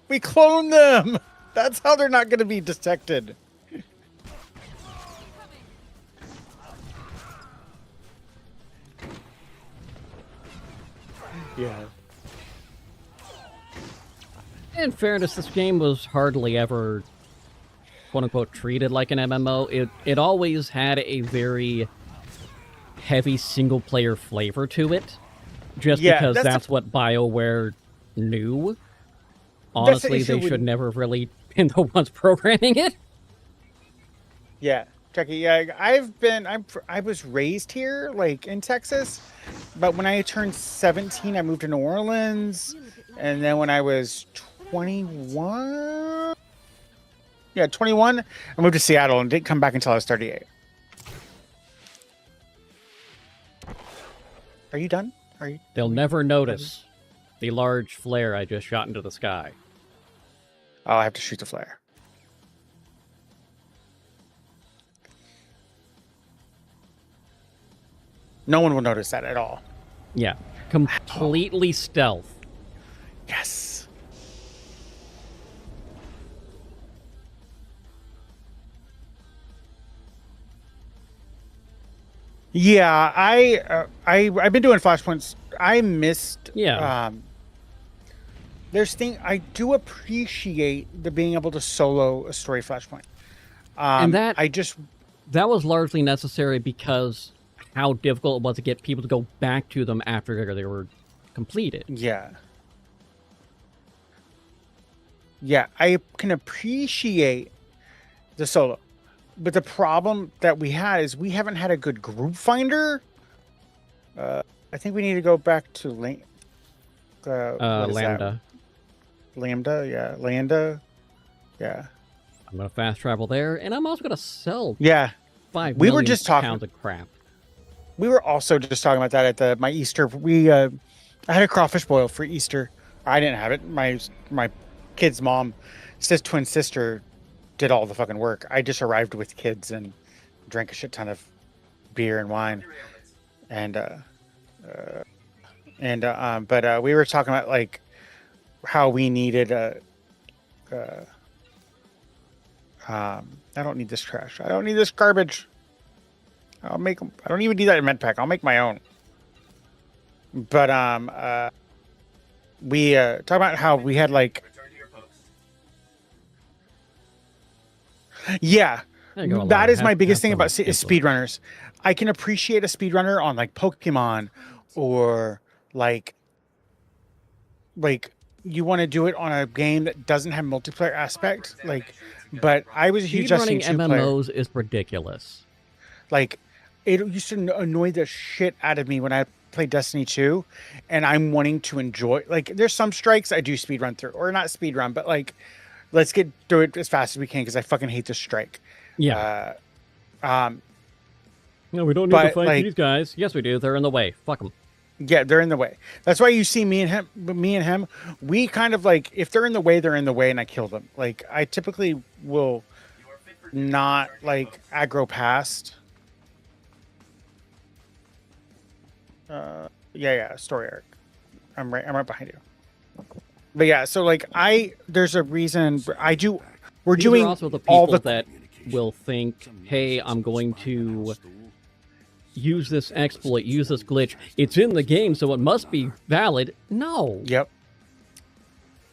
We cloned them. That's how they're not going to be detected. Yeah. In fairness, this game was hardly ever, quote-unquote, treated like an MMO. It always had a very heavy single-player flavor to it, just because that's what BioWare knew. Honestly, they should never have really been the ones programming it. Yeah, Jackie. Yeah, I was raised here, like in Texas, but when I turned 17, I moved to New Orleans, and then when I was 21, I moved to Seattle and didn't come back until I was 38. Are you done? Are you? They'll never notice the large flare I just shot into the sky. Oh, I have to shoot the flare. No one will notice that at all. Yeah, completely stealth. Yes. Yeah, I've been doing flashpoints. I missed. Yeah. I do appreciate the being able to solo a story flashpoint. And that I just that was largely necessary because how difficult it was to get people to go back to them after they were completed. Yeah. Yeah, I can appreciate the solo. But the problem that we had is we haven't had a good group finder. I think we need to go back to Lambda. Lambda, yeah. Lambda. Yeah. I'm going to fast travel there, and I'm also going to sell Yeah. 5 We were million just talking pounds of crap. We were also just talking about that at my Easter. I had a crawfish boil for Easter. I didn't have it. My kid's mom, twin sister, did all the fucking work. I just arrived with kids and drank a shit ton of beer and wine, but we were talking about like how we needed I don't need this trash. I don't need this garbage. I don't even need that in med pack. I'll make my own. But we talk about how we had like, yeah, that is my biggest thing about speedrunners. I can appreciate a speedrunner on like Pokemon, or like you want to do it on a game that doesn't have multiplayer aspect. Like, but I was a huge Speedrunning Destiny 2 player. MMOs is ridiculous. Like, it used to annoy the shit out of me when I played Destiny 2, and I'm wanting to enjoy. Like, there's some strikes I do speedrun through, or not speedrun, but like, let's get through it as fast as we can because I fucking hate this strike. Yeah. No, we don't need to fight these guys. Yes, we do. They're in the way. Fuck them. Yeah, they're in the way. That's why you see me and him. We kind of like, if they're in the way, they're in the way, and I kill them. Like, I typically will not like aggro past. Yeah, story arc. I'm right behind you. But yeah, so like there's a reason we're These doing are also the all people that will think, hey, I'm going to use this exploit, use this glitch. It's in the game, so it must be valid. No. Yep.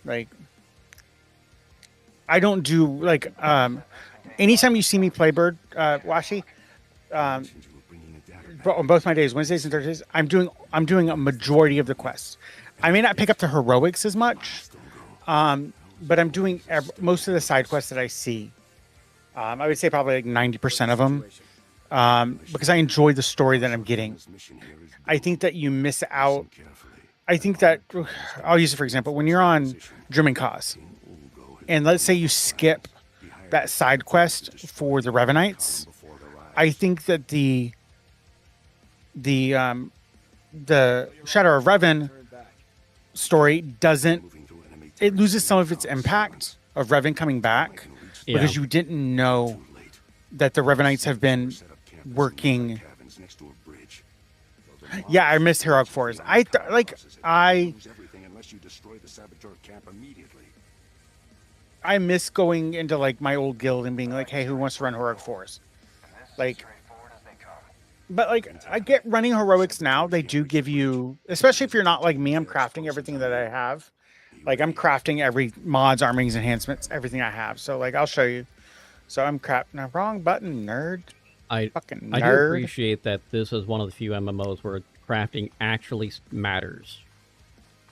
Like, I don't do like anytime you see me play Bird Washi, on both my days, Wednesdays and Thursdays, I'm doing a majority of the quests. I may not pick up the heroics as much, but I'm doing most of the side quests that I see. I would say probably like 90% of them, because I enjoy the story that I'm getting. I think that you miss out. I think that I'll use it for example. When you're on German Cause, and let's say you skip that side quest for the Revenites, I think that the Shadow of Revan story it loses some of its impact of Revan coming back because you didn't know that the Revenites have been working. Yeah, I missed Heroic Force. I miss going into like my old guild and being like, hey, who wants to run Heroic Force? Like, but like I get running heroics now. They do give you, especially if you're not like me, I'm crafting everything that I have. Like I'm crafting every mods, armings, enhancements, everything I have. So like I'll show you. So I'm no, wrong button, nerd. Fucking nerd. I do appreciate that this is one of the few MMOs where crafting actually matters.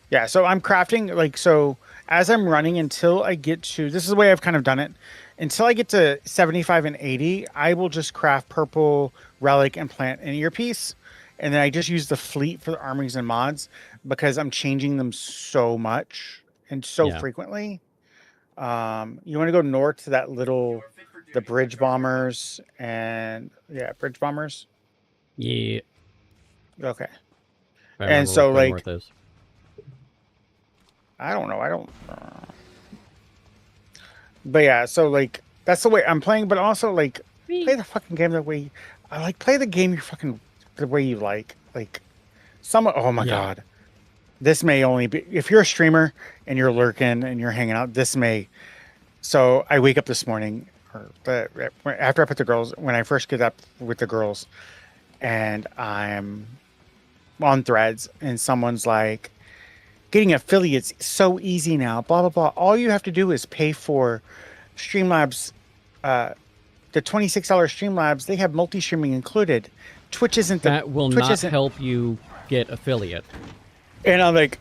Yeah, so I'm crafting like so as I'm running until I get to this is the way I've kind of done it. Until I get to 75 and 80, I will just craft purple, relic, and plant an earpiece. And then I just use the fleet for the armings and mods because I'm changing them so much and so frequently. You want to go north to that the bridge bombers and bridge bombers. Yeah. Okay. I And remember so, where like, North is. I don't know. I don't. But yeah, so like that's the way I'm playing. But also like play the fucking game the way I like. Play the game you fucking the way you like. Like some. Oh my god, this may only be if you're a streamer and you're lurking and you're hanging out. This may. So I wake up this morning, after I put the girls when I first get up with the girls, and I'm on Threads, and someone's like, getting affiliates so easy now, blah, blah, blah. All you have to do is pay for Streamlabs, the $26 Streamlabs. They have multi-streaming included. Twitch isn't that will not help you get affiliate. And I'm like,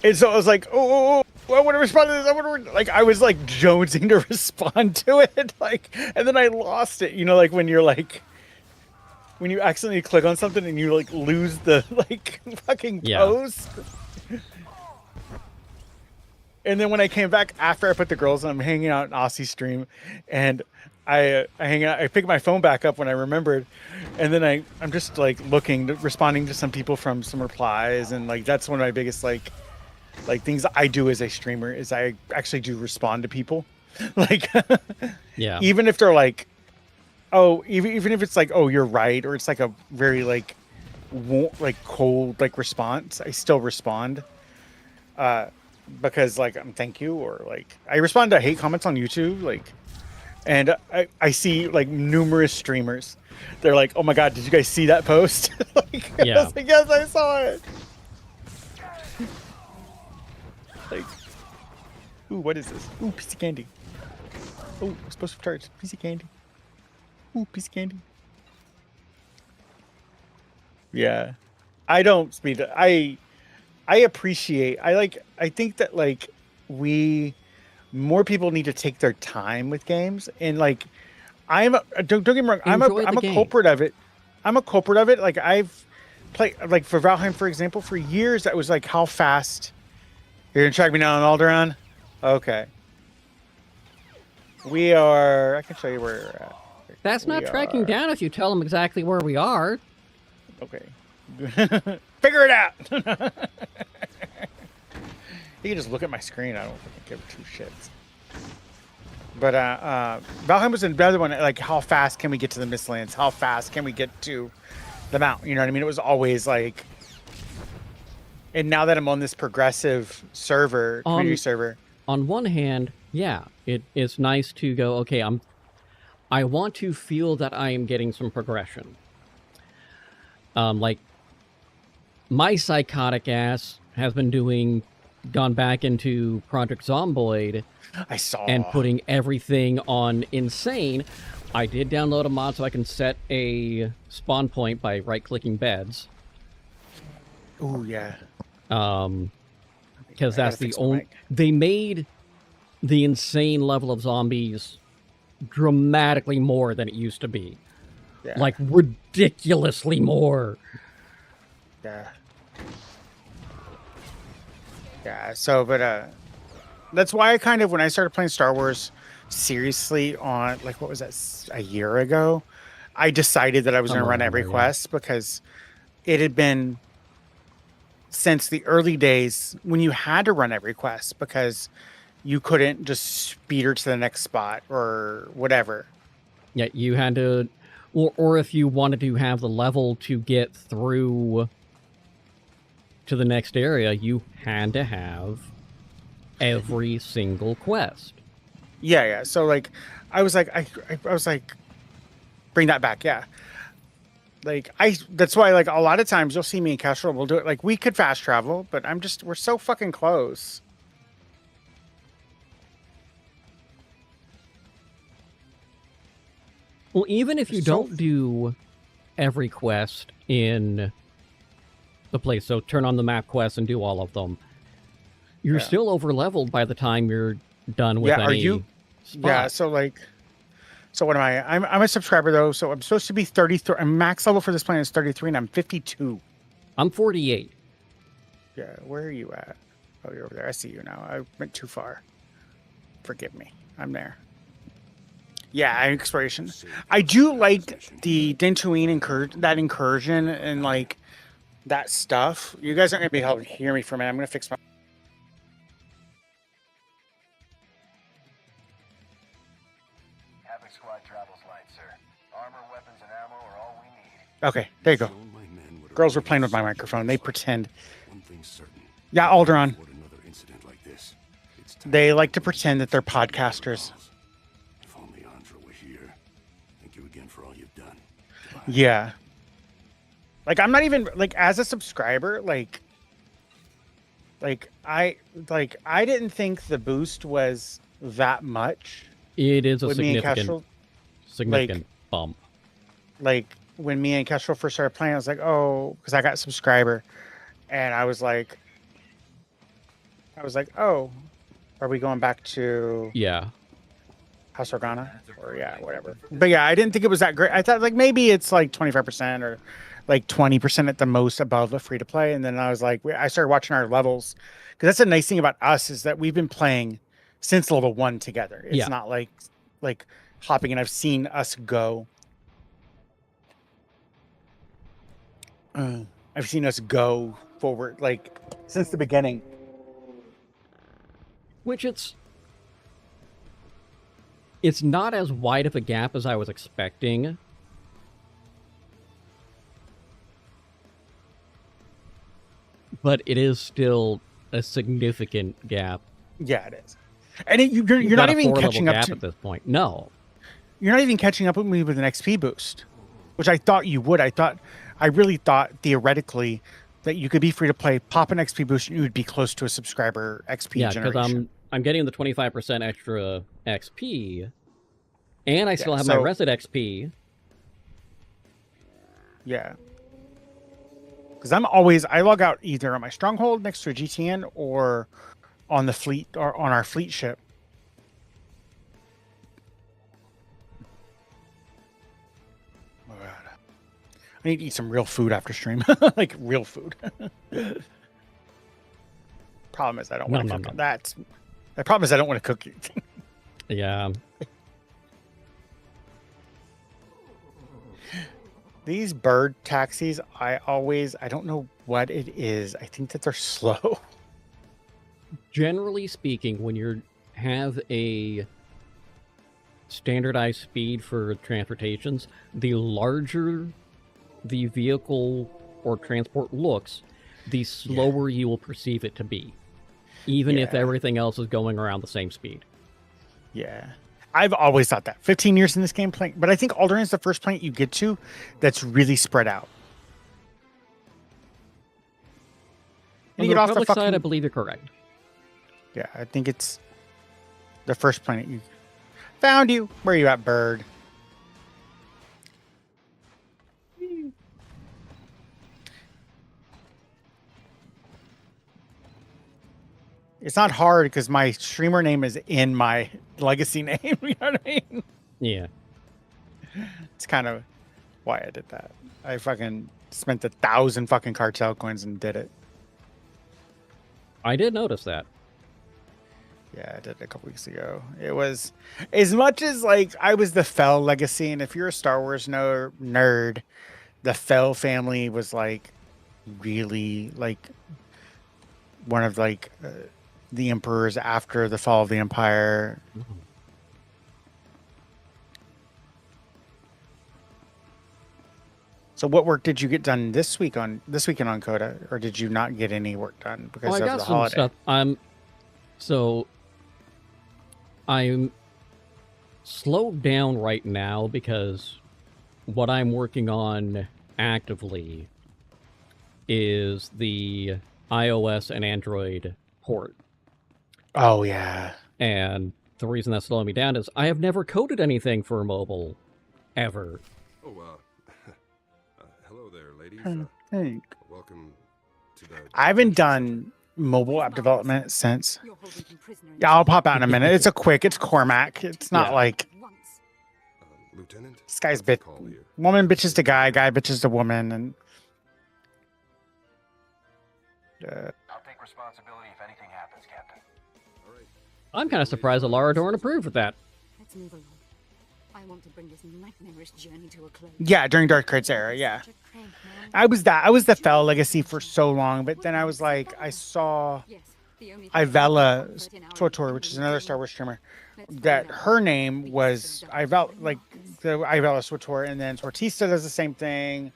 and so I was like, oh, I want to respond to this. I want to, like, I was like jonesing to respond to it. Like, and then I lost it. You know, like when you're like, when you accidentally click on something and you like lose the like fucking post. And then when I came back after I put the girls on, I'm hanging out in Aussie stream, and I hang out. I pick my phone back up when I remembered, and then I'm just like responding to some people from some replies, and like that's one of my biggest like things I do as a streamer is I actually do respond to people, like even if they're like, oh, even if it's like, oh, you're right, or it's like a very like cold like response, I still respond. Because like thank you, or like I respond to hate comments on YouTube, like, and I see like numerous streamers, they're like, oh my god, did you guys see that post? Like, I was like, yes, I saw it. Like, ooh, what is this? Ooh, piece of candy. Oh, supposed to charge. Piece of candy. Ooh, piece of candy. Yeah, I don't speed. I appreciate. I think that like more people need to take their time with games, and like don't get me wrong, I'm a culprit of it. I'm a culprit of it. Like I've played like for Valheim, for example, for years. That was like how fast. You're gonna track me down on Alderaan? Okay. We are. I can show you where we're at. That's not tracking down if you tell them exactly where we are. Okay. Figure it out. You can just look at my screen. I don't give two shits. But Valheim was another one. Like, how fast can we get to the Mistlands? How fast can we get to the Mount? You know what I mean? It was always like. And now that I'm on this progressive community server. On one hand, yeah, it's nice to go. Okay, I want to feel that I am getting some progression. Like. My psychotic ass has been gone back into Project Zomboid. I saw. And putting everything on insane. I did download a mod so I can set a spawn point by right-clicking beds. Ooh, yeah. Because that's the only... They made the insane level of zombies dramatically more than it used to be. Yeah. Like, ridiculously more. Yeah. Yeah, so, but, that's why I kind of, when I started playing Star Wars seriously on, like, what was that, a year ago? I decided that I was going to run every quest because it had been since the early days when you had to run every quest because you couldn't just speed her to the next spot or whatever. Yeah, you had to, or if you wanted to have the level to get through to the next area, you had to have every single quest. Yeah. So like, I was like, bring that back. Yeah. Like that's why like a lot of times you'll see me in Castro. We'll do it. Like we could fast travel, but we're so fucking close. Well, even if you don't do every quest in the place, so turn on the map quests and do all of them, you're still over-leveled by the time you're done with any spot. Yeah, so like... So what am I? I'm a subscriber, though, so I'm supposed to be 33. I'm max level for this planet is 33, and I'm 52. I'm 48. Yeah, where are you at? Oh, you're over there. I see you now. I went too far. Forgive me. I'm there. Yeah, exploration. I do like the Dantooine incursion and like that stuff. You guys aren't gonna be able to hear me for a minute. I'm gonna fix my. Havoc Squad travels light, sir. Armor, weapons, and ammo are all we need. Okay, there you go. Shown my men what a Girls were real playing with my soldier microphone. looks They like. pretend. One thing's certain. Yeah, Alderon. Afford another incident like this. It's time They to like to focus pretend that they're on the podcasters. balls. If only Andra were here. Thank you again for all you've done. Goodbye. Yeah. Like I'm not even like as a subscriber, like I didn't think the boost was that much. It is a With me and significant, Kestrel, bump. like when me and Kestrel first started playing, I was like, oh, because I got subscriber, and I was like, oh, are we going back to Yeah. House Organa? Or yeah, whatever. But yeah, I didn't think it was that great. I thought like maybe it's like 25% or like 20% at the most above the free to play. And then I was like, I started watching our levels because that's the nice thing about us is that we've been playing since level 1 together. It's Yeah. not like hopping, and I've seen us go. I've seen us go forward like since the beginning. Which it's not as wide of a gap as I was expecting. But it is still a significant gap. Yeah, it is. And you're You've not got a even 4-level catching up gap to at this point. No. You're not even catching up with me with an XP boost, which I thought you would. I really thought theoretically that you could be free to play, pop an XP boost, and you would be close to a subscriber XP Yeah, because generation. I'm getting the 25% extra XP, and I still have my so- reset XP. Yeah. Because I log out either on my stronghold next to a GTN or on the fleet or on our fleet ship. Oh, God. I need to eat some real food after stream. Like real food. Problem is I don't want to cook. The problem is I don't want to cook anything. Yeah. These bird taxis, I don't know what it is. I think that they're slow. Generally speaking, when you have a standardized speed for transportations, the larger the vehicle or transport looks, the slower you will perceive it to be, even if Yeah. everything else is going around the same speed. Yeah. I've always thought that. 15 years in this game playing, but I think Alderaan is the first planet you get to that's really spread out. On You the get off the Republic side, I fucking- believe you're correct. Yeah, I think it's the first planet you found you. Where are you at, bird? It's not hard because my streamer name is in my legacy name. You know what I mean? Yeah. It's kind of why I did that. I fucking spent 1,000 fucking cartel coins and did it. I did notice that. Yeah, I did it a couple weeks ago. It was as much as like I was the Fell legacy, and if you're a Star Wars nerd, the Fell family was like really like one of like the emperors after the fall of the Empire. So, what work did you get done this weekend on Coda, or did you not get any work done because I of got the some holiday? stuff. I'm slowed down right now because what I'm working on actively is the iOS and Android port. Oh yeah. And the reason that's slowing me down is I have never coded anything for mobile ever. Oh, hello there, ladies. Hey. Welcome to the. I haven't done mobile app development since. Yeah, I'll pop out in a minute. It's it's Cormac. It's not Yeah. like Lieutenant. this guy's what's the bit. call here? Woman bitches to guy bitches to woman, and I'll take responsibility if anything happens, Captain. All right. I'm kind of surprised that Laura Dorn approved of that. Let's move along. I want to bring this nightmarish journey to a close. Yeah, during Dark Crites era, yeah. I was the Fel Legacy for so long, but then I was like, I saw Ivella Totor, which is another Star Wars streamer, that her name was Ivella, like the Ivella Totor, and then Tortista does the same thing.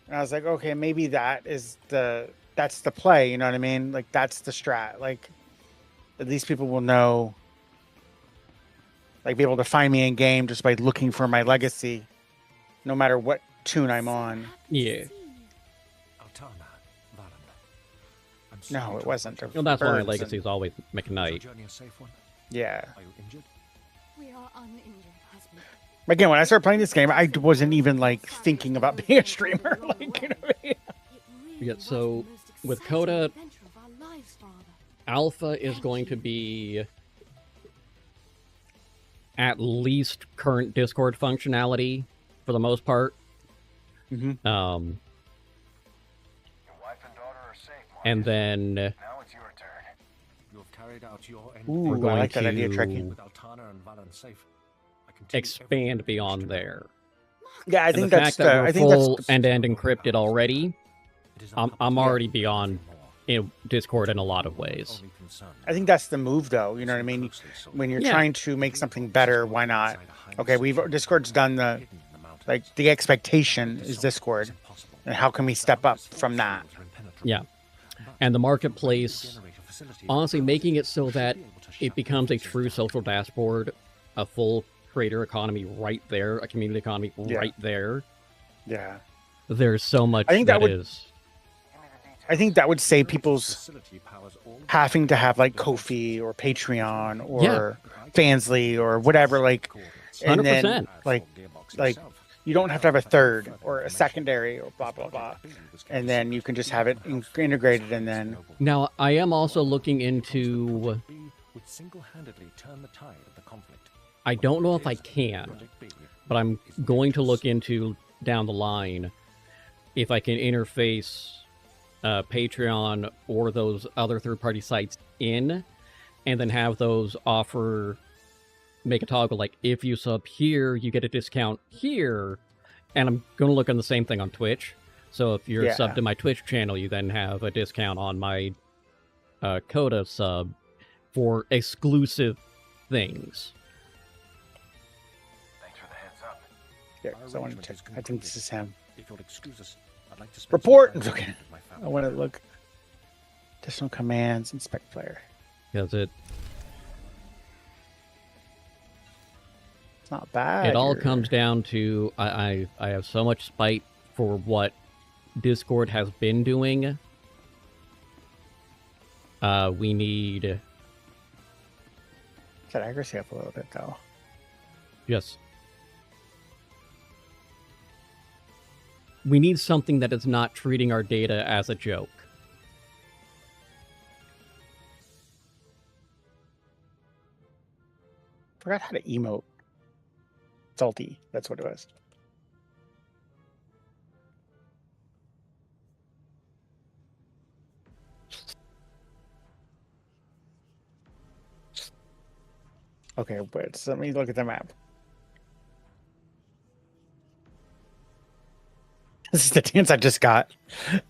And I was like, okay, maybe that's the play, you know what I mean? Like that's the strat. Like these people will know, like be able to find me in game just by looking for my legacy, no matter what tune I'm on. Yeah. No, it wasn't. Well, that's why my legacy is always McKnight. Yeah. Are you injured? We are uninjured, husband. Again, when I started playing this game, I wasn't even like thinking about being a streamer. Like, you know what I mean? Yeah, so with Coda, Alpha is going to be at least current Discord functionality for the most part. Mm-hmm. And then Now it's your turn. You have carried out your end. we're Ooh, I going like that idea, to Trekkie. With Altana and Valen safe, I can take expand beyond there. Yeah, I And think the that's fact that we're I think full that's end-to-end encrypted already, I'm Yeah. already beyond Discord in a lot of ways. I think that's the move, though. You know what I mean? When you're Yeah. trying to make something better, why not? Okay, Discord's done the expectation is Discord, and how can we step up from that? Yeah. And the marketplace, honestly, making it so that it becomes a true social dashboard, a full creator economy right there, a community economy right there. Yeah. There's so much I think that would- is. I think that would save people's having to have like Ko-fi or Patreon or Fansly or whatever, like, and then 100%. like you don't have to have a third or a secondary or blah blah blah, and then you can just have it integrated, and then Now, I am also looking into. would single-handedly turn the tide of the conflict. I don't know if I can, but I'm going to look into down the line if I can interface Patreon or those other third-party sites in, and then have those make a toggle like if you sub here, you get a discount here, and I'm going to look on the same thing on Twitch. So if you're subbed to my Twitch channel, you then have a discount on my Coda sub for exclusive things. Thanks for the heads up. yeah. So I want to check. I think this is him. If you'll excuse us, I'd like to spend Report. some time Okay. with my family. I want to look. Additional commands. Inspect player. Because it It's not bad. it all You're- comes down to I have so much spite for what Discord has been doing. We need Set accuracy up a little bit though. Yes. We need something that is not treating our data as a joke. Forgot how to emote. Salty. That's what it was. Okay, but let me look at the map. This is the dance I just got.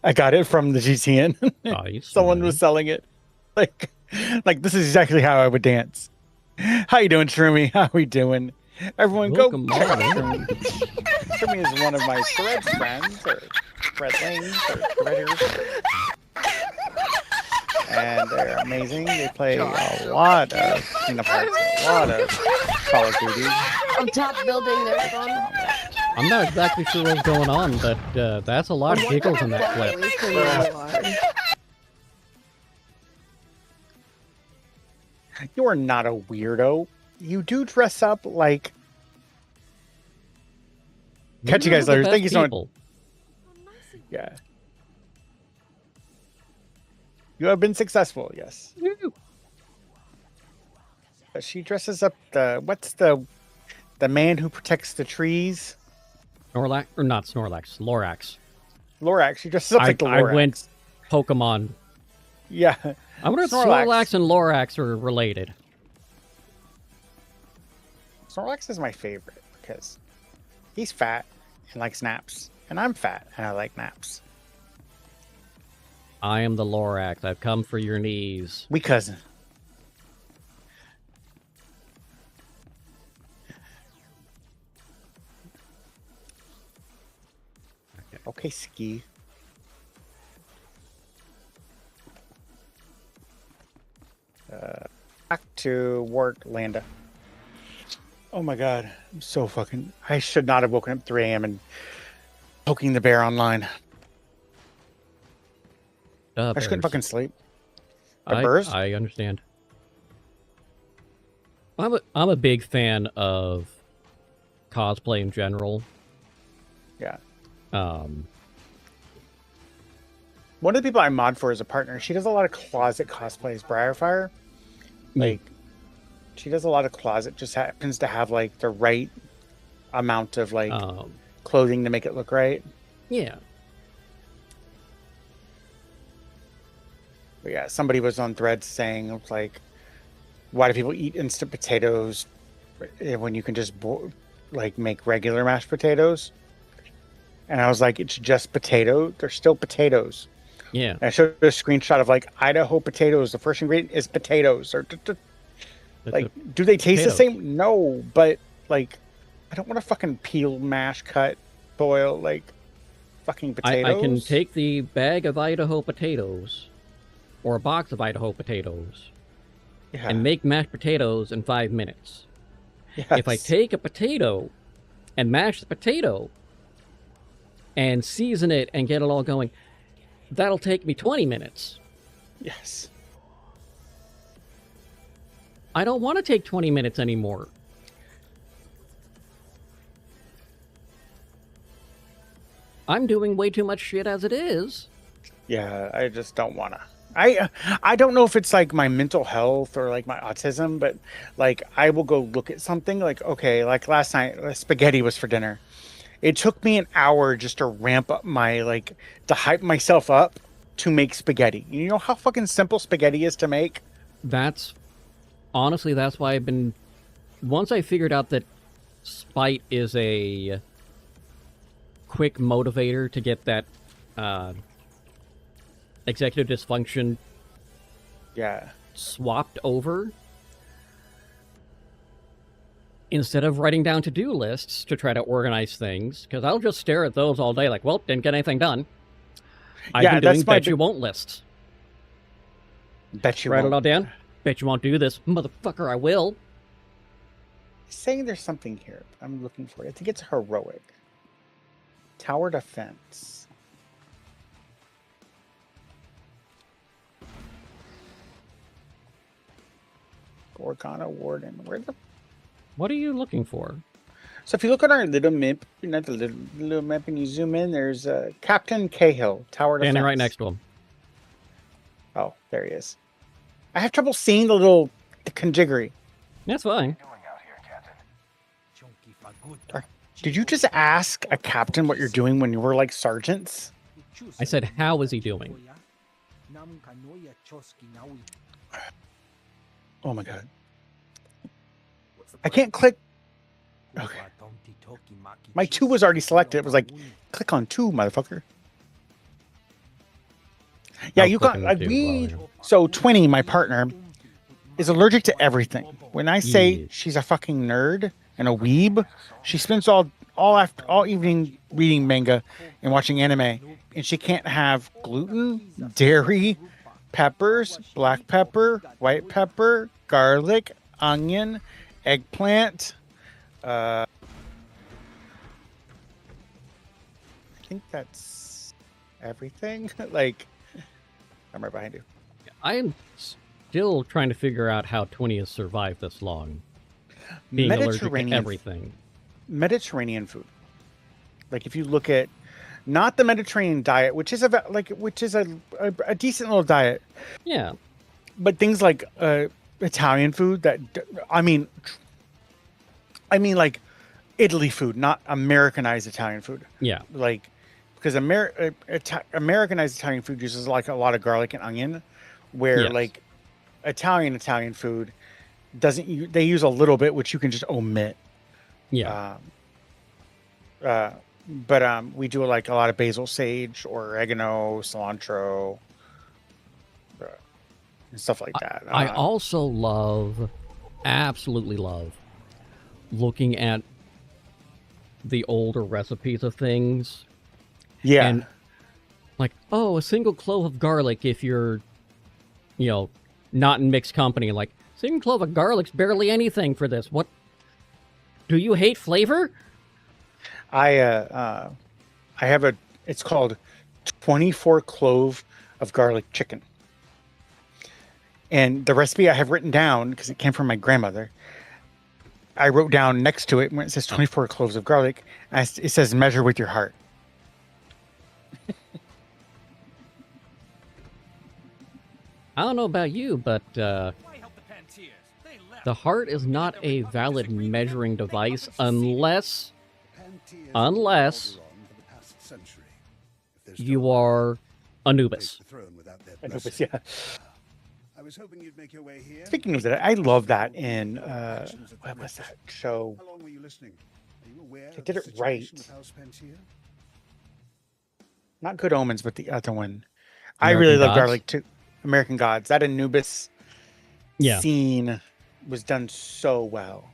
I got it from the GTN. Nice, Someone was selling it. Like this is exactly how I would dance. How you doing, Shroomy? How we doing? Everyone, Welcome go. on. Shroomy is one of my thread friends, or threadlings, or threaders. And they're amazing. They play a lot of Kingdom Hearts, a lot of Call of Duty. On top building, there's one. I'm not exactly sure what's going on, but that's a lot of giggles in that clip. You're not a weirdo. You do dress up like. Catch you guys later. Thank you so much. Yeah. You have been successful, yes. She dresses up what's the man who protects the trees? Snorlax, or not Snorlax, Lorax. Lorax. She dresses up like the Lorax. I went Pokemon. Yeah. I wonder if Snorlax and Lorax are related. Snorlax is my favorite. because he's fat and likes naps, and I'm fat and I like naps. I am the Lorax. I've come for your knees. We cousin. Okay, ski. Back to work, Landa. Oh my god, I'm so fucking. I should not have woken up at 3 a.m. and poking the bear online. I just couldn't Bears. fucking sleep. I understand. I'm a big fan of cosplay in general. Yeah. Um, One of the people I mod for is a partner. She does a lot of closet cosplays. Briarfire. Like, she does a lot of closet. Just happens to have like the right amount of like clothing to make it look right. Yeah. But yeah, somebody was on Threads saying like, why do people eat instant potatoes when you can just like make regular mashed potatoes? And I was like, it's just potato. They're still potatoes. Yeah. And I showed a screenshot of like Idaho potatoes. The first ingredient is potatoes. Or like, do they taste the same? No, but like, I don't want to fucking peel, mash, cut, boil like fucking potatoes. I can take the bag of Idaho potatoes or a box of Idaho potatoes and make mashed potatoes in 5 minutes. Yes. If I take a potato and mash the potato and season it and get it all going, that'll take me 20 minutes. Yes. I don't want to take 20 minutes anymore. I'm doing way too much shit as it is. Yeah, I just don't want to. I don't know if it's like my mental health or like my autism, but like I will go look at something like, okay, like last night spaghetti was for dinner. It took me an hour just to ramp up my like to hype myself up to make spaghetti. You know how fucking simple spaghetti is to make? That's honestly, that's why I've been, once I figured out that spite is a quick motivator to get that executive dysfunction swapped over, instead of writing down to-do lists to try to organize things, because I'll just stare at those all day like, well, didn't get anything done. I've been doing bet you won't lists. Bet you write won't. it all down. Bet you won't do this. Motherfucker, I will. Saying there's something here. I'm looking for it. I think it's heroic. Tower defense. Gorgana Warden. Where the... What are you looking for? So if you look at our little map, not the little map, and you zoom in, there's Captain Cahill, Tower defense. Standing right next to him. Oh, there he is. I have trouble seeing the conjiggery. That's fine. Did you just ask a captain what you're doing when you were like sergeants? I said, how is he doing? Oh my god. I can't click. Okay. My 2 was already selected. It was like, click on 2, motherfucker. Yeah, you got. So Twinny, my partner, is allergic to everything. When I say she's a fucking nerd and a weeb, she spends all evening reading manga and watching anime, and she can't have gluten, dairy, peppers, black pepper, white pepper, garlic, onion, eggplant. I think that's everything. Like, I'm right behind you. I am still trying to figure out how 20 has survived this long. Being allergic to everything. Mediterranean food. Like if you look at not the Mediterranean diet, which is a decent little diet. Yeah. But things like Italian food that I mean like Italy food, not Americanized Italian food. Yeah. Like because Americanized Italian food uses like a lot of garlic and onion, where like Italian food doesn't. They use a little bit, which you can just omit. Yeah. But we do like a lot of basil, sage, or oregano, cilantro, and stuff like that. I also absolutely love, looking at the older recipes of things. Yeah. And like, oh, a single clove of garlic if you're, not in mixed company. Like, single clove of garlic's barely anything for this. What? Do you hate flavor? I have it's called 24 clove of garlic chicken. And the recipe I have written down, because it came from my grandmother, I wrote down next to it when it says 24 cloves of garlic, it says measure with your heart. I don't know about you, but the heart is not a valid measuring device unless you are Anubis. Anubis, yeah. I was hoping you'd make your way here. Speaking of that, I love that in what was that show? How long were you listening? Are you aware they did it right. Not Good Omens, but the other one. I really love garlic too. American Gods. That Anubis scene was done so well.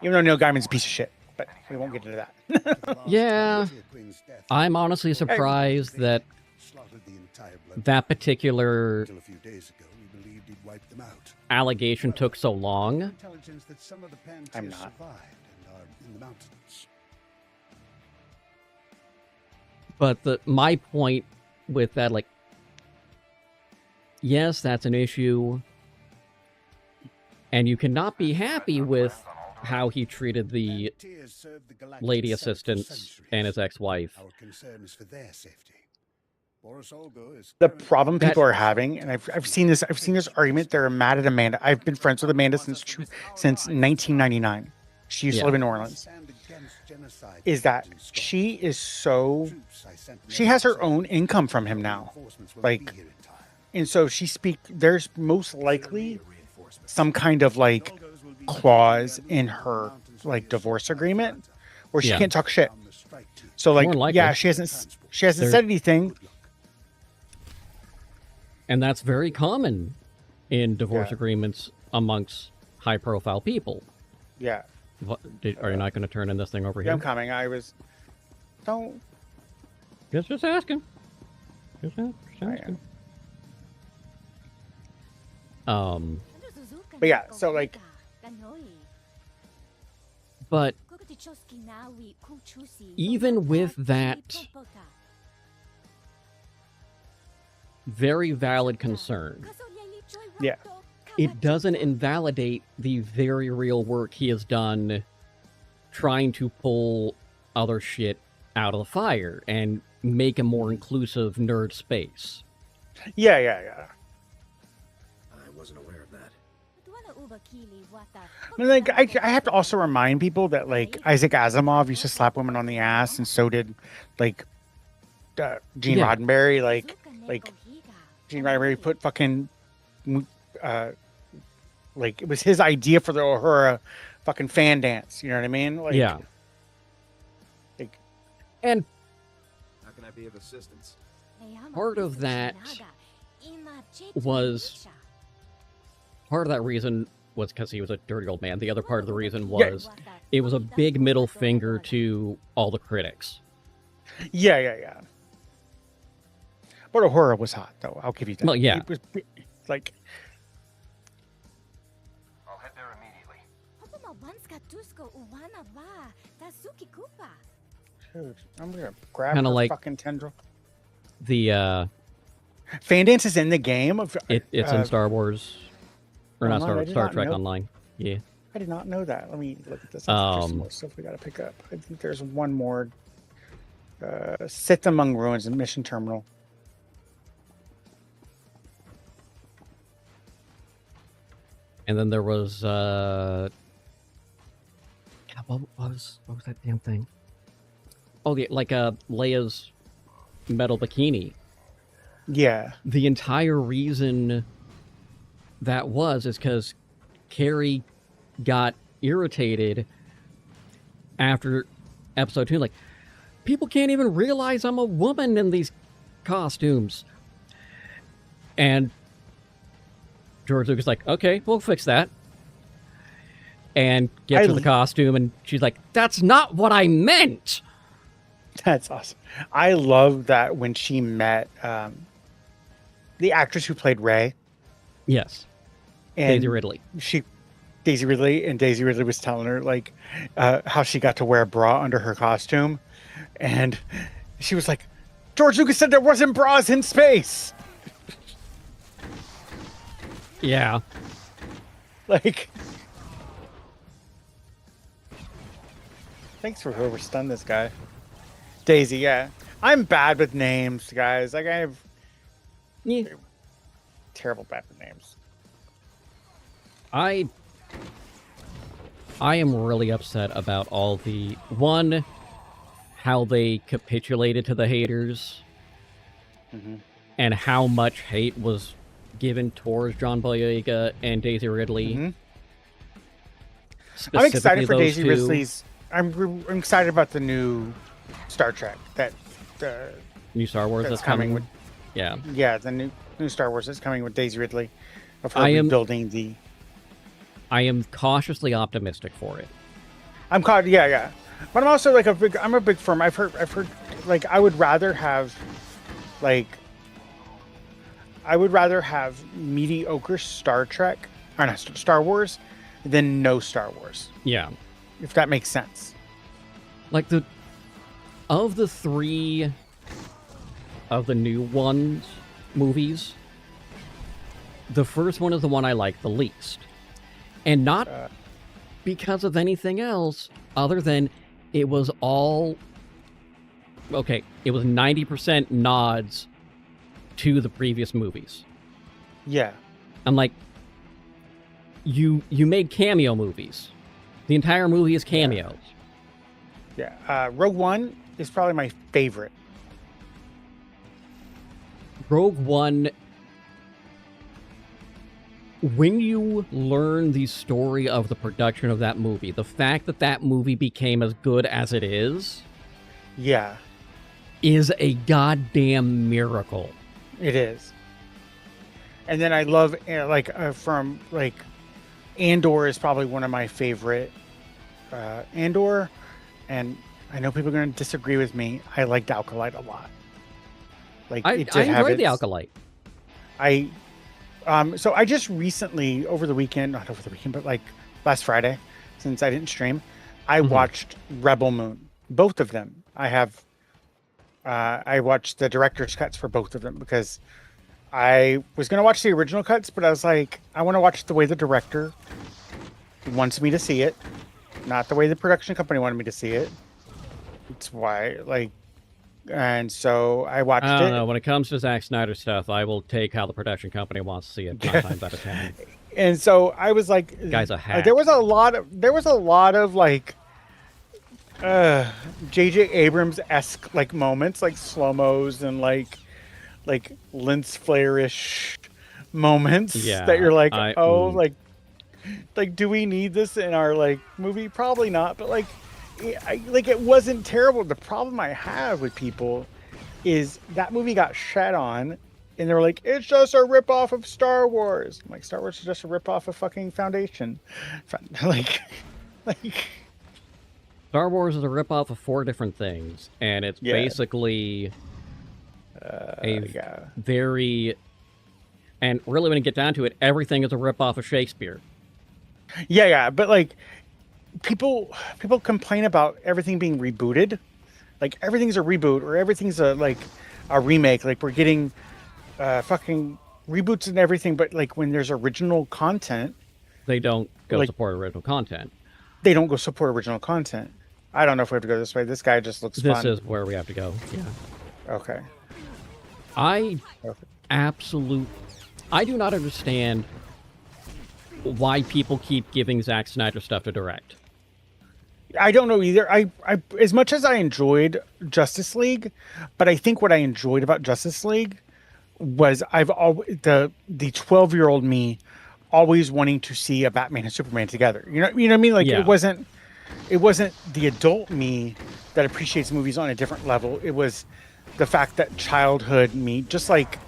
Even though Neil Gaiman's a piece of shit, but we won't get into that. Yeah, I'm honestly surprised that that particular allegation took so long. I'm not. But my point with that, like, yes, that's an issue, and you cannot be happy with how he treated the lady assistants and his ex-wife. The problem people are having, and I've seen this argument. They're mad at Amanda. I've been friends with Amanda since 1999. She used to live in New Orleans. Is that she has her own income from him now, like, and so there's most likely some kind of like clause in her like divorce agreement where she can't talk shit. So like, she hasn't said anything. And that's very common in divorce agreements amongst high-profile people. Yeah. Are you not going to turn in this thing over here? I'm coming. Don't. Just asking. Just asking. But yeah, so like. But even with that very valid concern, it doesn't invalidate the very real work he has done trying to pull other shit out of the fire and make a more inclusive nerd space. Yeah. I wasn't aware of that. I mean, like, I have to also remind people that like Isaac Asimov used to slap women on the ass, and so did like Gene Roddenberry. Like Gene Roddenberry put fucking like it was his idea for the Uhura fucking fan dance. You know what I mean? Like, yeah. Like, and how can I be of assistance? Part of that reason was because he was a dirty old man. The other part of the reason was it was a big middle finger to all the critics. Yeah. But Uhura was hot, though. I'll give you that. Well, yeah. It was like. I'll head there immediately. Dude, I'm gonna grab Kinda her like fucking tendril. The fan dance is in the game. It's in Star Wars, or not Star Trek Online. Yeah. I did not know that. Let me look at this. There's some more stuff we gotta pick up. I think there's one more. Sit Among Ruins and Mission Terminal. And then there was what was that damn thing? Oh, yeah, like Leia's metal bikini. Yeah. The entire reason that is because Carrie got irritated after episode 2. Like, people can't even realize I'm a woman in these costumes. And George Lucas is like, okay, we'll fix that. And gets her the costume, and she's like, that's not what I meant. That's awesome. I love that when she met the actress who played Rey. Yes. And Daisy Ridley. Daisy Ridley was telling her like how she got to wear a bra under her costume. And she was like, George Lucas said there wasn't bras in space. Yeah. Like, thanks for whoever stunned this guy. Daisy, yeah. I'm bad with names, guys. Like, I have terrible bad with names. I am really upset about all the... One, how they capitulated to the haters. Mm-hmm. And how much hate was given towards John Boyega and Daisy Ridley. Mm-hmm. I'm excited for Daisy Ridley's... I'm excited about the new Star Trek that new Star Wars that's coming with, yeah the new Star Wars that's coming with Daisy Ridley of her rebuilding the... I am cautiously optimistic for it. I'm caught, yeah. But I'm also like I'm a big firm. I've heard like I would rather have mediocre Star Trek or not Star Wars than no Star Wars. Yeah. If that makes sense. Like of the 3 of the new movies, the first one is the one I like the least. And not because of anything else other than it was all... Okay, it was 90% nods to the previous movies. Yeah. I'm like, you made cameo movies. The entire movie is cameos. Yeah. Rogue One is probably my favorite. Rogue One... When you learn the story of the production of that movie, the fact that that movie became as good as it is... Yeah. Is a goddamn miracle. It is. And then I love, Andor is probably one of my favorite. Andor, and I know people are going to disagree with me. I liked Alkalite a lot. Like, I enjoyed the Alkalite. So I just recently, not over the weekend, but like last Friday, since I didn't stream, I watched Rebel Moon. Both of them. I watched the director's cuts for both of them because I was going to watch the original cuts, but I was like, I want to watch the way the director wants me to see it, not the way the production company wanted me to see it. It's why, and so I watched it. I don't know. When it comes to Zack Snyder stuff, I will take how the production company wants to see it 9 times out of 10. And so I was like, guy's a hack. There was a lot of like J.J. Abrams-esque like moments, like slow-mos and like lens flare-ish moments that you're like, like do we need this in our like movie? Probably not, but like it wasn't terrible. The problem I have with people is that movie got shat on and they were like, it's just a ripoff of Star Wars. I'm like, Star Wars is just a ripoff of fucking Foundation. like Star Wars is a ripoff of 4 different things, and it's basically very... And really, when you get down to it, everything is a ripoff of Shakespeare. Yeah, but like, people complain about everything being rebooted. Like, everything's a reboot, or everything's a remake. Like, we're getting fucking reboots and everything, but like, when there's original content... They don't go support original content. They don't go support original content. I don't know if we have to go this way. This guy just looks fun. This is where we have to go. Yeah. Okay. I do not understand why people keep giving Zack Snyder stuff to direct. I don't know either. I as much as I enjoyed Justice League, but I think what I enjoyed about Justice League was the 12-year-old me always wanting to see a Batman and Superman together. You know what I mean? Like Yeah. it wasn't the adult me that appreciates movies on a different level. It was the fact that childhood me, just like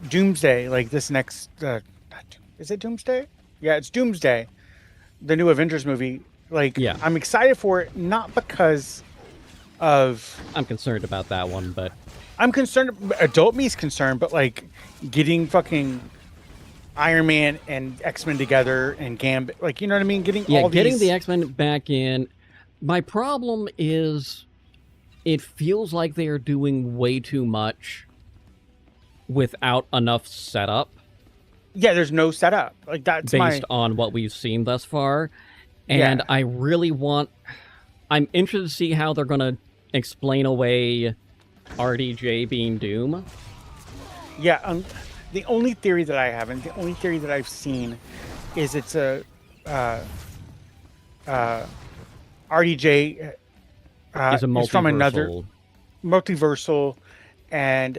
Doomsday, like this next, is it Doomsday? Yeah, it's Doomsday, the new Avengers movie. Like, Yeah. I'm excited for it, not because of... I'm concerned about that one, but... I'm concerned, adult me's concerned, but like getting fucking Iron Man and X-Men together and Gambit, like, you know what I mean? Getting the X-Men back in. My problem is it feels like they are doing way too much without enough setup. Yeah, there's no setup. Like that's based on what we've seen thus far. And Yeah. I really I'm interested to see how they're going to explain away RDJ being Doom. Yeah, the only theory that I have, and the only theory that I've seen, is it's a RDJ Is a is from another multiversal. multiversal, and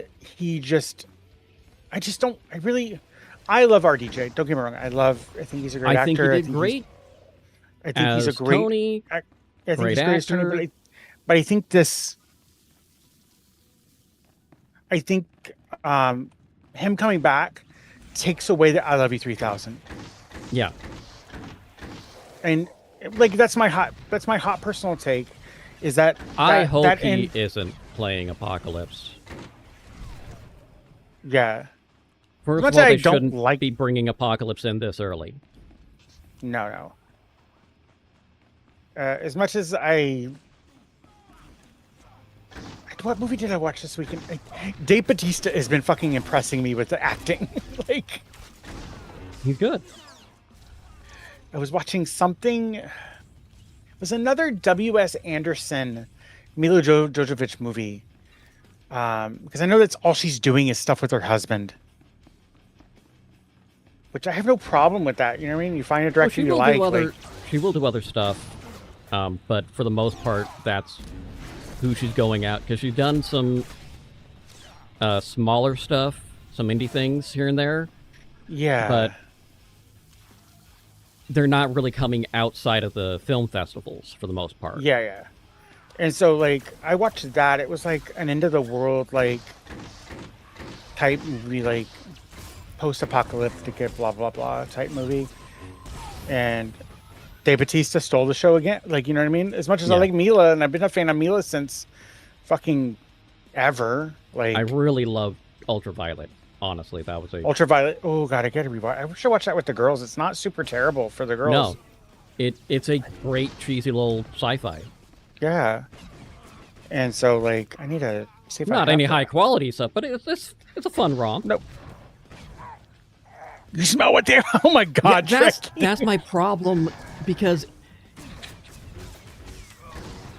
I love RDJ. Don't get me wrong. I think he's a great actor. I think he did great. I think he's a as great Tony. I think Great he's great as Tony, actor. but I think this. I think him coming back takes away the I Love You 3000. Yeah. And like that's my hot personal take, is that I hope that he isn't playing Apocalypse. Yeah. First much of all, as I they don't shouldn't be bringing Apocalypse in this early. No. As much as what movie did I watch this weekend? Dave Bautista has been fucking impressing me with the acting. Like, he's good. I was watching something. It was another W.S. Anderson, Mila Jovovich movie. Because I know that's all she's doing is stuff with her husband. Which I have no problem with that. You know what I mean? You find a director you like. She will do other stuff. But for the most part, that's who she's going out. Because she's done some smaller stuff, some indie things here and there. Yeah. But they're not really coming outside of the film festivals for the most part. Yeah. And so, like, I watched that. It was like an end of the world, like, type movie, like, post-apocalyptic, blah, blah, blah type movie. And Dave Bautista stole the show again. Like, you know what I mean? As much as I like Mila, and I've been a fan of Mila since fucking ever. Like, I really love Ultraviolet. Honestly, that was a... Ultraviolet. Oh, God, I gotta rewatch. I should watch that with the girls. It's not super terrible for the girls. No. It's a great, cheesy little sci-fi. Yeah. And so, like, I need to see if Not any high-quality stuff, but it's a fun romp. Nope. You smell what they... Oh, my God, yeah, Trek. that's my problem, because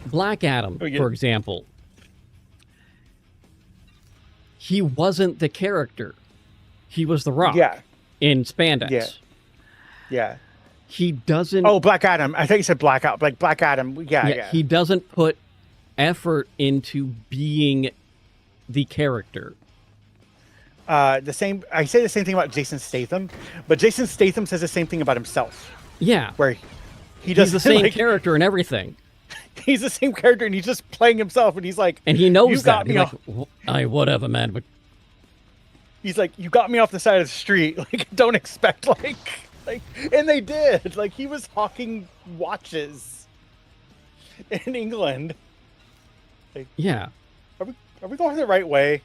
Black Adam, for example, he wasn't the character. He was the Rock in spandex. Yeah. He doesn't... Oh, Black Adam. I thought you said Blackout. Like, Black Adam. Yeah. He doesn't put effort into being the character. I say the same thing about Jason Statham, but Jason Statham says the same thing about himself. Yeah. Where he does the same character and everything. He's the same character, and he's just playing himself, and he's like... And he knows you that. Got me like, whatever, man. But he's like, you got me off the side of the street. Like, don't expect, like... And they did. Like, he was hawking watches in England. Like, yeah. Are we going the right way?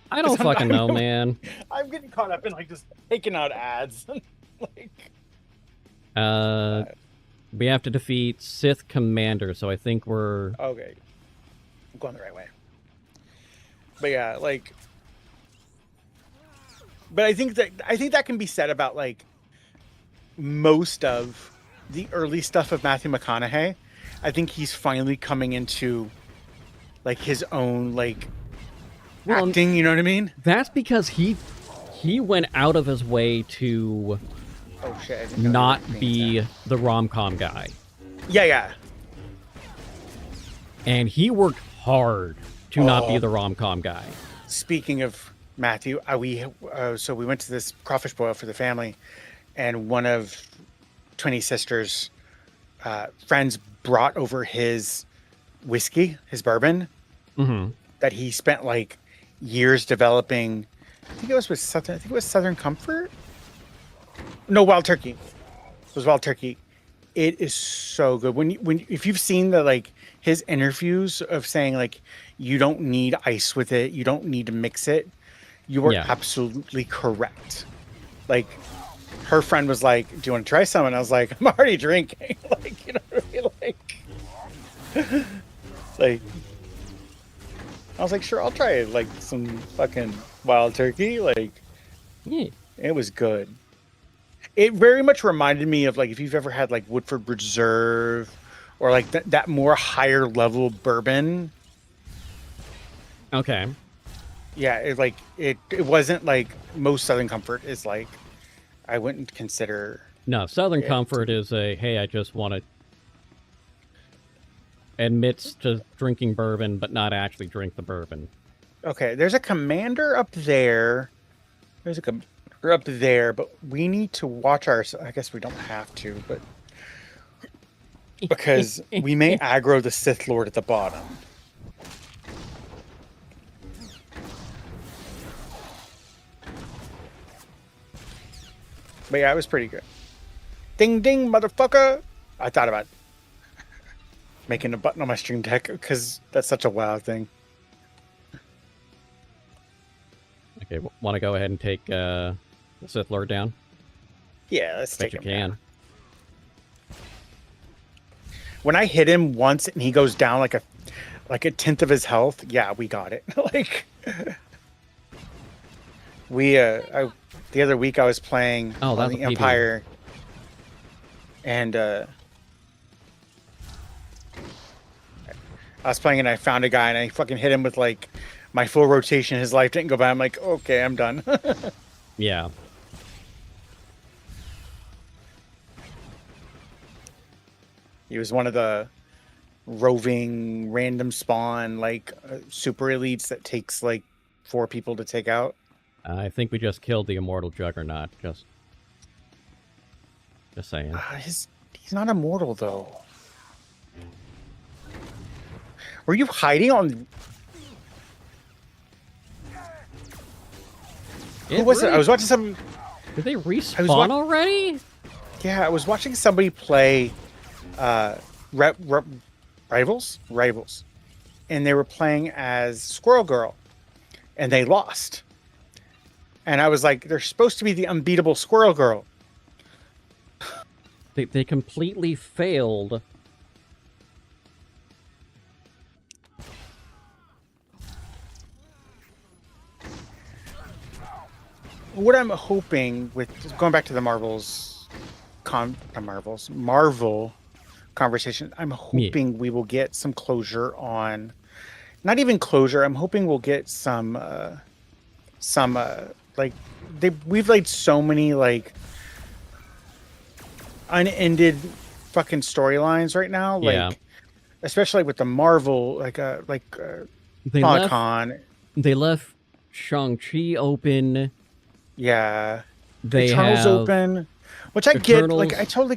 I don't fucking know, man. I'm getting caught up in, like, just taking out ads. Like... We have to defeat Sith Commander, so I think we're... Okay. I'm going the right way. But yeah, like... But I think that can be said about, like, most of the early stuff of Matthew McConaughey. I think he's finally coming into, like, his own, like, acting, you know what I mean? That's because he went out of his way to not be the rom-com guy. Yeah. And he worked hard to not be the rom-com guy. Speaking of Matthew, so we went to this crawfish boil for the family, and one of Twinny's sister's friends brought over his whiskey, his bourbon, that he spent like years developing. I think it was with Southern. I think it was Southern Comfort. No, Wild Turkey. It was Wild Turkey. It is so good. If you've seen the like his interviews of saying like you don't need ice with it, you don't need to mix it. You are absolutely correct. Like her friend was like, "Do you want to try some?" And I was like, "I'm already drinking." Like, you know what I mean? Like I was like, "Sure, I'll try it." Like some fucking Wild Turkey. Like, it was good. It very much reminded me of like if you've ever had like Woodford Reserve or like that more higher level bourbon. Okay. Yeah, it wasn't like most Southern Comfort is like. I wouldn't consider. No, Southern Comfort is hey, I just want to admits to drinking bourbon, but not actually drink the bourbon. Okay, there's a commander up there. There's a commander up there, but we need to watch our. I guess we don't have to, but because we may aggro the Sith Lord at the bottom. But yeah, it was pretty good. Ding ding, motherfucker! I thought about making a button on my stream deck because that's such a WoW thing. Okay, want to go ahead and take the Sith Lord down? Yeah, let's take him down. When I hit him once and he goes down like a tenth of his health, yeah, we got it. Like we the other week I was playing on the Empire, and I was playing and I found a guy and I fucking hit him with like my full rotation. His life didn't go by. I'm like, okay, I'm done. Yeah. He was one of the roving random spawn like super elites that takes like 4 people to take out. I think we just killed the immortal Juggernaut. Just saying. He's not immortal though. Were you hiding on? Who was it? I was watching some. Did they respawn already? Yeah, I was watching somebody play Rivals, and they were playing as Squirrel Girl, and they lost. And I was like, they're supposed to be the unbeatable Squirrel Girl. They completely failed. What I'm hoping with going back to the Marvel conversation, I'm hoping we will get some closure on, not even closure. I'm hoping we'll get some like we've laid so many like unended fucking storylines right now, like especially with the Marvel Comic-Con. They left Shang-Chi open. Yeah, they Eternals have open, which I get. Like I totally,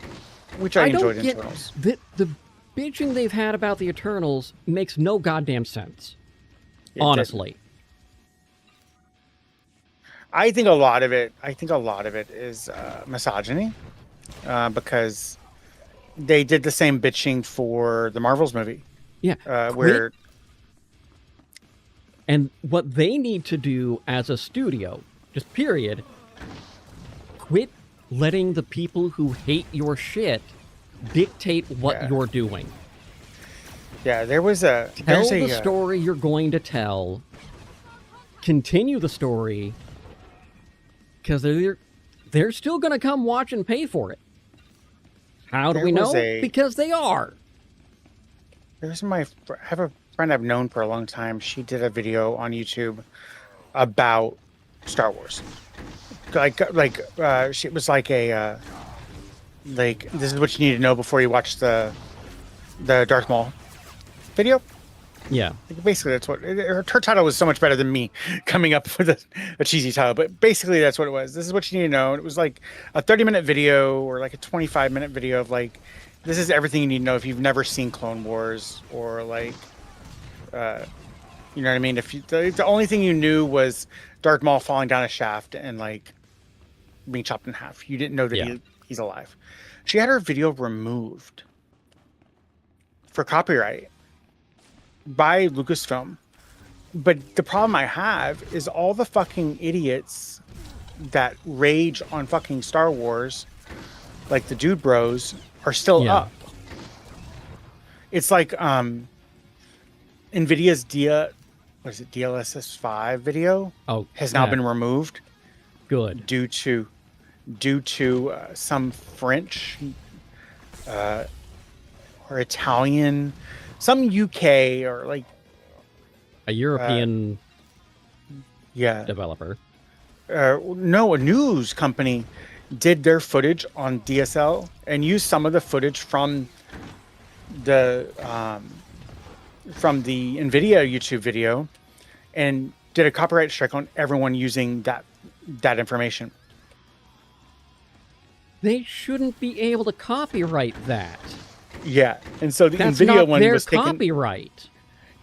which I enjoyed don't get Eternals. The bitching they've had about the Eternals makes no goddamn sense. Honestly. I think a lot of it is misogyny, because they did the same bitching for the Marvels movie. Yeah, and what they need to do as a studio, just period, quit letting the people who hate your shit dictate what you're doing. Yeah, tell the story you're going to tell. Continue the story. Because they're still going to come watch and pay for it. How do we know? Because they are. I have a friend I've known for a long time. She did a video on YouTube about Star Wars. She was like a this is what you need to know before you watch the Darth Maul video. Yeah. Like, basically, that's what her title was. So much better than me coming up with a cheesy title, but basically that's what it was. This is what you need to know. It was like a 30-minute video or like a 25-minute video of like, this is everything you need to know if you've never seen Clone Wars or like, you know what I mean? If you, the only thing you knew was Darth Maul falling down a shaft and like being chopped in half, you didn't know that he's alive. She had her video removed for copyright by Lucasfilm. But the problem I have is all the fucking idiots that rage on fucking Star Wars, like the Dude Bros, are still up. It's like NVIDIA's DLSS 5 video has now been removed. Good. Due to some French or Italian, some UK or like a European developer. No, a news company did their footage on DSL and used some of the footage from the NVIDIA YouTube video and did a copyright strike on everyone using that information. They shouldn't be able to copyright that. Yeah, and so the That's NVIDIA not one their was taken. Copyright.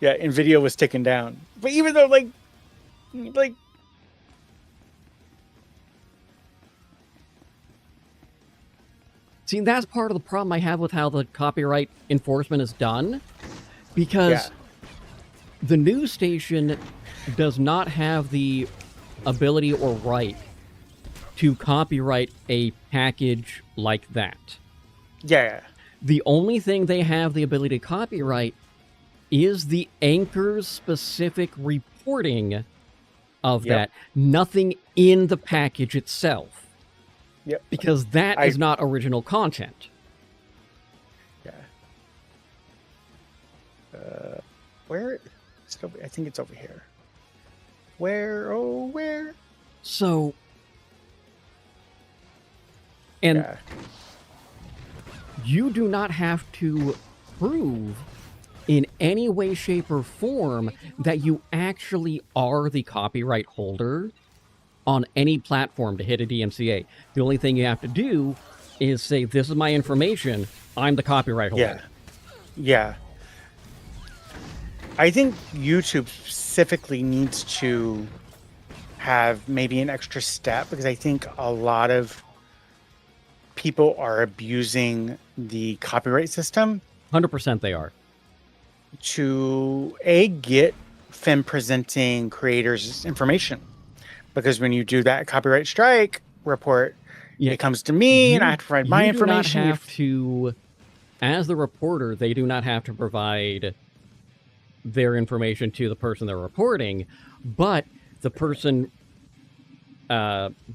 Yeah, NVIDIA was taken down. But even though, like, see, that's part of the problem I have with how the copyright enforcement is done, because the news station does not have the ability or right to copyright a package like that. Yeah. The only thing they have the ability to copyright is the anchor's specific reporting of that, nothing in the package itself. Yep. Because that is not original content. Yeah. Where? I think it's over here. Where? Oh, where? So, and you do not have to prove in any way, shape, or form that you actually are the copyright holder on any platform to hit a DMCA. The only thing you have to do is say, this is my information, I'm the copyright holder. Yeah. I think YouTube specifically needs to have maybe an extra step, because I think a lot of people are abusing the copyright system. 100% they are. To get film presenting creators information. Because when you do that copyright strike report, it comes to me and I have to provide my information. You do not have to, as the reporter, they do not have to provide their information to the person they're reporting, but the person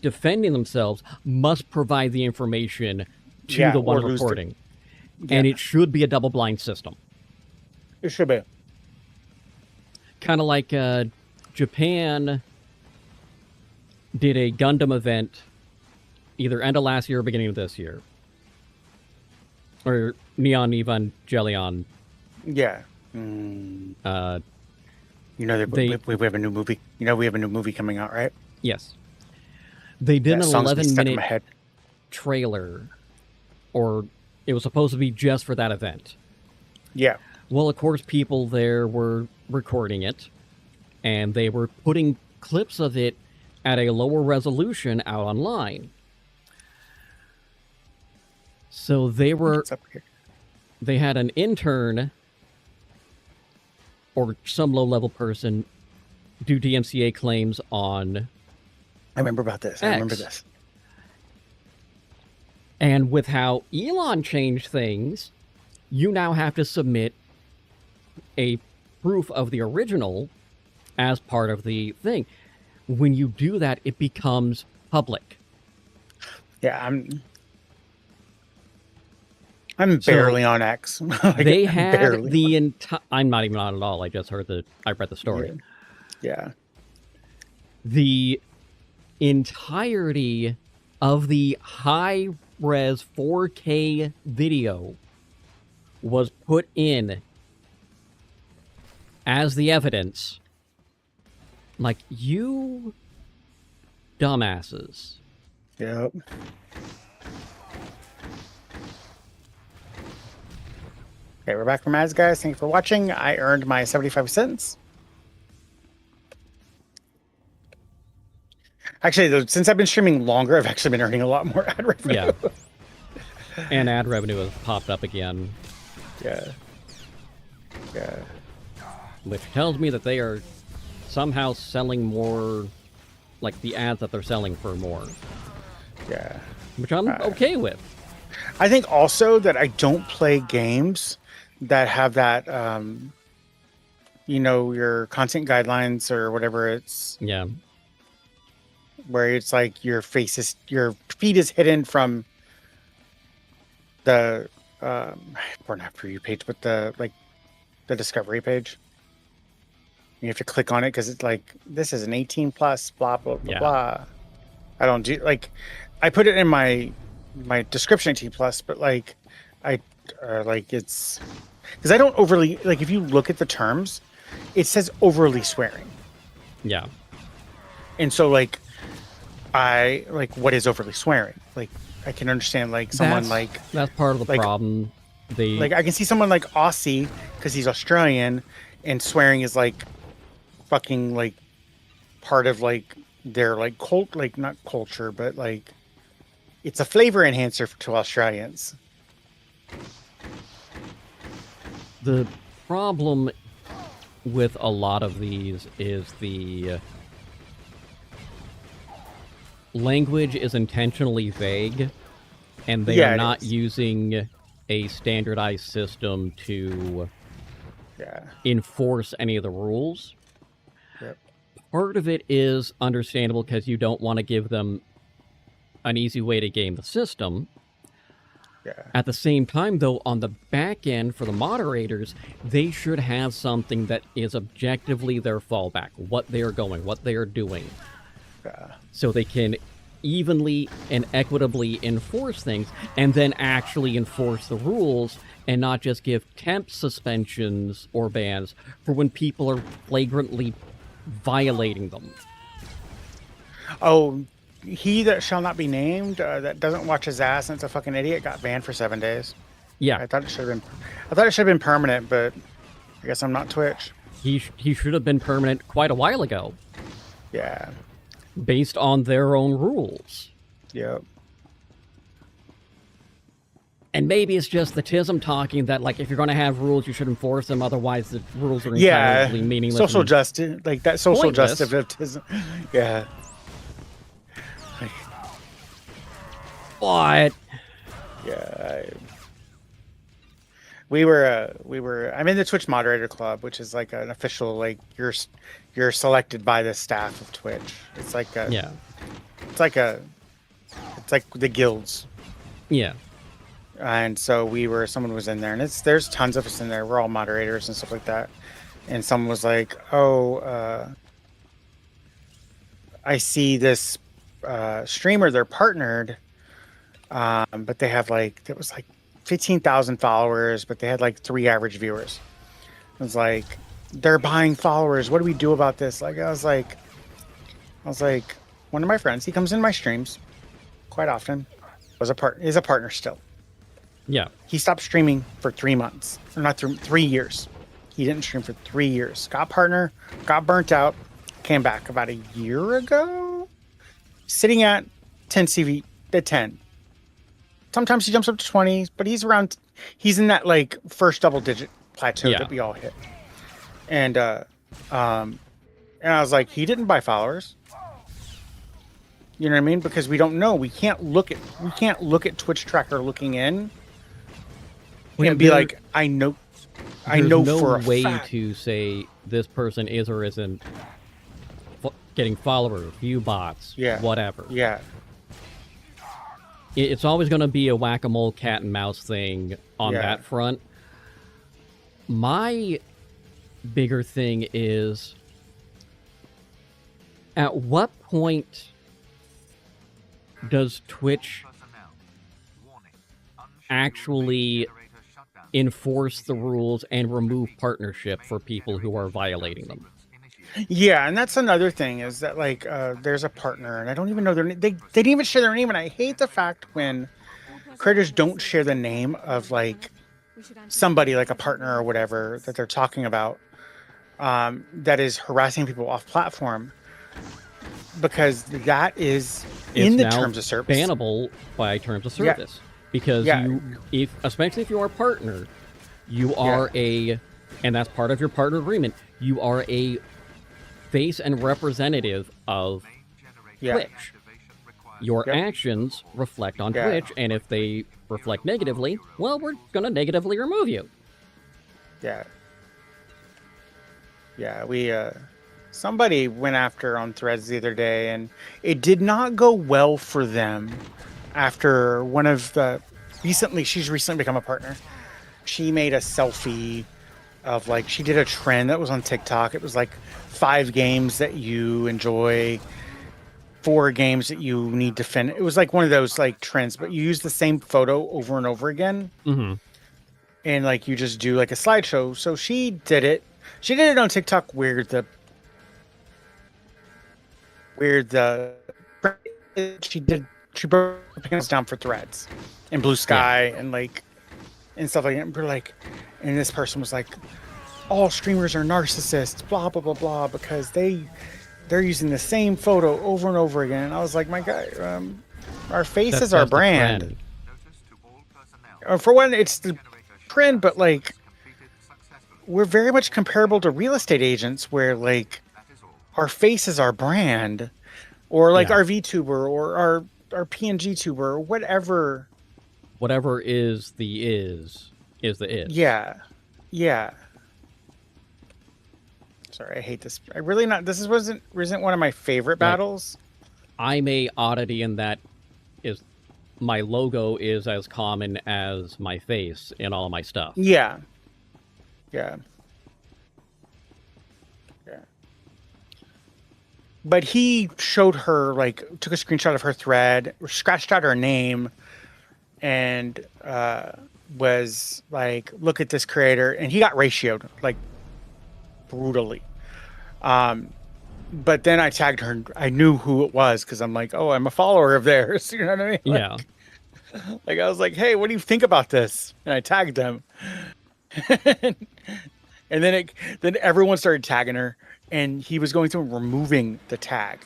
defending themselves must provide the information to the one reporting. And it should be a double-blind system. It should be. Kind of like Japan did a Gundam event either end of last year or beginning of this year. Or Neon Evangelion. Yeah. You know, we have a new movie. You know, we have a new movie coming out, right? Yes. They did an 11-minute trailer. Or it was supposed to be just for that event. Yeah. Well, of course, people there were recording it, and they were putting clips of it at a lower resolution out online. So they had an intern or some low-level person do DMCA claims on I remember about this. X. I remember this. And with how Elon changed things, you now have to submit a proof of the original as part of the thing. When you do that, it becomes public. Yeah, I'm barely on X. They had the entire... I'm not even on it at all. I just heard I read the story. Yeah. The entirety of the high-res 4K video was put in as the evidence. Like, you dumbasses. Yep. Okay, we're back from ads, guys. Thank you for watching. I earned my 75 cents. Actually, though, since I've been streaming longer, I've actually been earning a lot more ad revenue. Yeah. And ad revenue has popped up again. Yeah. Yeah. Which tells me that they are somehow selling more, like the ads that they're selling for more. Yeah. Which I'm okay with. I think also that I don't play games that have that, you know, your content guidelines or whatever it's. Yeah. Where it's like your feed is hidden from the, or not preview page, but the discovery page. You have to click on it because it's like, this is an 18 plus, blah, blah, blah, blah. I don't do, like, I put it in my description 18 plus, but like, it's, because I don't overly, like, if you look at the terms, it says overly swearing. Yeah. And so, like, what is overly swearing? Like, I can understand, like, someone that's part of the problem. Like, I can see someone like Aussie because he's Australian, and swearing is like fucking like part of like their like not culture, but like it's a flavor enhancer to Australians. The problem with a lot of these is the language is intentionally vague, and they are not using a standardized system to enforce any of the rules. Yep. Part of it is understandable because you don't want to give them an easy way to game the system. Yeah. At the same time, though, on the back end for the moderators, they should have something that is objectively their fallback, what they are going, what they are doing. So they can evenly and equitably enforce things and then actually enforce the rules and not just give temp suspensions or bans for when people are flagrantly violating them. Oh, he that shall not be named, that doesn't watch his ass and it's a fucking idiot, got banned for 7 days. Yeah. I thought it should have been permanent, but I guess I'm not Twitch. He should have been permanent quite a while ago. Yeah. Based on their own rules. Yep. And maybe it's just the TISM talking that, like, if you're going to have rules, you should enforce them. Otherwise, the rules are entirely meaningless. Social justice, like that social justice. Yeah. What? Yeah. I'm in the Twitch moderator club, which is like an official, like you're selected by the staff of Twitch. It's like it's like the guilds. Yeah. And so someone was in there, and there's tons of us in there. We're all moderators and stuff like that. And someone was like, I see this streamer, they're partnered, but they have there was 15,000 followers, but they had 3 average viewers. It was like, they're buying followers. What do we do about this? I was like, one of my friends, he comes in my streams quite often, is a partner still. Yeah. He stopped streaming for 3 months, or not 3 years. He didn't stream for 3 years. Got partner, got burnt out, came back about a year ago, sitting at 10 CV, at 10. Sometimes he jumps up to 20, but he's in that first double digit plateau that we all hit. And I was like, he didn't buy followers. You know what I mean? Because we don't know. We can't look at Twitch tracker looking in and be like, I know for a way fact. to say this person is or isn't getting followers, view bots, whatever. Yeah. It's always going to be a whack-a-mole cat and mouse thing on that front. My bigger thing is, at what point does Twitch actually enforce the rules and remove partnership for people who are violating them. Yeah, and that's another thing is that like there's a partner, and I don't even know their name. They didn't even share their name, and I hate the fact when creators don't share the name of like somebody, like a partner or whatever that they're talking about, that is harassing people off platform, because that is in the terms of service. Bannable by terms of service, because especially if you are a partner, you are and that's part of your partner agreement. You are a face and representative of Twitch. Your actions reflect on Twitch, and if they reflect negatively, well, we're going to negatively remove you. Yeah. Yeah, we, somebody went after on Threads the other day, and it did not go well for them after one of the, she's recently become a partner. She made a selfie of like, she did a trend that was on TikTok. It was like 5 games that you enjoy, 4 games that you need to finish. It was like one of those like trends, but you use the same photo over and over again. Mm-hmm. And like you just do like a slideshow. So she did it. She did it on TikTok where she broke the panels down for Threads and Blue Sky and like and stuff like that. And we're like, and this person was like, all streamers are narcissists, blah blah blah blah, because they're using the same photo over and over again. And I was like, my guy, our face is our brand. For one, it's the trend, but like we're very much comparable to real estate agents, where like our face is our brand, or like our VTuber or our PNG tuber or whatever. Whatever is the is the is. Yeah. Yeah. Sorry, I hate this. I really not. This wasn't one of my favorite battles. I'm a oddity in that is my logo is as common as my face in all of my stuff. Yeah. Yeah. Yeah. But he showed her, like, took a screenshot of her thread, scratched out her name, and was like, look at this creator. And he got ratioed, like, brutally. But then I tagged her, and I knew who it was, because I'm like, oh, I'm a follower of theirs. You know what I mean? Like, yeah. Like, I was like, hey, what do you think about this? And I tagged them. And then everyone started tagging her, and he was going through and removing the tag.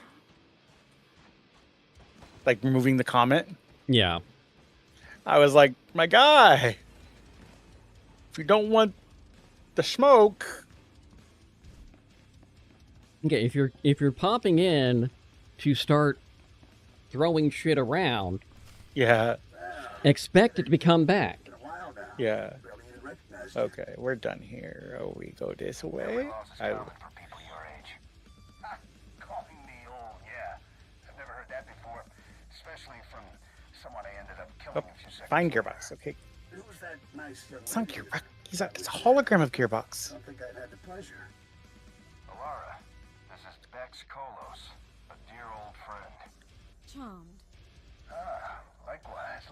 Like, removing the comment. Yeah. I was like, my guy, if you don't want the smoke. Okay, if you're popping in to start throwing shit around, expect it to come back. Yeah. Okay, we're done here. Oh, we go this way. Calling me old, yeah. I've never heard that before, especially from someone I ended up killing a few seconds. Find Gearbox, okay. Who's that nice young It's not lady? Gearbox. It's a hologram of Gearbox. I don't think I've had the pleasure. Alara, this is Bex Kolos, a dear old friend. Charmed. Ah, likewise.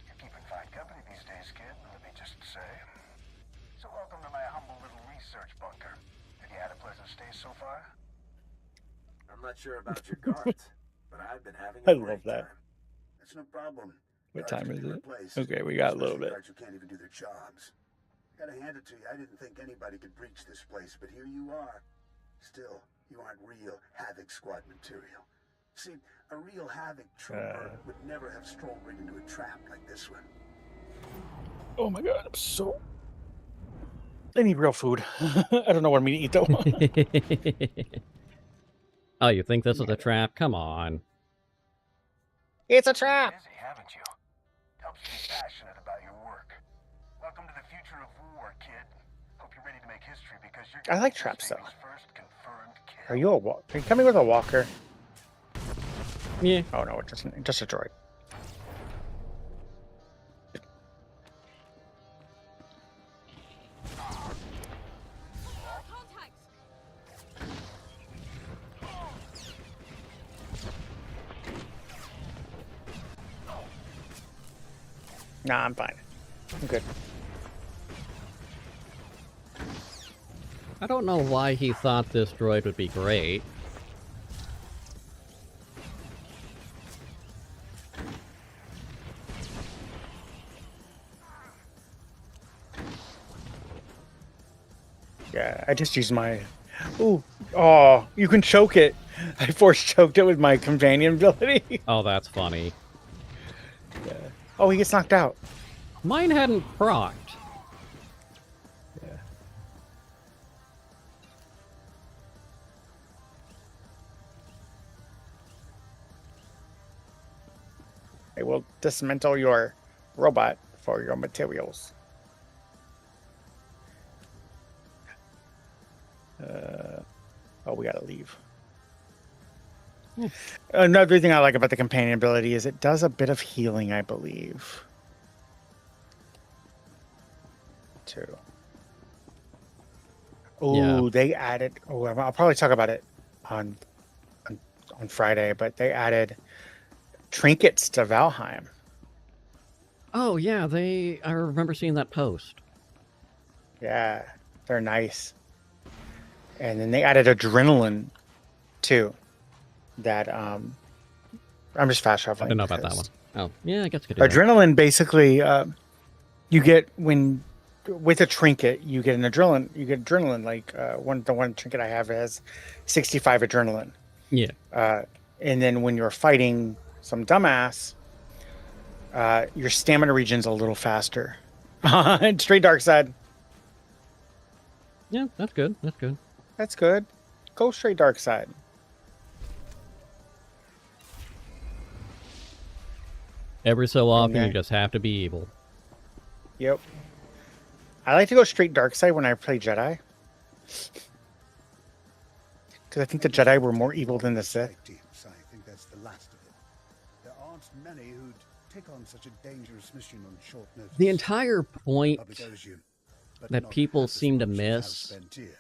You're keeping fine company these days, kid, let me just say. So welcome to my humble little research bunker. Have you had a pleasant stay so far? I'm not sure about your guards, but I've been having I a great love that. time. That's no problem. What Guards time can is be it? replaced, Okay, we got a little especially bit. guards who can't even do their jobs. Gotta hand it to you. I didn't think anybody could breach this place, but here you are. Still, you aren't real Havoc Squad material. See, a real Havoc trooper would never have strolled right into a trap like this one. Oh my god, I need real food. I don't know what I'm gonna eat though. Oh, you think this is a trap? Come on. It's a trap. Busy, haven't you? Helps you be passionate about your work. Welcome to the future of war, kid. Hope you're ready to make history because you're I like traps though. first confirmed kill. Are you a walker? Are you coming with a walker? Yeah. Oh no, just a droid. Nah, I'm fine. I'm good. I don't know why he thought this droid would be great. Yeah, I just used my... Ooh, oh, you can choke it. I force choked it with my companion ability. Oh, that's funny. Yeah. Oh, he gets knocked out. Mine hadn't procced. Yeah. I will dismantle your robot for your materials. Oh, we gotta leave. Another thing I like about the companion ability is it does a bit of healing, I believe. Too. Oh, Yeah. they added. Oh, I'll probably talk about it on Friday, but they added trinkets to Valheim. Oh, yeah, I remember seeing that post. Yeah, they're nice. And then they added adrenaline too. That I'm just fast I traveling. don't know about that one. Oh, yeah, I guess I could do that. Adrenaline basically, you get with a trinket, you get adrenaline. Like the one trinket I have has 65 adrenaline. Yeah. And then when you're fighting some dumbass, your stamina regen's a little faster. Straight dark side. Yeah, that's good. That's good. That's good. Go straight dark side. Every so often, Okay. you just have to be evil. Yep. I like to go straight dark side when I play Jedi. Because I think the Jedi were more evil than the Sith. Teams, I think that's the last of them. There aren't many who'd take on such a dangerous mission on short notice. The entire point Public owes you, but that not people half as seem to much as Hal miss, spent here.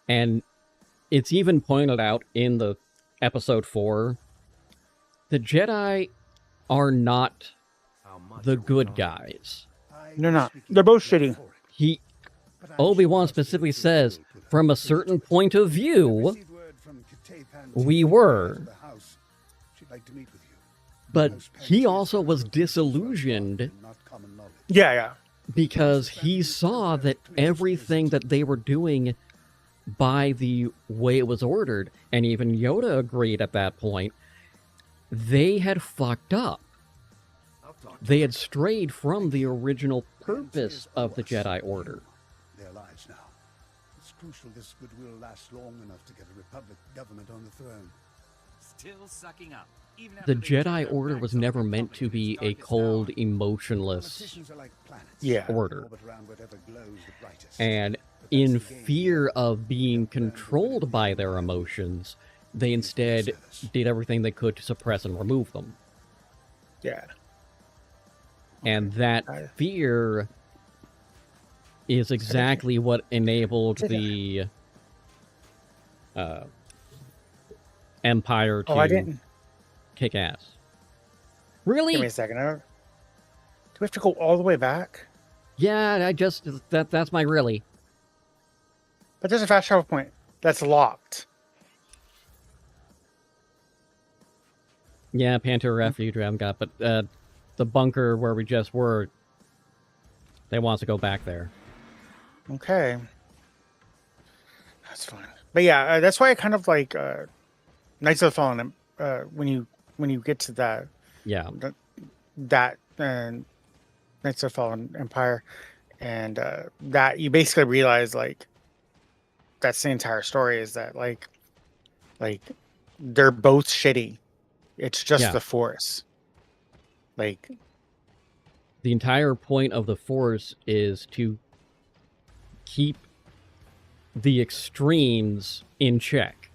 and it's even pointed out in the episode 4, the Jedi are not the good guys. They're not. They're both shitty. Obi-Wan specifically says, from a certain point of view, we were. But he also was disillusioned Yeah. because he saw that everything that they were doing by the way it was ordered, and even Yoda agreed at that point, they had fucked up. They had strayed from the original purpose of the Jedi Order. Their lives now. It's crucial this goodwill lasts long enough to get a Republic government on the throne. Still sucking up. Even The Jedi Order was never meant to be a cold, emotionless order. And in fear of being controlled by their emotions, they instead did everything they could to suppress and remove them. Yeah. And that fear is exactly what enabled the Empire to kick ass. Really? Give me a second. Do we have to go all the way back? Yeah, that's my really. But there's a fast travel point that's locked. Yeah, Panther Refuge we haven't got, but the bunker where we just were, they want us to go back there. Okay. That's fine. But yeah, that's why I kind of like Knights of the Fallen. When you get to that, that Knights of the Fallen Empire, and that you basically realize like that's the entire story is that like they're both shitty. It's just the Force. Like the entire point of the Force is to keep the extremes in check.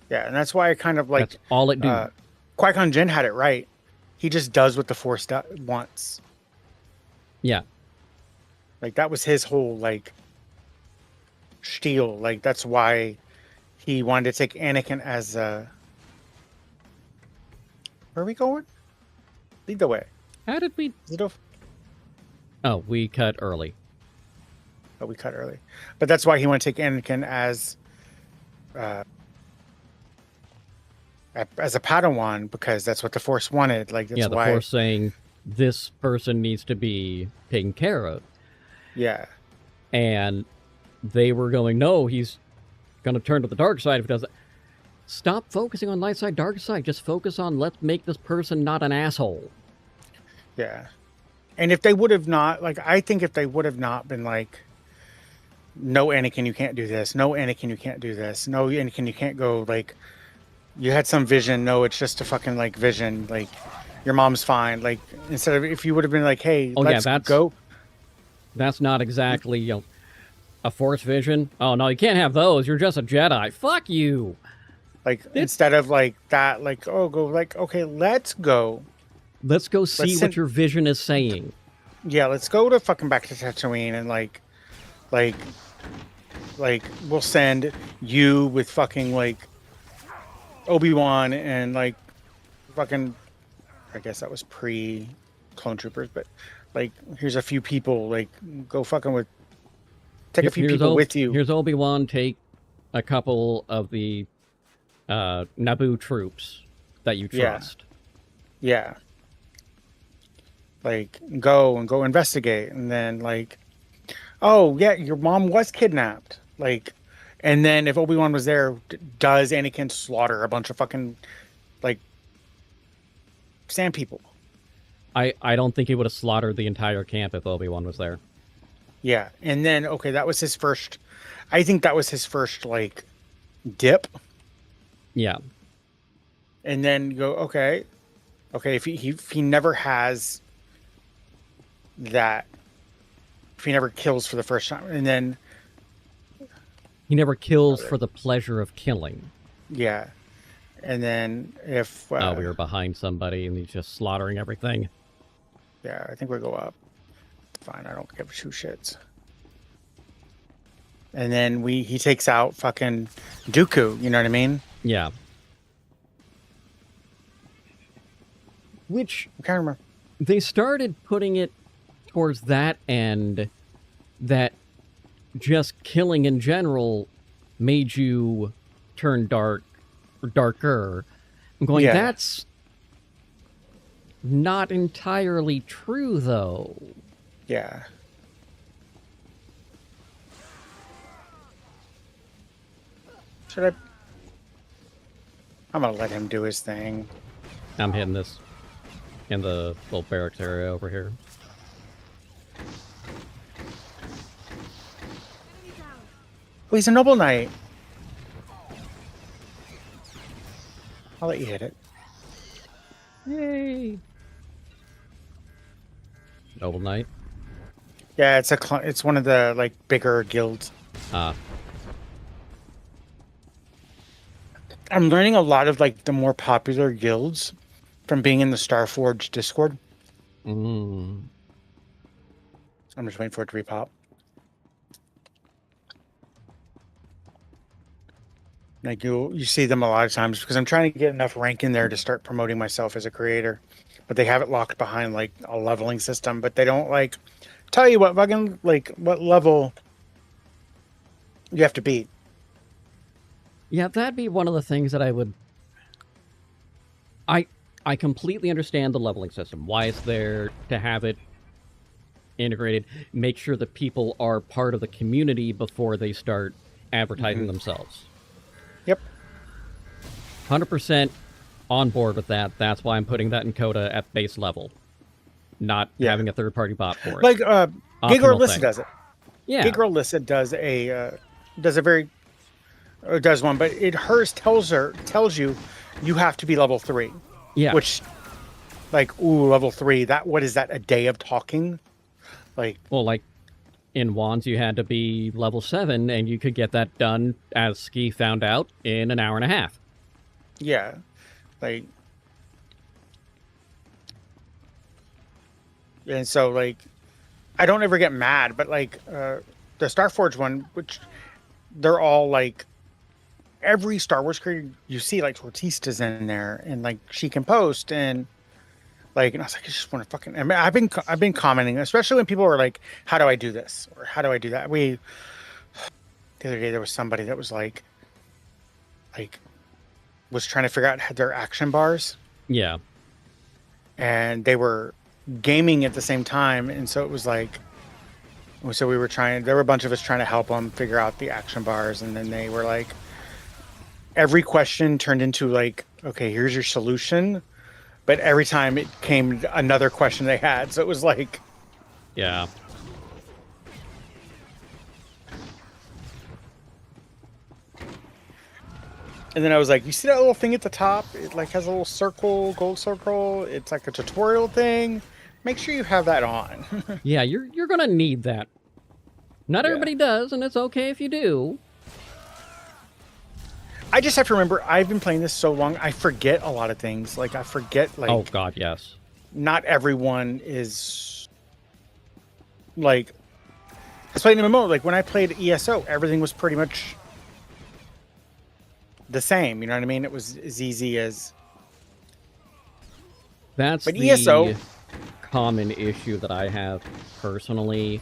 Yeah, and that's why I kind of like that's all it do. Qui-Gon Jinn had it right. He just does what the Force wants. Yeah. Like that was his whole like spiel. Like that's why he wanted to take Anakin as where are we going? Lead the way. How did we? Oh, we cut early. but we cut early. But that's why he wanted to take Anakin as a Padawan, because that's what the Force wanted. Like, that's yeah, the why. Force saying this person needs to be taken care of. Yeah. And they were going, no, he's going to turn to the dark side if he does that. Stop focusing on light side, dark side. Just focus on let's make this person not an asshole. Yeah. And if they would have not, like, I think if they would have not been like, no, Anakin, you can't do this. No, Anakin, you can't do this. No, Anakin, you can't go, like, you had some vision. No, it's just a fucking, like, vision. Like, your mom's fine. Like, instead of, if you would have been like, hey, let's go. That's not exactly, you know, a Force vision. Oh, no, you can't have those. You're just a Jedi. Fuck you. Like, instead of, like, that, like, oh, go, like, okay, let's go. Let's go see what your vision is saying. Yeah, let's go to fucking back to Tatooine and, like, we'll send you with fucking, like, Obi-Wan and, like, fucking, I guess that was pre-Clone Troopers, but, like, here's a few people, like, go fucking with, take a few people with you. Here's Obi-Wan, take a couple of the Naboo troops that you trust. Yeah. Like, go investigate, and then, like, oh, yeah, your mom was kidnapped. Like, and then if Obi-Wan was there, does Anakin slaughter a bunch of fucking, like, sand people? I don't think he would have slaughtered the entire camp if Obi-Wan was there. Yeah, and then, okay, that was his first, I think that was his first, like, dip. Yeah. And then you go, okay, if he never has that, if he never kills for the first time, and then he never kills for the pleasure of killing. Yeah. And then if we were behind somebody and he's just slaughtering everything. Yeah, I think we go up. Fine, I don't give two shits. And then he takes out fucking Dooku, you know what I mean? Yeah. Which I can't remember. They started putting it towards that end, that just killing in general made you turn darker. I'm going, that's not entirely true, though. Yeah. Should I? I'm gonna let him do his thing. I'm hitting this in the little barracks area over here. Oh, he's a noble knight. I'll let you hit it. Yay! Noble knight. Yeah, it's one of the like bigger guilds. I'm learning a lot of like the more popular guilds from being in the Starforge Discord. I'm just waiting for it to repop. Like you see them a lot of times because I'm trying to get enough rank in there to start promoting myself as a creator, but they have it locked behind like a leveling system. But they don't like tell you what fucking like what level you have to beat. Yeah, that'd be one of the things that I would. I completely understand the leveling system. Why it's there to have it integrated. Make sure that people are part of the community before they start advertising themselves. Yep. 100% on board with that. That's why I'm putting that in Coda at base level. Not having a third-party bot for it. Like Gig or Lissa does it. Yeah. Gig or Lissa does does one, but hers tells you you have to be level 3. Yeah. Which, like, level 3. What is that? A day of talking? Like, well, like in Wands, you had to be level 7, and you could get that done, as Ski found out, in an hour and a half. Yeah, like, and so like, I don't ever get mad, but like the Starforge one, which they're all like. Every Star Wars creator you see, like Tortista's in there, and like she can post, and Like, and I was like, I just want to fucking. I mean, I've been commenting, especially when people were like, "How do I do this?" or "How do I do that?" The other day there was somebody that was like was trying to figure out their action bars. Yeah. And they were gaming at the same time, and so it was like, so we were trying. There were a bunch of us trying to help them figure out the action bars, and then they were like, every question turned into like, okay, here's your solution, but every time it came another question they had, so it was like, yeah. And then I was like, you see that little thing at the top? It like has a little circle, gold circle. It's like a tutorial thing. Make sure you have that on. Yeah, you're gonna need that. Not everybody does, and it's okay if you do. I just have to remember, I've been playing this so long, I forget a lot of things. Like, I forget, like... Oh, God, yes. Not everyone is... Like... I was playing MMO, like, when I played ESO, everything was pretty much... the same, you know what I mean? It was as easy as... That's but the ESO... common issue that I have personally,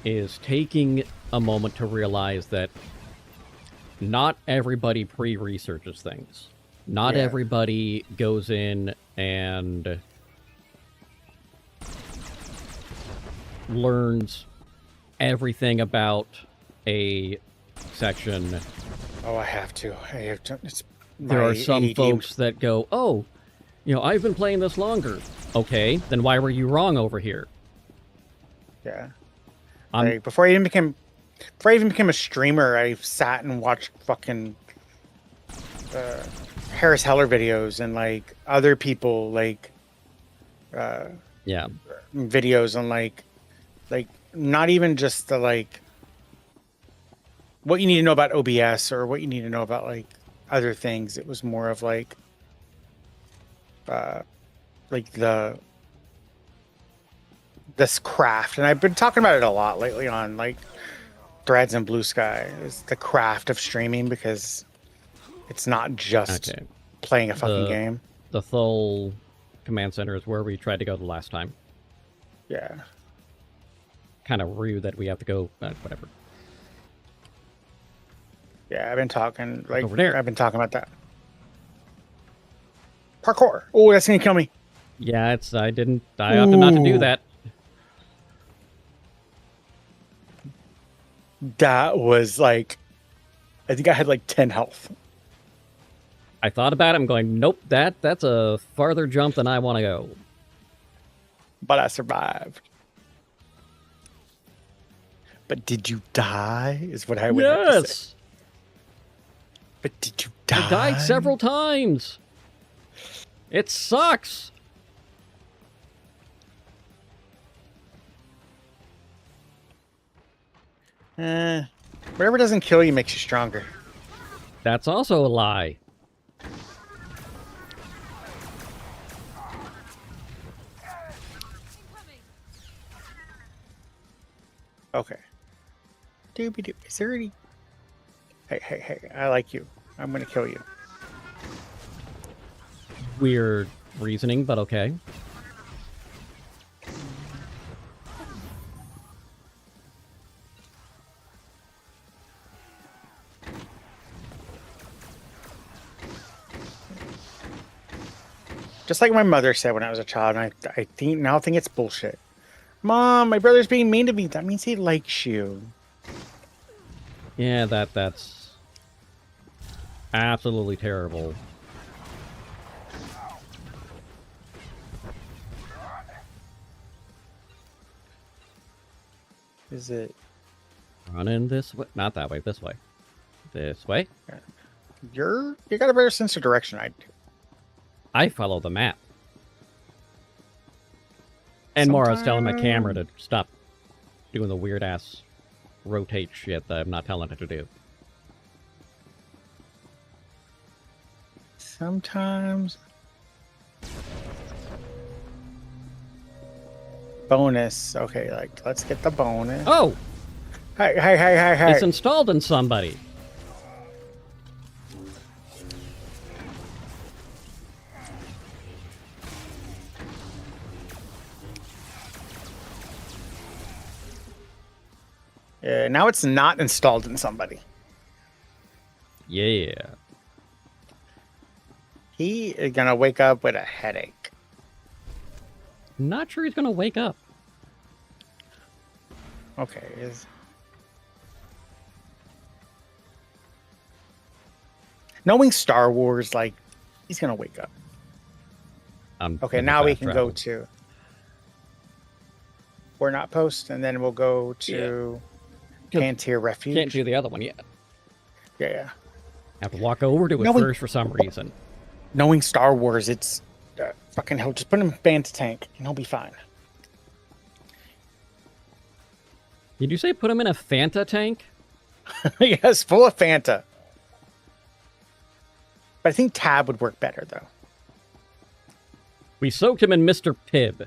is taking a moment to realize that not everybody pre-researches things. Not everybody goes in and learns everything about a section. Oh, I have to. There are some ADD. folks that go, oh, you know, I've been playing this longer. Okay, then why were you wrong over here? Yeah. Like, before I even became a streamer, I sat and watched fucking Harris Heller videos and like other people like videos on like not even just the like what you need to know about OBS or what you need to know about like other things. It was more of like this craft, and I've been talking about it a lot lately on like Threads and Blue Sky, is the craft of streaming, because it's not just playing a fucking game. The Thul command center is where we tried to go the last time. Yeah. Kind of rude that we have to go, whatever. Yeah, I've been talking like over there. I've been talking about that. Parkour. Oh, that's gonna kill me. Yeah, I opted not to do that. That was like, I think I had like 10 health. I thought about it. I'm going, nope, that's a farther jump than I want to go. But I survived. But did you die? Is what I would have to say. But did you die? I died several times. It sucks. Whatever doesn't kill you makes you stronger. That's also a lie. Okay. Doobie-doo. Is there any... Hey, I like you. I'm gonna kill you. Weird reasoning, but okay. Just like my mother said when I was a child, and I now think it's bullshit. Mom, my brother's being mean to me. That means he likes you. Yeah, that's absolutely terrible. Is it running this way? Not that way. This way. This way. You got a better sense of direction. I follow the map. And more, I was telling my camera to stop doing the weird ass rotate shit that I'm not telling it to do. Sometimes. Bonus. Okay, like, let's get the bonus. Oh! Hey. It's installed in somebody. Now it's not installed in somebody. Yeah. He is gonna wake up with a headache. Not sure he's gonna wake up. Okay. Knowing Star Wars, like, he's gonna wake up. Okay, now we can go to. We're not post, and then we'll go to Cantier Refuge. Can't do the other one yet. Yeah. Have to walk over to it first for some reason. Knowing Star Wars, it's fucking hell. Just put him in Banta Tank, and he'll be fine. Did you say put him in a Fanta tank? Yes, full of Fanta. But I think Tab would work better, though. We soaked him in Mr. Pibb.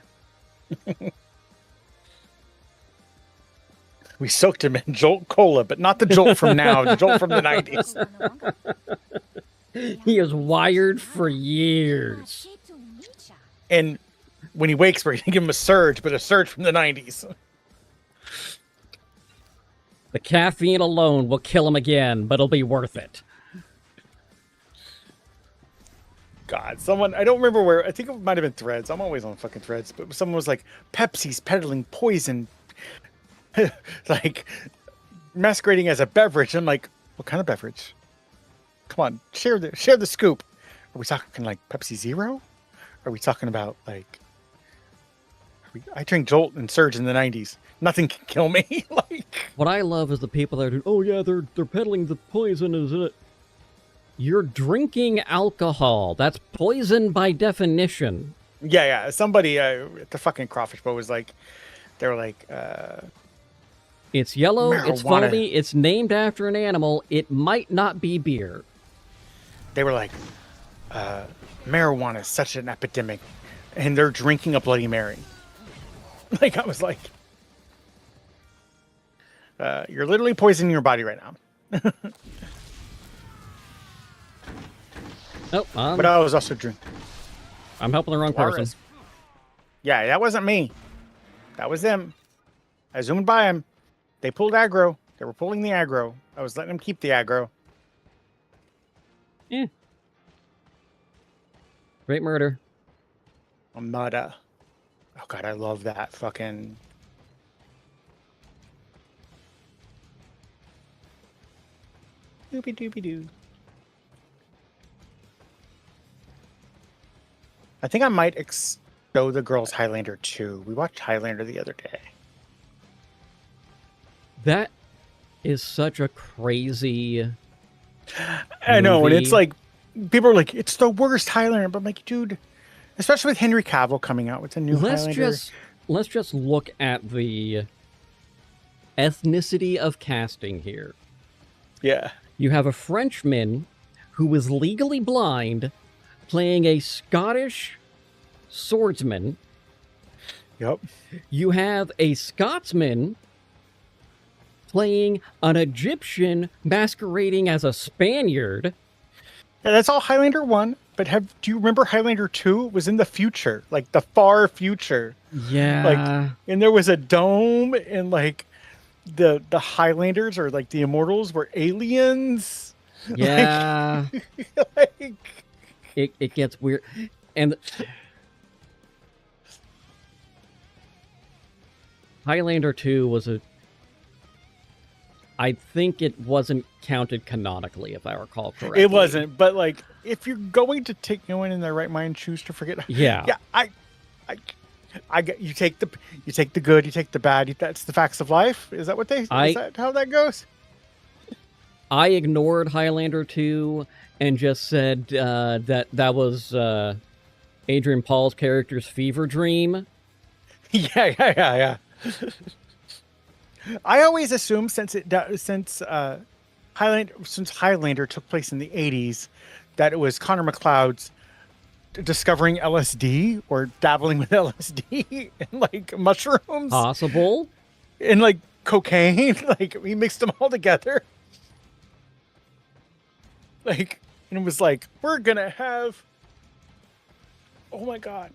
We soaked him in Jolt Cola, but not the Jolt from now, the Jolt from the 90s. He is wired for years. And when he wakes, we're going to give him a Surge, but a Surge from the 90s. The caffeine alone will kill him again, but it'll be worth it. God, someone, I don't remember where, I think it might have been Threads. I'm always on fucking Threads, but someone was like, Pepsi's peddling poison, like, masquerading as a beverage. I'm like, what kind of beverage? Come on, share the scoop. Are we talking like Pepsi Zero? Are we talking about like, I drink Jolt and Surge in the 90s. Nothing can kill me. Like, what I love is the people that are, oh yeah, they're peddling the poison, isn't it? You're drinking alcohol. That's poison by definition. Yeah. Somebody at the fucking Crawfish Bowl was like, they were like, it's yellow, marijuana. It's foamy, it's named after an animal, it might not be beer. They were like, marijuana is such an epidemic, and they're drinking a Bloody Mary. Like, I was like, you're literally poisoning your body right now. Nope. But I was also drinking. I'm helping the wrong person. Yeah, that wasn't me. That was them. I zoomed by them. They pulled aggro. They were pulling the aggro. I was letting them keep the aggro. Yeah. Great murder. Amada. Oh god, I love that fucking. Doobie doobie doo. I think I might show the girls Highlander 2. We watched Highlander the other day. That is such a crazy I know, movie. and it's like, people are like, it's the worst Highlander, but I'm like, dude, especially with Henry Cavill coming out with a new Highlander. Let's just look at the ethnicity of casting here. Yeah. You have a Frenchman who is legally blind playing a Scottish swordsman. Yep. You have a Scotsman playing an Egyptian masquerading as a Spaniard. Yeah, that's all Highlander 1, but do you remember Highlander 2? It was in the future, like the far future. Yeah. Like, and there was a dome, and like the Highlanders, or like the Immortals, were aliens. Yeah. Like, it gets weird. And Highlander 2 was I think it wasn't counted canonically, if I recall correctly. it wasn't, but like, if you're going to take no one in their right mind, choose to forget. Yeah. Yeah, I get, you take the good, you take the bad. That's the facts of life. Is that is that how that goes? I ignored Highlander 2 and just said that was Adrian Paul's character's fever dream. Yeah. I always assumed since Highlander took place in the 80s, that it was Connor McLeod's discovering LSD or dabbling with LSD and like mushrooms. Possible. And like cocaine. Like, he mixed them all together. Like, and it was like, we're gonna have. Oh my god.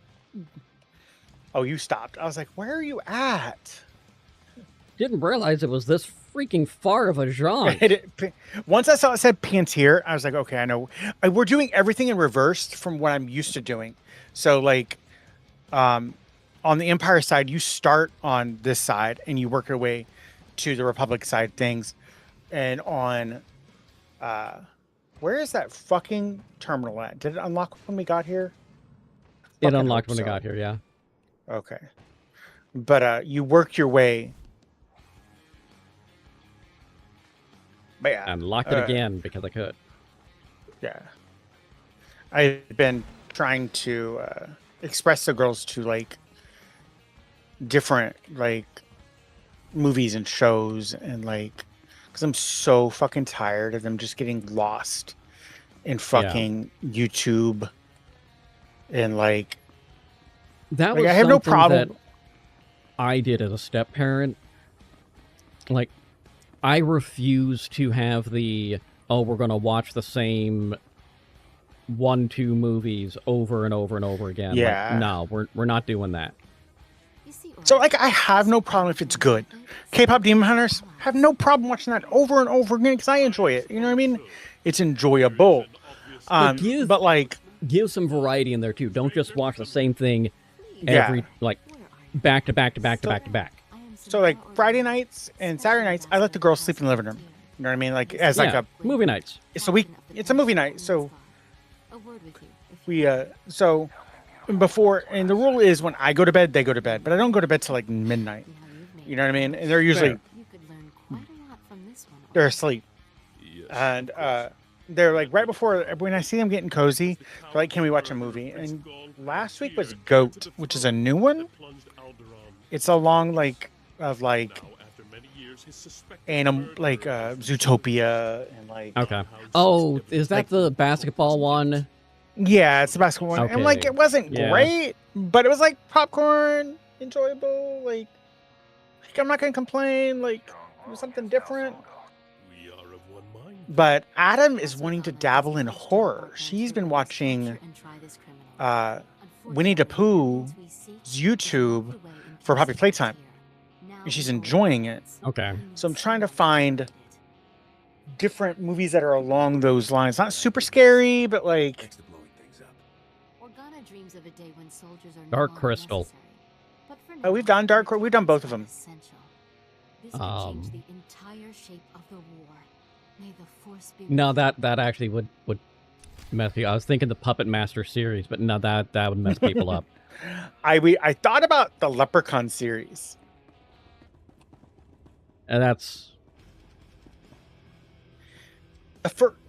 Oh, you stopped. I was like, where are you at? Didn't realize it was this freaking far of a genre. Once I saw it said Pantier, I was like, okay, I know. We're doing everything in reverse from what I'm used to doing. So like, on the Empire side, you start on this side and you work your way to the Republic side things. And on, where is that fucking terminal at? Did it unlock when we got here? It unlocked when we got here, yeah. Okay. But you work your way. But yeah. And locked it again because I could. Yeah. I've been trying to express the girls to like different like movies and shows and like because I'm so fucking tired of them just getting lost in fucking YouTube and like that was I have no problem that I did as a step parent. Like I refuse to have the we're gonna watch the same 1-2 movies over and over and over again. Yeah. Like, no, we're not doing that. So like I have no problem if it's good. K-pop Demon Hunters, have no problem watching that over and over again because I enjoy it. You know what I mean? It's enjoyable. But like give some variety in there too. Don't just watch the same thing every like back to back to back to back to back. So like Friday nights and Saturday nights, I let the girls sleep in the living room. You know what I mean? Like as like a movie nights. It's a movie night. So we so before, and the rule is when I go to bed, they go to bed, but I don't go to bed till like midnight. You know what I mean? And they're usually they're asleep, and they're like right before when I see them getting cozy, they're like, "Can we watch a movie?" And last week was Goat, which is a new one. It's along like of like like Zootopia and like okay. Oh, is that like, the basketball one? Yeah, it's the basketball one. Okay. And like it wasn't great, but it was like popcorn, enjoyable. Like I'm not gonna complain. Like it was something different. But Adam is wanting to dabble in horror. She's been watching Winnie the Pooh's YouTube for Happy Playtime. And she's enjoying it. Okay. So I'm trying to find different movies that are along those lines. Not super scary, but like Dark Crystal. Oh, we've done we've done both of them. No, that actually would mess me. I was thinking the Puppet Master series, but no, that would mess people up. I thought about the Leprechaun series. And that's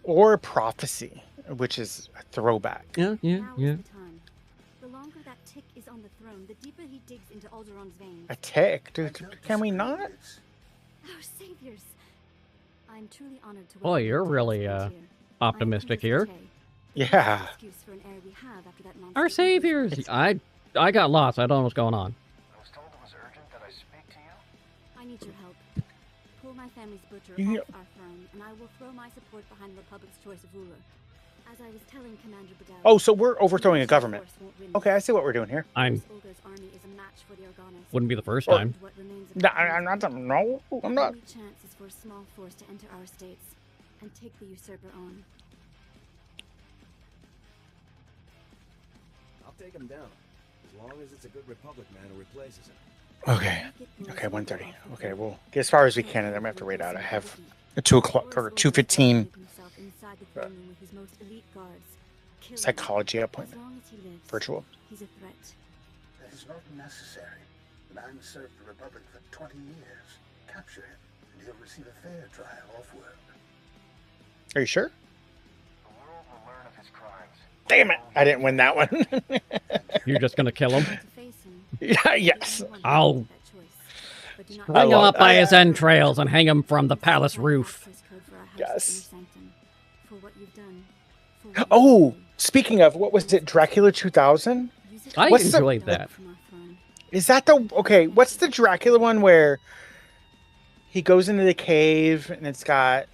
or Prophecy, which is a throwback. Yeah. The longer that tick is on the throne, the deeper he digs into Alderon's veins. A tick? Dude, can we not? Our saviors. I'm truly honored to Boy, you're really optimistic here. Yeah. Our saviors. I got lost. I don't know what's going on. I was told it was urgent that I speak to you. I need your help. Pull my family's butcher off our throne, and I will throw my support behind the Republic's choice of ruler. As I was telling Commander Bedell, oh, so we're overthrowing a government. Okay, I see what we're doing here. Wouldn't be the first time. No, I'm not. No, I'm not. Chances for a small force to enter our states and take the usurper on. I'll take him down, as long as it's a good Republic man who replaces him. Okay. Okay, 1:30. Okay, we'll get as far as we can, and then we have to wait out. I have a 2 o'clock or 2:15 psychology appointment. Virtual. He's a threat. That is not necessary. The man served the Republic for 20 years. Capture him, and he'll receive a fair trial off-world. Are you sure? The world will learn of his crimes. Damn it! I didn't win that one. You're just gonna kill him? Yeah, yes. I'll hang him up by his entrails and hang him from the palace roof. Yes. Oh, speaking of, what was it? Dracula 2000? I enjoyed that. Is that the... Okay, what's the Dracula one where he goes into the cave and it's got...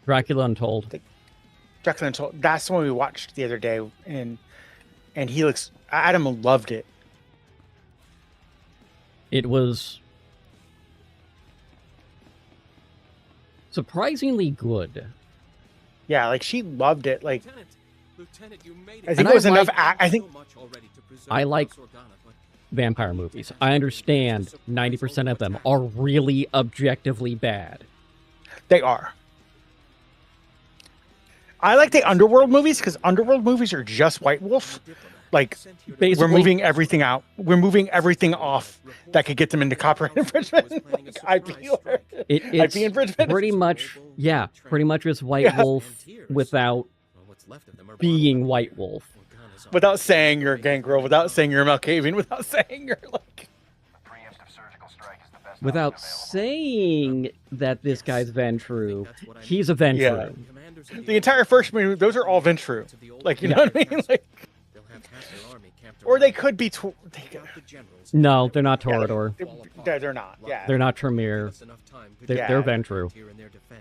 Dracula Untold. Dracula Untold. That's the one we watched the other day, and he looks... Adam loved it. It was surprisingly good. Yeah, like she loved it. Like Lieutenant, you made I it. think And it was I enough. like- I think I like vampire movies. I understand 90% of them are really objectively bad. they are. I like the Underworld movies because Underworld movies are just White Wolf. Like Basically, we're moving everything out. We're moving everything off that could get them into copyright infringement. Like, IP infringement. pretty much, yeah, pretty much is White Yeah. Wolf without being White Wolf. Without saying you're a gangrel, without saying you're a Malkavian, without saying you're like. Without saying that this guy's Ventru, he's a Ventru. Yeah. The entire first movie, those are all Ventru. Like, you know what I mean? Like, or they could be. No, they're not Toreador. They're not. Yeah. They're not Tremere. They're Ventru.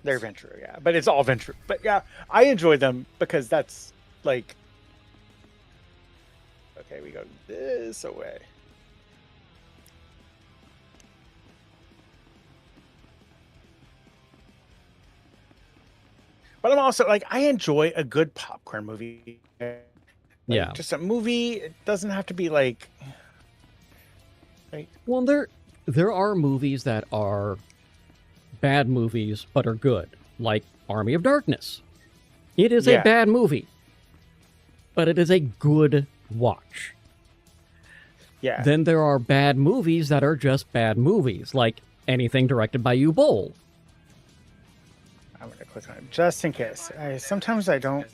They're Ventru, yeah. But it's all Ventru. But yeah, I enjoy them because that's like. Okay, we go this away. But I'm also like, I enjoy a good popcorn movie. Like, Yeah. just a movie. It doesn't have to be like. Well, there are movies that are bad movies but are good, like Army of Darkness. It is a bad movie, but it is a good watch. Yeah. Then there are bad movies that are just bad movies, like anything directed by Uwe Boll. I'm gonna click on it just in case. Sometimes I don't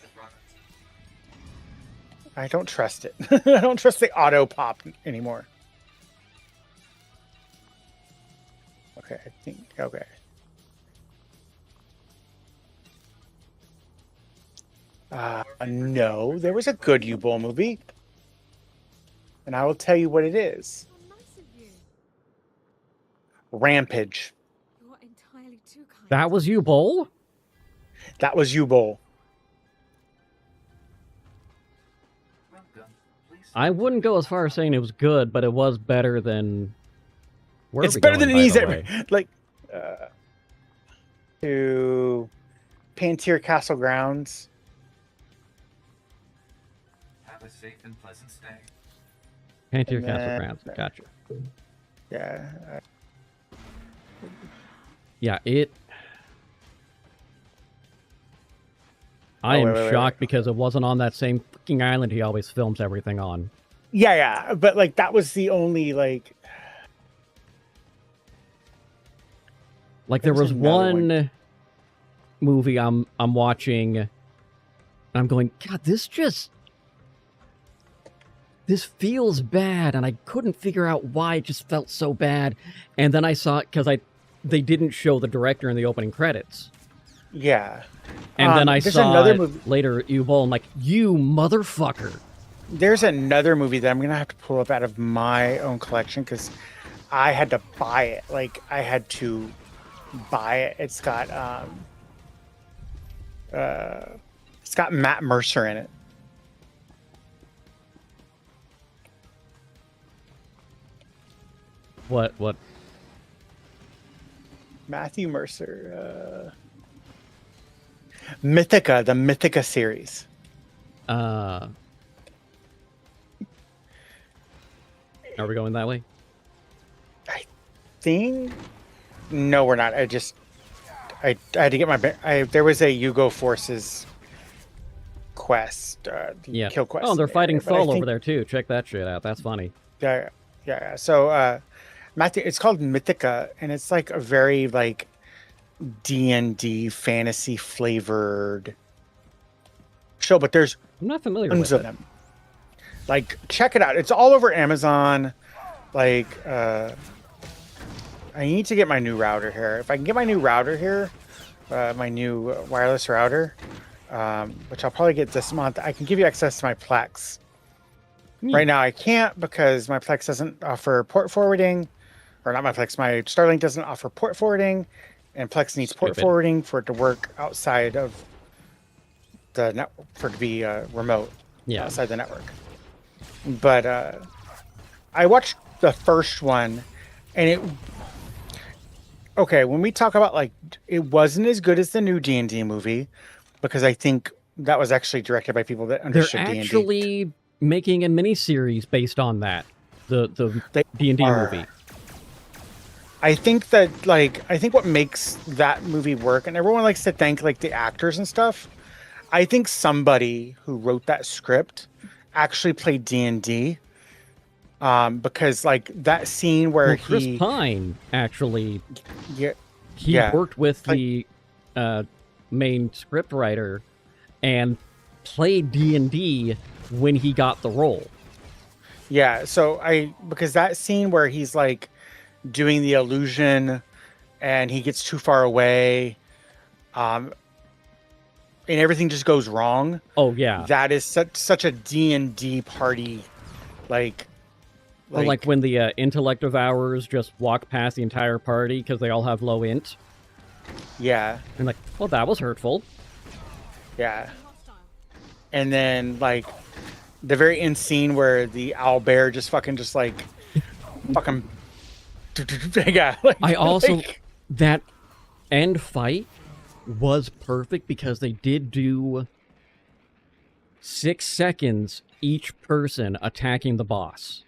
trust it. I don't trust the auto pop anymore. Okay, I think okay. No, there was a good U-Bowl movie, and I will tell you what it is. Rampage. That was Uwe Boll? That was U-Bowl. I wouldn't go as far as saying it was good, but it was better than. Where It's are we better going, than by it the needs way? like to Pantier Castle grounds. Have a safe and pleasant stay. Pantier And Castle then- Grounds. Gotcha. Yeah. Yeah, it. I Oh, am wait, shocked because it wasn't on that same fucking island he always films everything on. Yeah, but like that was the only like. Like there There's was another one movie I'm watching, and I'm going, God, this feels bad, and I couldn't figure out why it just felt so bad. And then I saw it because they didn't show the director in the opening credits. Yeah. And then I there's saw another it movie. later at U-Bowl. I'm like, you motherfucker. There's another movie that I'm gonna have to pull up out of my own collection because I had to buy it. Like I had to buy it. It's got Matt Mercer in it. What? Matthew Mercer. Mythica, the Mythica series. Are we going that way? No, we're not. I had to get my. There was a Yugo Forces quest. Kill quest. Oh, they're fighting but I Foal over think- there too. Check that shit out. That's funny. Yeah. So, Matthew, it's called Mythica, and it's like a very like D&D fantasy flavored show. But there's I'm not familiar tons with of it. them. Like, check it out. It's all over Amazon. Like, I need to get my new router here. If I can get my new router here, my new wireless router, which I'll probably get this month, I can give you access to my Plex. Right now I can't because my Plex doesn't offer port forwarding, or not my Plex, my Starlink doesn't offer port forwarding, and Plex needs port Stupid. forwarding for it to work outside of the network, for it to be remote, Yeah. outside the network. But I watched the first one, and okay, when we talk about like it wasn't as good as the new D&D movie because I think that was actually directed by people that They're understood D&D. actually making a miniseries based on that. The They D&D are. movie. I think that like I think what makes that movie work, and everyone likes to thank like the actors and stuff. I think somebody who wrote that script actually played D&D. Because like that scene where Well, Chris Pine actually he worked with the main script writer and played D&D when he got the role. Yeah, so because that scene where he's like doing the illusion and he gets too far away, and everything just goes wrong. Oh yeah, that is such a D&D party, like. Or like when the intellect devourers just walk past the entire party because they all have low int. Yeah. And like, well, that was hurtful. Yeah. And then like the very end scene where the owlbear just fucking yeah. Like, I also that end fight was perfect because they did do 6 seconds each person attacking the boss.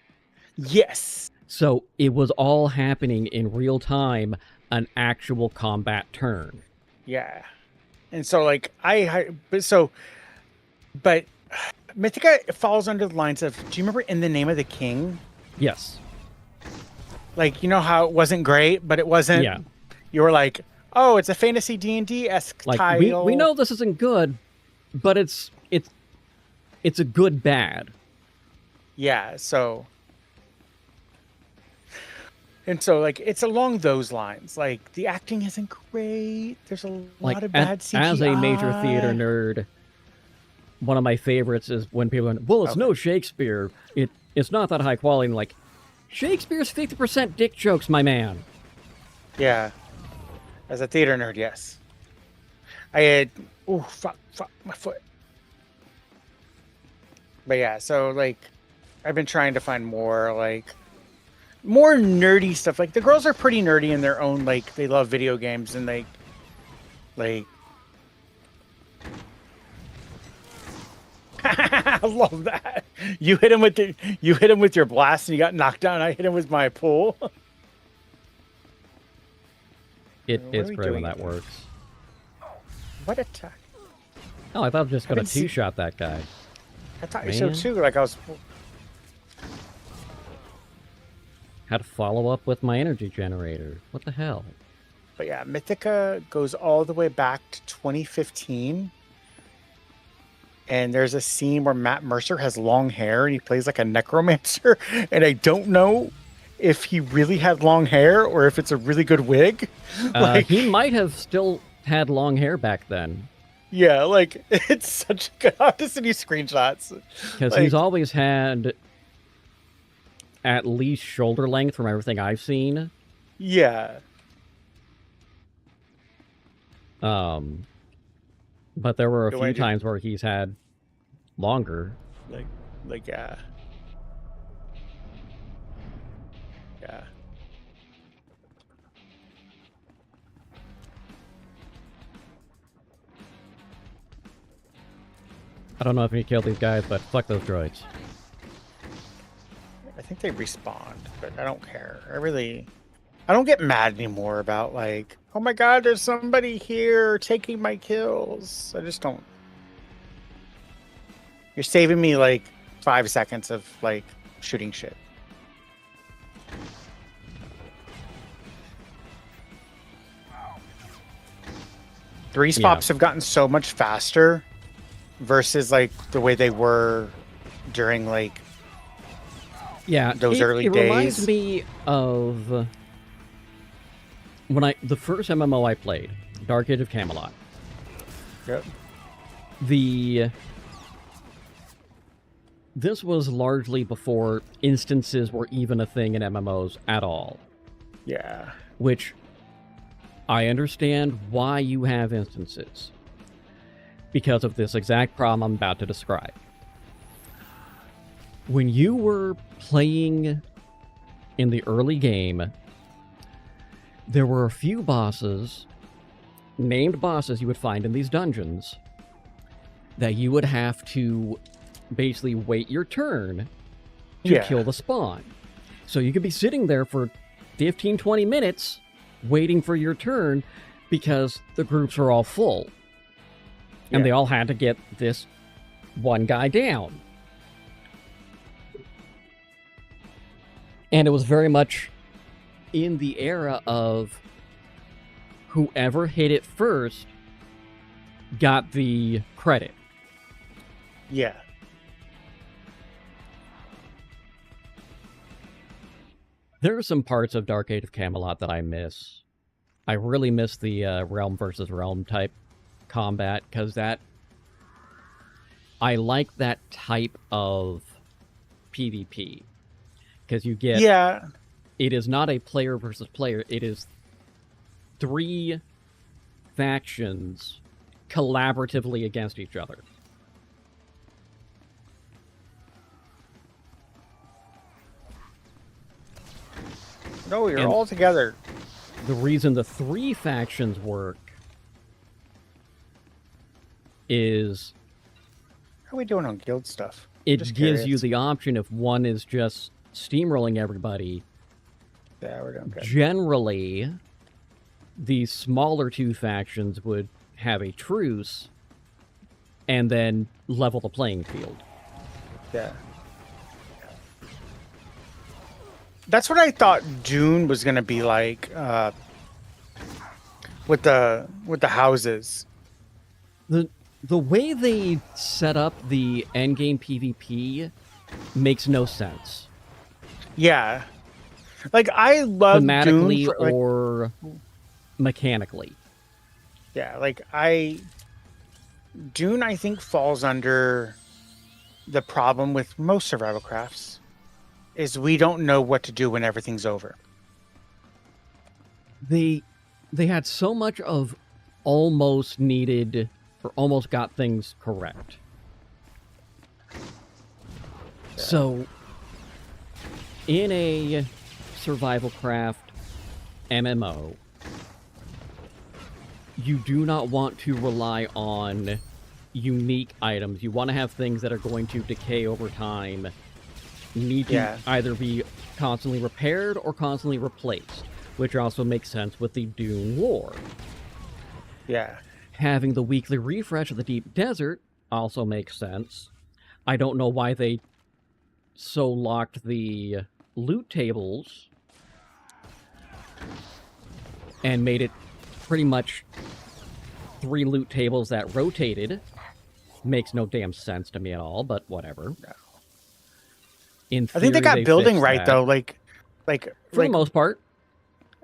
Yes. So it was all happening in real time, an actual combat turn. Yeah. And so like but Mythica falls under the lines of, do you remember In the Name of the King? Yes. Like, you know how it wasn't great, but it wasn't. Yeah. You were like, oh, it's a fantasy D&D-esque like, title. We know this isn't good, but it's a good bad. Yeah, so. And so, like, it's along those lines. Like, the acting isn't great. There's a lot of bad CGI. As a major theater nerd, one of my favorites is when people are, well, it's no Shakespeare. It's not that high quality. And like, Shakespeare's 50% dick jokes, my man. Yeah. As a theater nerd, yes. I had... Ooh, fuck, my foot. But yeah, so, like, I've been trying to find more, like... more nerdy stuff. Like, the girls are pretty nerdy in their own, like, they love video games and they, like... I love that. You hit him with your blast and you got knocked down. I hit him with my pull. It's great when that works. What attack? Oh, I thought I was just going to two-shot that guy. I thought so too. Like, I was... Had to follow up with my energy generator. What the hell? But yeah, Mythica goes all the way back to 2015. And there's a scene where Matt Mercer has long hair and he plays like a necromancer. And I don't know if he really had long hair or if it's a really good wig. He might have still had long hair back then. Yeah, like, it's such a good... I'll just send you screenshots. Because he's always had at least shoulder length from everything I've seen. Yeah. But there were a few times where he's had longer. Like, yeah. Yeah. I don't know if he killed these guys, but fuck those droids. I think they respawned, but I don't care. I don't get mad anymore about like, oh my god, there's somebody here taking my kills. I just don't. You're saving me like 5 seconds of like shooting shit. The respawns have gotten so much faster versus like the way they were during like those early days. It reminds me of when the first MMO I played, Dark Age of Camelot. Yep. This was largely before instances were even a thing in MMOs at all. Yeah. Which I understand why you have instances. Because of this exact problem I'm about to describe. When you were playing in the early game, there were a few bosses, named bosses you would find in these dungeons, that you would have to basically wait your turn to kill the spawn. So you could be sitting there for 15, 20 minutes waiting for your turn because the groups are all full. And they all had to get this one guy down. And it was very much in the era of whoever hit it first got the credit. Yeah. There are some parts of Dark Age of Camelot that I miss. I really miss the realm versus realm type combat, because I like that type of PvP. Because you get... Yeah. It is not a player versus player. It is 3 factions collaboratively against each other. No, you're all together. The reason the 3 factions work is... How are we doing on guild stuff? It gives you the option if one is just steamrolling everybody. Yeah, we're doing good. Generally, the smaller 2 factions would have a truce and then level the playing field. Yeah. That's what I thought Dune was gonna be like, with the houses. The way they set up the endgame PvP makes no sense. Yeah, like I love thematically Dune or mechanically. Yeah, like Dune I think falls under the problem with most survival crafts. Is we don't know what to do when everything's over. They had so much of almost needed or almost got things correct. Yeah. So in a survival craft MMO, you do not want to rely on unique items. You want to have things that are going to decay over time, need to either be constantly repaired or constantly replaced, which also makes sense with the Dune lore. Yeah. Having the weekly refresh of the Deep Desert also makes sense. I don't know why they so locked the loot tables and made it pretty much 3 loot tables that rotated. Makes no damn sense to me at all, but whatever. No. In theory, I think they got building right that. though, like for the most part.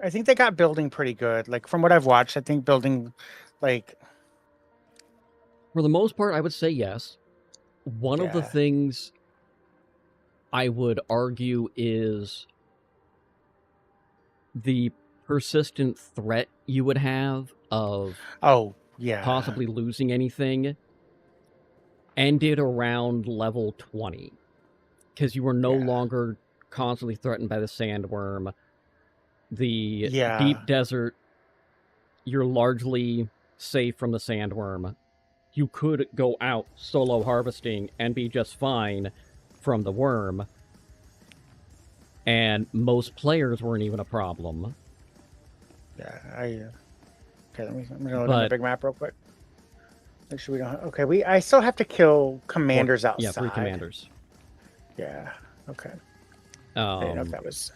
I think they got building pretty good. Like from what I've watched, I think building, like, for the most part, I would say yes. One of the things I would argue is the persistent threat you would have of possibly losing anything ended around level 20. Because you were no longer constantly threatened by the sandworm. The Deep Desert, you're largely safe from the sandworm. You could go out solo harvesting and be just fine from the worm. And most players weren't even a problem. Yeah, okay, let me load on the big map real quick. Make sure we don't. Okay, I still have to kill commanders outside. Yeah, 3 commanders. Yeah. Okay. I didn't know if that was.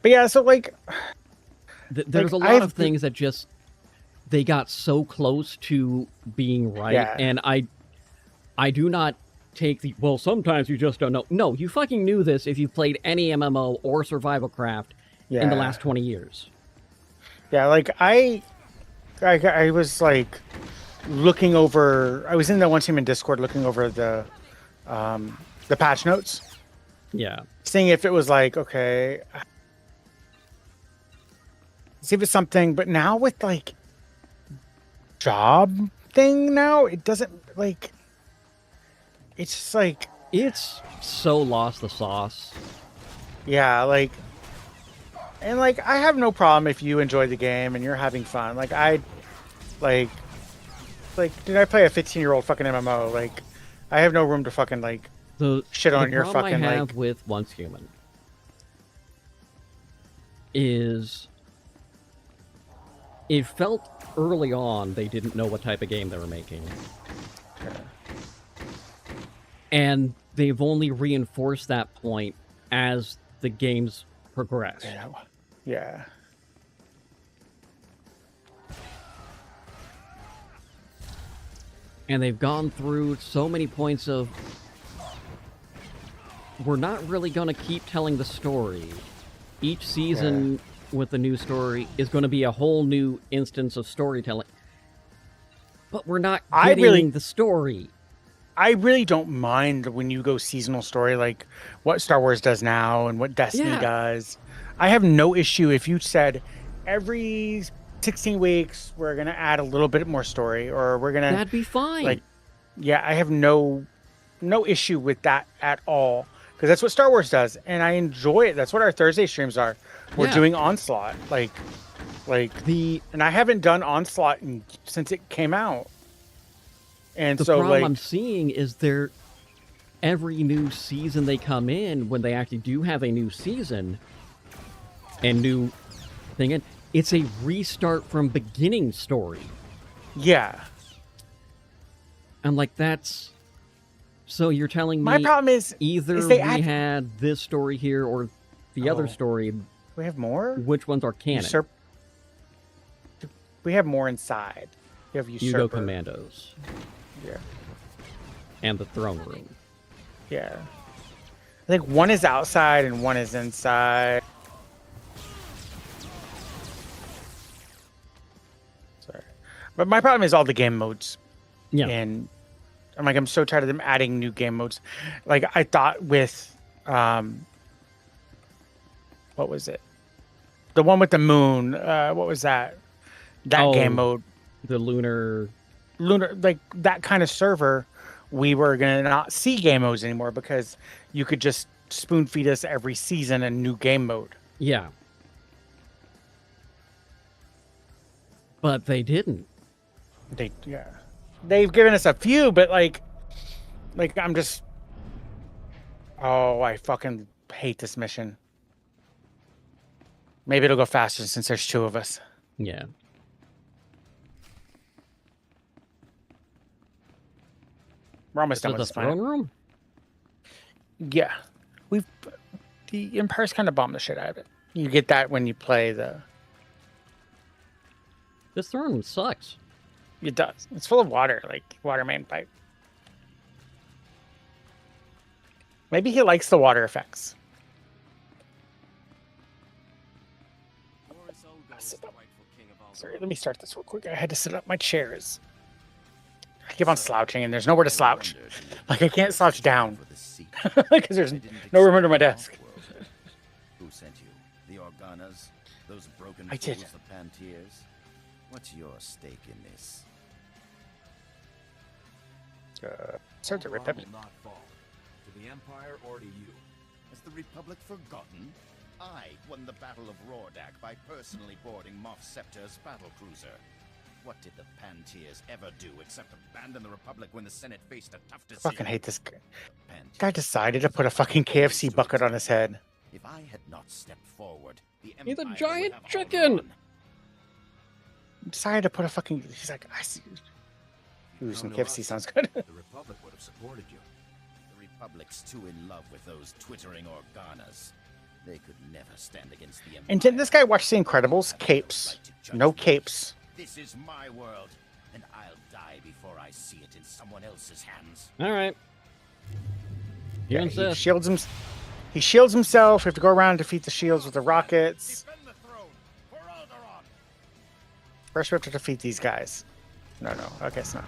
But yeah, so like, there's a lot of things that just they got so close to being right, and I do not take the sometimes you just don't know. No, you fucking knew this if you played any MMO or survival craft in the last 20 years. Yeah, like I was like looking over. I was in the one team in Discord looking over the patch notes. Yeah. Seeing if it was like, okay, see if it's something, but now with like job thing now, it doesn't like, it's just like, it's so lost the sauce. Yeah, like And like, I have no problem if you enjoy the game and you're having fun. Like, like, did I play a 15-year-old fucking MMO? Like, I have no room to fucking like shit on your problem fucking I have like. with Once Human is it felt early on they didn't know what type of game they were making. And they've only reinforced that point as the games progress. Yeah. And they've gone through so many points of we're not really going to keep telling the story. Each season with a new story is going to be a whole new instance of storytelling. But we're not getting the story. I really don't mind when you go seasonal story, like what Star Wars does now and what Destiny does. I have no issue if you said every 16 weeks we're going to add a little bit more story, or we're going to... That'd be fine. Like, yeah, I have no issue with that at all, because that's what Star Wars does, and I enjoy it. That's what our Thursday streams are. We're doing Onslaught, and I haven't done Onslaught since it came out. And the so, problem like, I'm seeing is every new season they come in, when they actually do have a new season and new thing, it's a restart from beginning story. Yeah. And like that's so you're telling me my problem is either they we had this story here or the other story. We have more? Which ones are canon? We have more inside. You have Usurper. Hugo Commandos. Yeah. And the Throne Room. Yeah. I think one is outside and one is inside. Sorry. But my problem is all the game modes. Yeah. And I'm so tired of them adding new game modes. Like, I thought with what was it? The one with the moon. What was that? That game mode. The lunar, like that kind of server, we were gonna not see game modes anymore because you could just spoon feed us every season a new game mode. Yeah. But they didn't. They've given us a few, but like I'm just, I fucking hate this mission. Maybe it'll go faster since there's two of us. Yeah. We're almost done with this Throne Room? Yeah. The Empire's kind of bombed the shit out of it. You get that when you play the... This Throne Room sucks. It does. It's full of water, like water main pipe. Maybe he likes the water effects. Sorry, let me start this real quick. I had to sit up. My chairs. I keep on slouching, and there's nowhere to slouch. Like, I can't slouch down because there's no room under my desk. Who sent you? The Organas? Those broken I did. fools, the Pantiers? What's your stake in this? Start to rip it. Will not fall. To the Empire or to you. Has the Republic forgotten? I won the Battle of Rordak by personally boarding Moff Scepter's battlecruiser. What did the Pantiers ever do except abandon the Republic when the Senate faced a tough decision? I fucking hate this guy. Guy decided to put a fucking KFC bucket on his head. If I had not stepped forward, the He's a Empire giant would have chicken! Decided to put a fucking... He's like, I see... Ooh, some KFC sounds good. The Republic would have supported you. The Republic's too in love with those twittering Organas. They could never stand against the Empire. And didn't this guy watch The Incredibles? Capes. No capes. This is my world, and I'll die before I see it in someone else's hands. All right. Yeah, he shields him. He shields himself. We have to go around and defeat the shields with the rockets. First, we have to defeat these guys. No. Okay, it's not.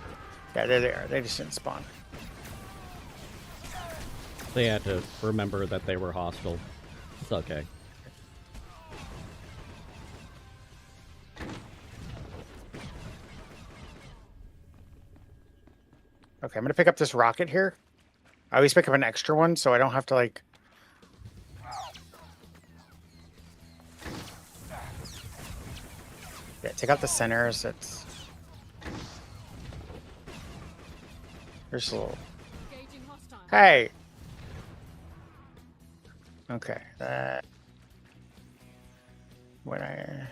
Yeah, there they are. They just didn't spawn. They had to remember that they were hostile. It's okay. Okay, I'm gonna pick up this rocket here. I always pick up an extra one so I don't have to like... Okay, take out the centers. It's there's a little. Hey. Okay. When I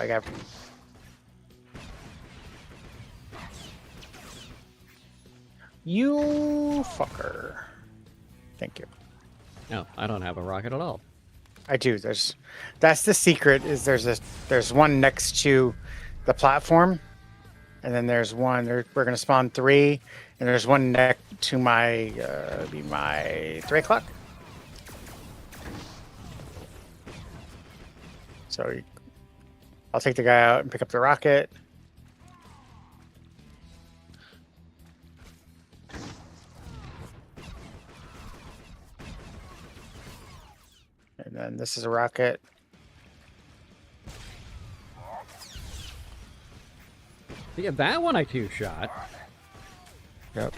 got. You fucker. Thank you. No, I don't have a rocket at all. I do. That's the secret. Is there's one next to the platform, and then there's one. We're gonna spawn 3, and there's one next to my 3 o'clock. So I'll take the guy out and pick up the rocket. And then this is a rocket. Yeah, that one I two-shot. Yep.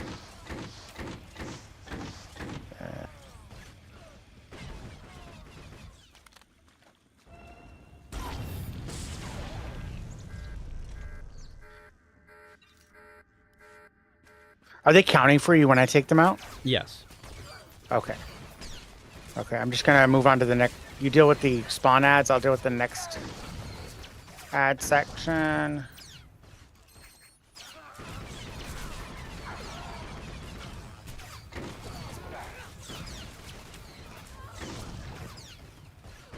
Are they counting for you when I take them out? Yes. Okay. Okay, I'm just gonna move on to the next. You deal with the spawn ads. I'll deal with the next ad section.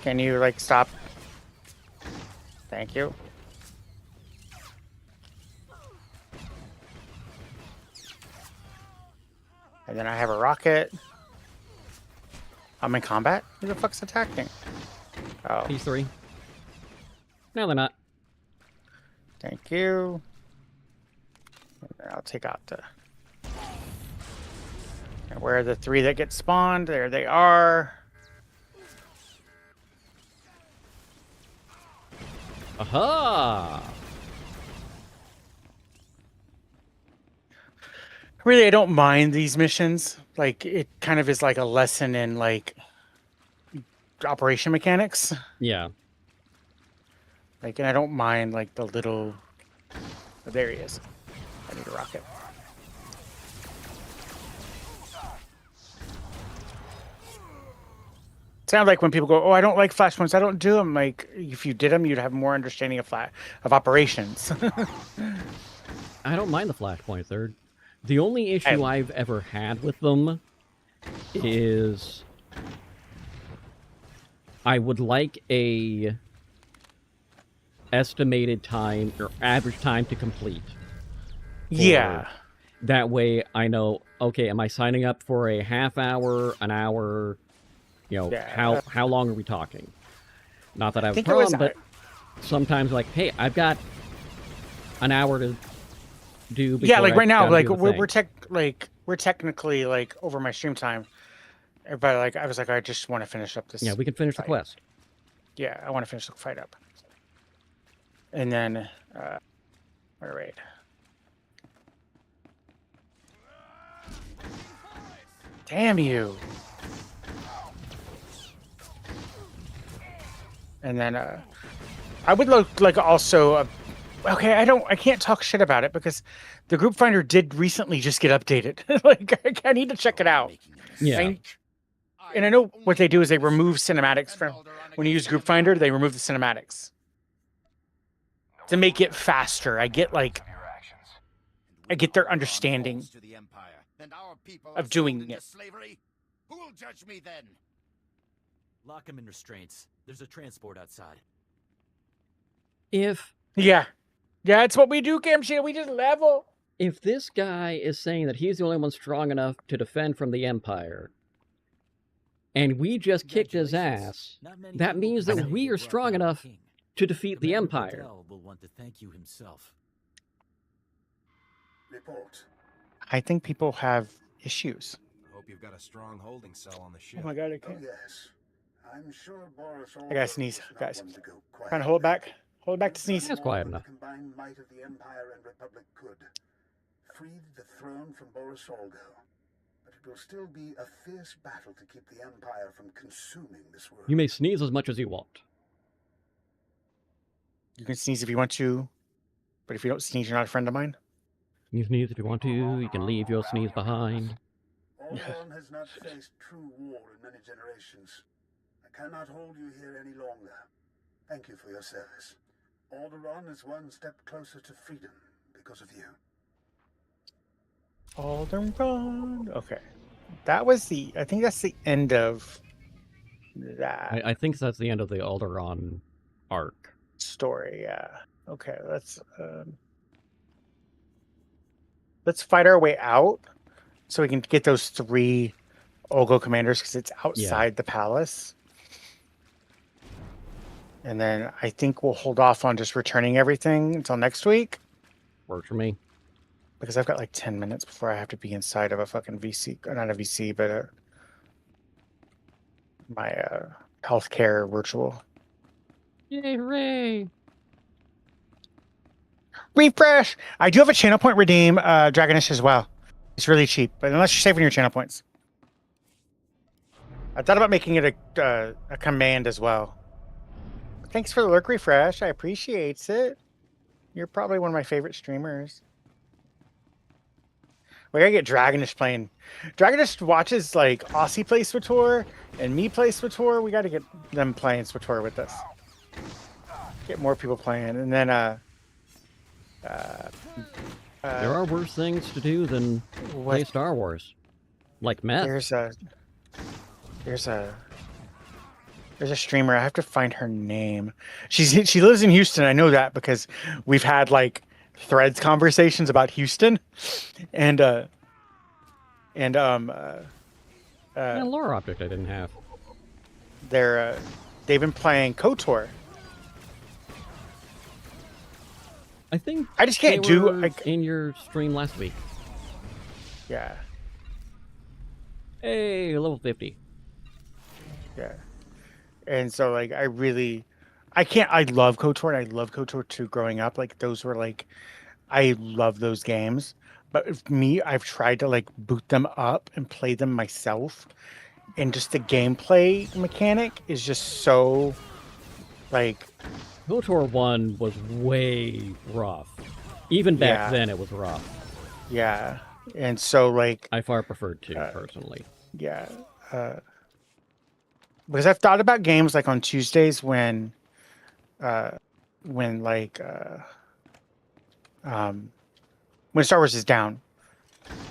Can you like stop? Thank you. And then I have a rocket. I'm in combat? Who the fuck's attacking? Oh. P3. No, they're not. Thank you. I'll take out the... And where are the 3 that get spawned? There they are. Aha! Really, I don't mind these missions. Like, it kind of is like a lesson in, like, operation mechanics. Yeah. Like, and I don't mind, like, the little... Oh, there he is. I need a rocket. Sounds like when people go, oh, I don't like flashpoints, I don't do them. Like, if you did them, you'd have more understanding of operations. I don't mind the flashpoints. The only issue I've ever had with them is I would like a estimated time or average time to complete. Yeah. That way I know, okay, am I signing up for a half hour, an hour? You know, yeah. how long are we talking? Not that I have a problem, but sometimes like, hey, I've got an hour to do. Yeah, like right now, like we're technically like over my stream time, but like I was like, I just want to finish up this. Yeah, we can finish the quest. Yeah, I want to finish the fight up, and then all right. Damn you! And then I would look like also. Okay, I can't talk shit about it because the group finder did recently just get updated. Like I need to check it out. Yeah. And I know what they do is they remove cinematics from when you use group finder, they remove the cinematics to make it faster. I get their understanding of doing it. Who will judge me then? Lock him in restraints. There's a transport outside. Yeah, it's what we do, Camshia. We just level. If this guy is saying that he's the only one strong enough to defend from the Empire, and we just kicked his ass, that means that we are strong enough to defeat the Empire. Will want to thank you himself. Report. I think people have issues. Hope you've got a strong holding cell on the ship. Oh my god, I can't. Oh, yes. I'm sure Boris I gotta sneeze, guys. Trying Trying to hold it back. Hold it back to sneeze. That's quiet enough. The combined might of the Empire and Republic could. Freed the throne from Boris Olgo. But it will still be a fierce battle to keep the Empire from consuming this world. You may sneeze as much as you want. You can sneeze if you want to, but if you don't sneeze, you're not a friend of mine. You sneeze if you want to. You can leave your sneeze behind. Alderaan has not faced true war in many generations. I cannot hold you here any longer. Thank you for your service. Alderaan is one step closer to freedom because of you. Alderaan. Okay. That was I think that's the end of that I think that's the end of the Alderaan arc. story, yeah. Okay, let's fight our way out so we can get those 3 Olgo commanders because it's outside the palace. And then I think we'll hold off on just returning everything until next week. Works for me. Because I've got like 10 minutes before I have to be inside of a fucking VC. Not a VC, but my healthcare virtual. Yay, hooray! Refresh! I do have a channel point redeem, Dragonish as well. It's really cheap, but unless you're saving your channel points. I thought about making it a command as well. Thanks for the lurk refresh. I appreciate it. You're probably one of my favorite streamers. We gotta get Dragonish playing. Dragonish watches like Aussie play SWTOR and me play SWTOR. We gotta get them playing SWTOR with us. Get more people playing, and then there are worse things to do than play Star Wars, like meth. There's a streamer. I have to find her name. She lives in Houston. I know that because we've had like threads conversations about Houston, and lore object I didn't have. They've been playing KOTOR. I think I just can't they were in your stream last week. Yeah. Hey, level 50. Yeah. And so like I love KOTOR and I love KOTOR 2 growing up. Like those were like I love those games. But for me, I've tried to like boot them up and play them myself. And just the gameplay mechanic is just so like KOTOR 1 was way rough. Even back then it was rough. Yeah. And so like I far preferred 2 personally. Yeah. Because I've thought about games like on Tuesdays when Star Wars is down.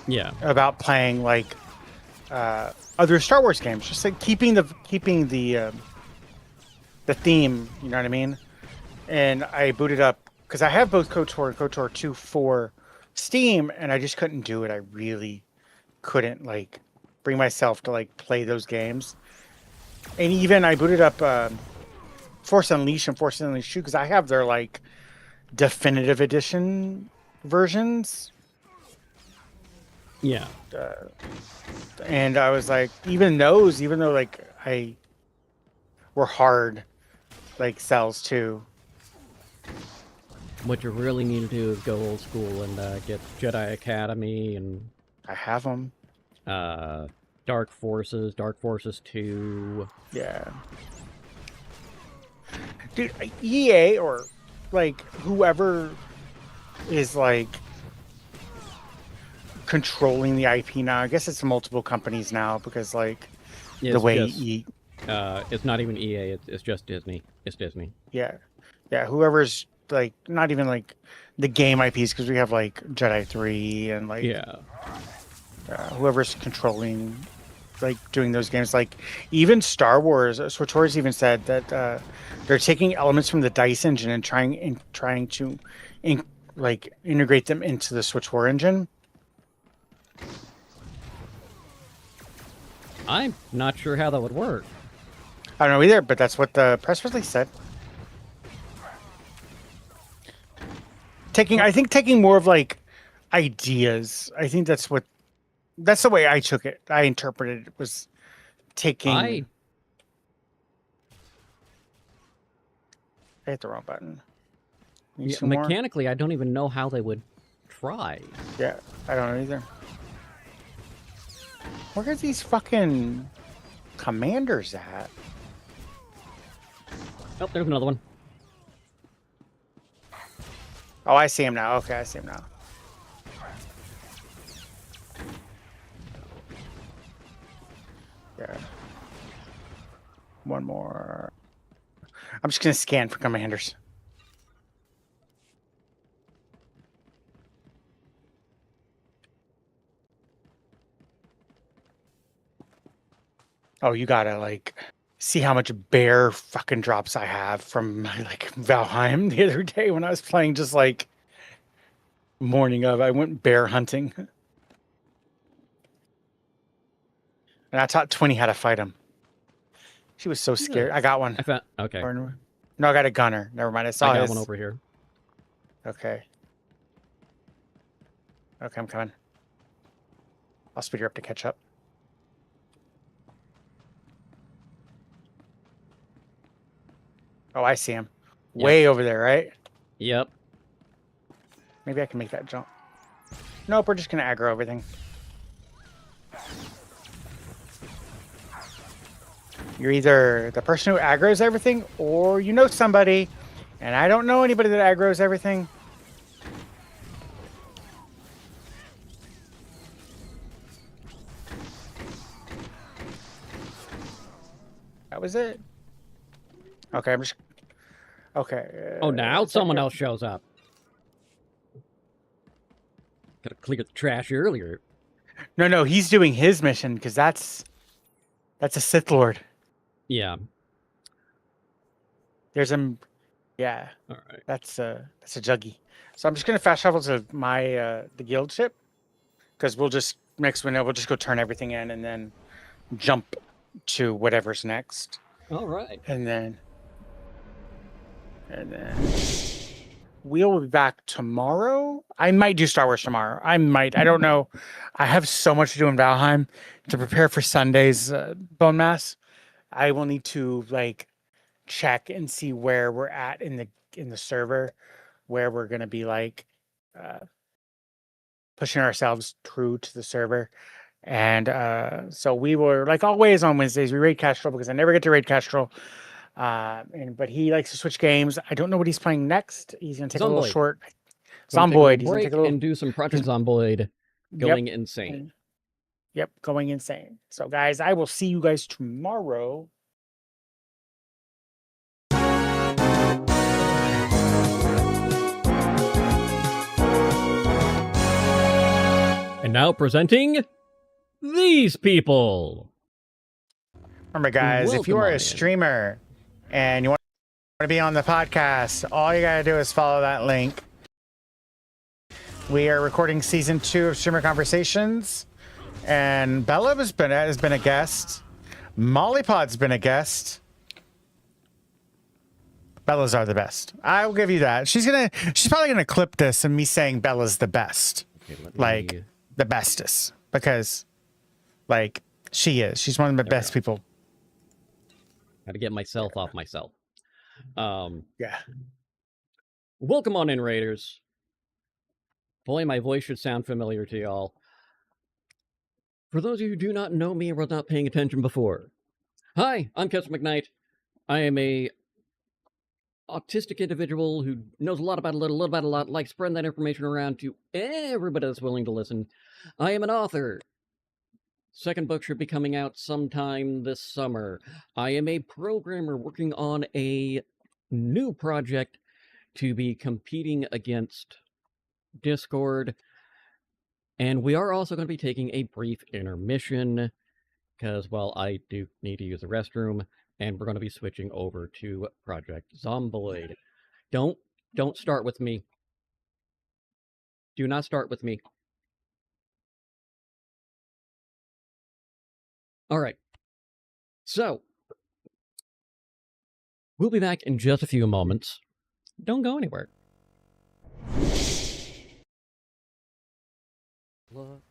Yeah. About playing like other Star Wars games, just like keeping the theme, you know what I mean? And I booted up because I have both KOTOR and KOTOR 2 for Steam, and I just couldn't do it. I really couldn't like bring myself to like play those games. And even I booted up Force Unleashed and Force Unleashed 2 because I have their like definitive edition versions. Yeah. And I was like, even though like were hard like sells too. What you really need to do is go old school and get Jedi Academy and I have them. Dark Forces 2. Yeah. Dude, EA or like whoever is like controlling the IP now. I guess it's multiple companies now because like the way it's not even EA, it's just Disney. It's Disney. Yeah. Yeah, whoever's like not even like the game IPs because we have like Jedi 3 and like whoever's controlling like doing those games, like even Star Wars. SWTOR's even said that they're taking elements from the DICE engine and trying to like integrate them into the SWTOR engine. I'm not sure how that would work. I don't know either, but that's what the press release said. I think taking more of like ideas. I think that's the way I took it. I interpreted it was taking. I hit the wrong button. Yeah, mechanically, I don't even know how they would try. Yeah, I don't know either. Where are these fucking commanders at? Oh, there's another one. Oh, I see him now. Okay, I see him now. Yeah. One more. I'm just gonna scan for commanders. Oh, you gotta like see how much bear fucking drops I have from my like Valheim the other day when I was playing. Just like morning of, I went bear hunting, and I taught 20 how to fight him. She was so scared. Yeah. I got one. I found. Okay. No, I got a gunner. Never mind. I saw I got his. one over here. Okay. Okay, I'm coming. I'll speed her up to catch up. Oh, I see him. Yep. Way over there, right? Yep. Maybe I can make that jump. Nope, we're just gonna aggro everything. You're either the person who aggroes everything, or you know somebody, and I don't know anybody that aggroes everything. That was it. Okay, I'm just... Okay. Oh, now someone else shows up. Gotta clear the trash earlier. No, he's doing his mission, because that's a Sith Lord. Yeah. There's a... Yeah. All right. That's a juggy. So I'm just gonna fast travel to my the guild ship, because we'll just next window we'll just go turn everything in and then jump to whatever's next. All right. And then we'll be back tomorrow. I might do Star Wars tomorrow. I don't know. I have so much to do in Valheim to prepare for Sunday's bone mass. I will need to like check and see where we're at in the server, where we're gonna be like pushing ourselves through to the server. And so we were like always on Wednesdays we raid Castrol because I never get to raid Castrol. But he likes to switch games. I don't know what he's playing next. He's gonna take a little short Zomboid. He's gonna take a little and do some Project Zomboid. Going insane. Yep, going insane. So guys, I will see you guys tomorrow. And now presenting these people. Remember, guys, if you are a streamer and you want to be on the podcast, all you gotta do is follow that link. We are recording season 2 of Streamer Conversations, and Bella has been a guest. Mollypod's been a guest. Bella's are the best. I will give you that. She's probably gonna clip this and me saying Bella's the best, like the bestest, because like she is. She's one of the best people. Got to get myself off myself. Yeah. Welcome on in, Raiders. Boy, my voice should sound familiar to y'all. For those of you who do not know me or were not paying attention before, hi, I'm Kester McKnight. I am a autistic individual who knows a lot about a little about a lot, likes spreading that information around to everybody that's willing to listen. I am an author. Second book should be coming out sometime this summer. I am a programmer working on a new project to be competing against Discord. And we are also going to be taking a brief intermission because, well, I do need to use the restroom, and we're going to be switching over to Project Zomboid. Don't start with me. Do not start with me. All right. So, we'll be back in just a few moments. Don't go anywhere. Looks.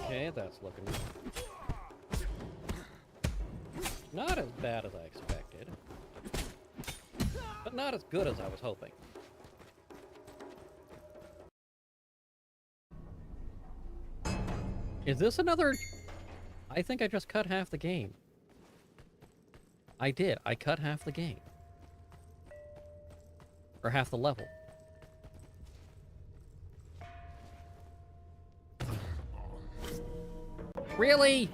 Okay, that's looking not as bad as I expected. but not as good as I was hoping. Is this another... I think I just cut half the game. I did. I cut half the game. Or half the level. Really?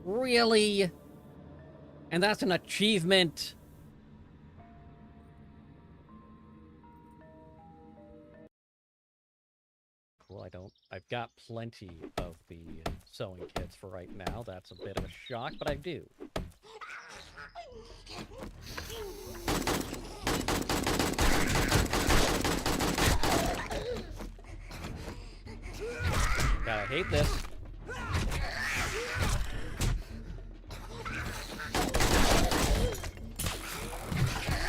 Really? And that's an achievement? Cool, I've got plenty of the sewing kits for right now. That's a bit of a shock, but I do. God, I hate this.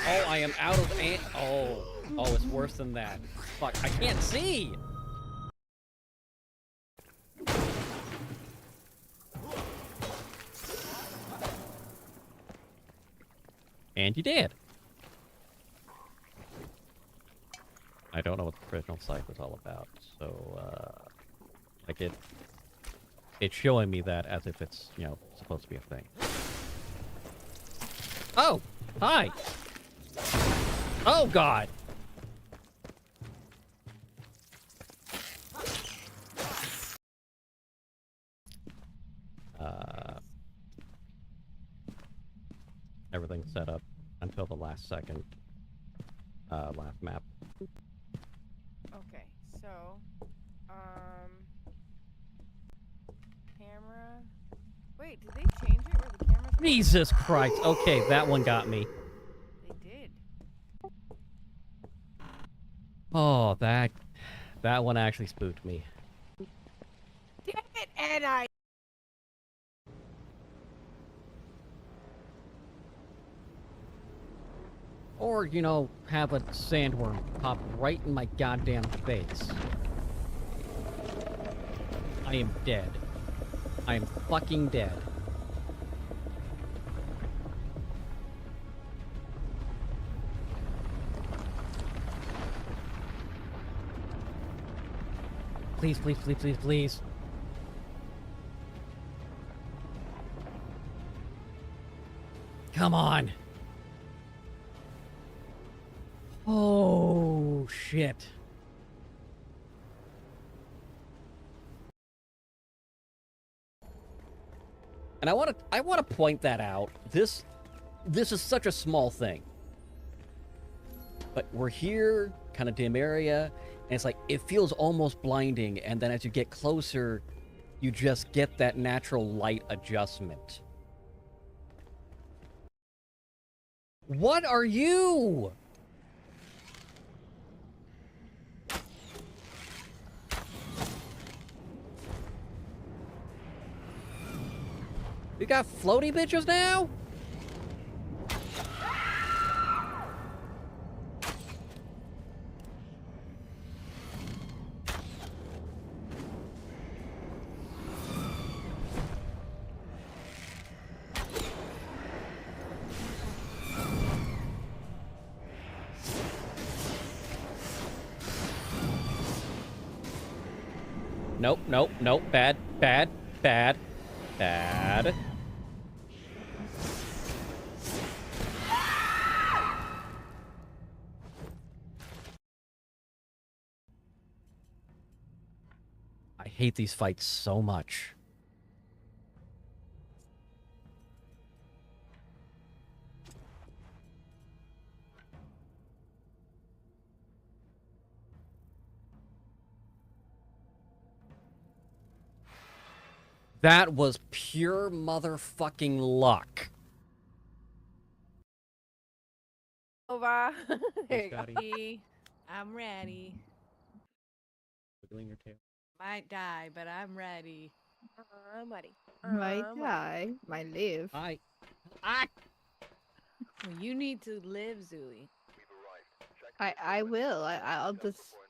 Oh, I am out of oh, it's worse than that. Fuck, I can't see! And you did. I don't know what the original site was all about, so, like it's showing me that as if it's, you know, supposed to be a thing. Oh! Hi! Oh, God! Everything's set up until the last second. Last map. Okay, so, camera. Wait, did they change it where the camera's... Jesus Christ! Okay, that one got me. They did. Oh, that one actually spooked me. Damn it, and I... Or, you know, have a sandworm pop right in my goddamn face. I am dead. I am fucking dead. Please, please, please, please, please. Come on. Oh, shit. And I want to point that out. This is such a small thing. But we're here, kind of dim area, and it's like it feels almost blinding, and then as you get closer, you just get that natural light adjustment. What are you? We got floaty bitches now? Nope, nope, nope. Bad, bad, bad, bad. I hate these fights so much. That was pure motherfucking luck. Over. There you go. Scotty. I'm ready. Wiggling your tail. Might die, but I'm ready. I'm ready. Might die, might live. I. Well, you need to live, Zooey. I will.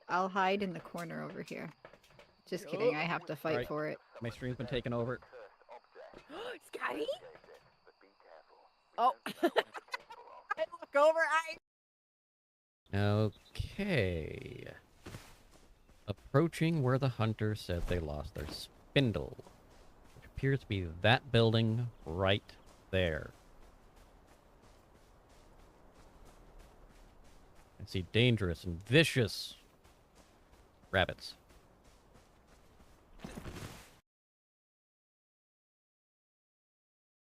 I'll hide in the corner over here. Just kidding. I have to fight Right. for it. My stream's been taken over. Scotty? Oh. over. Okay. Approaching where the hunter said they lost their spindle, which appears to be that building right there. I see dangerous and vicious rabbits.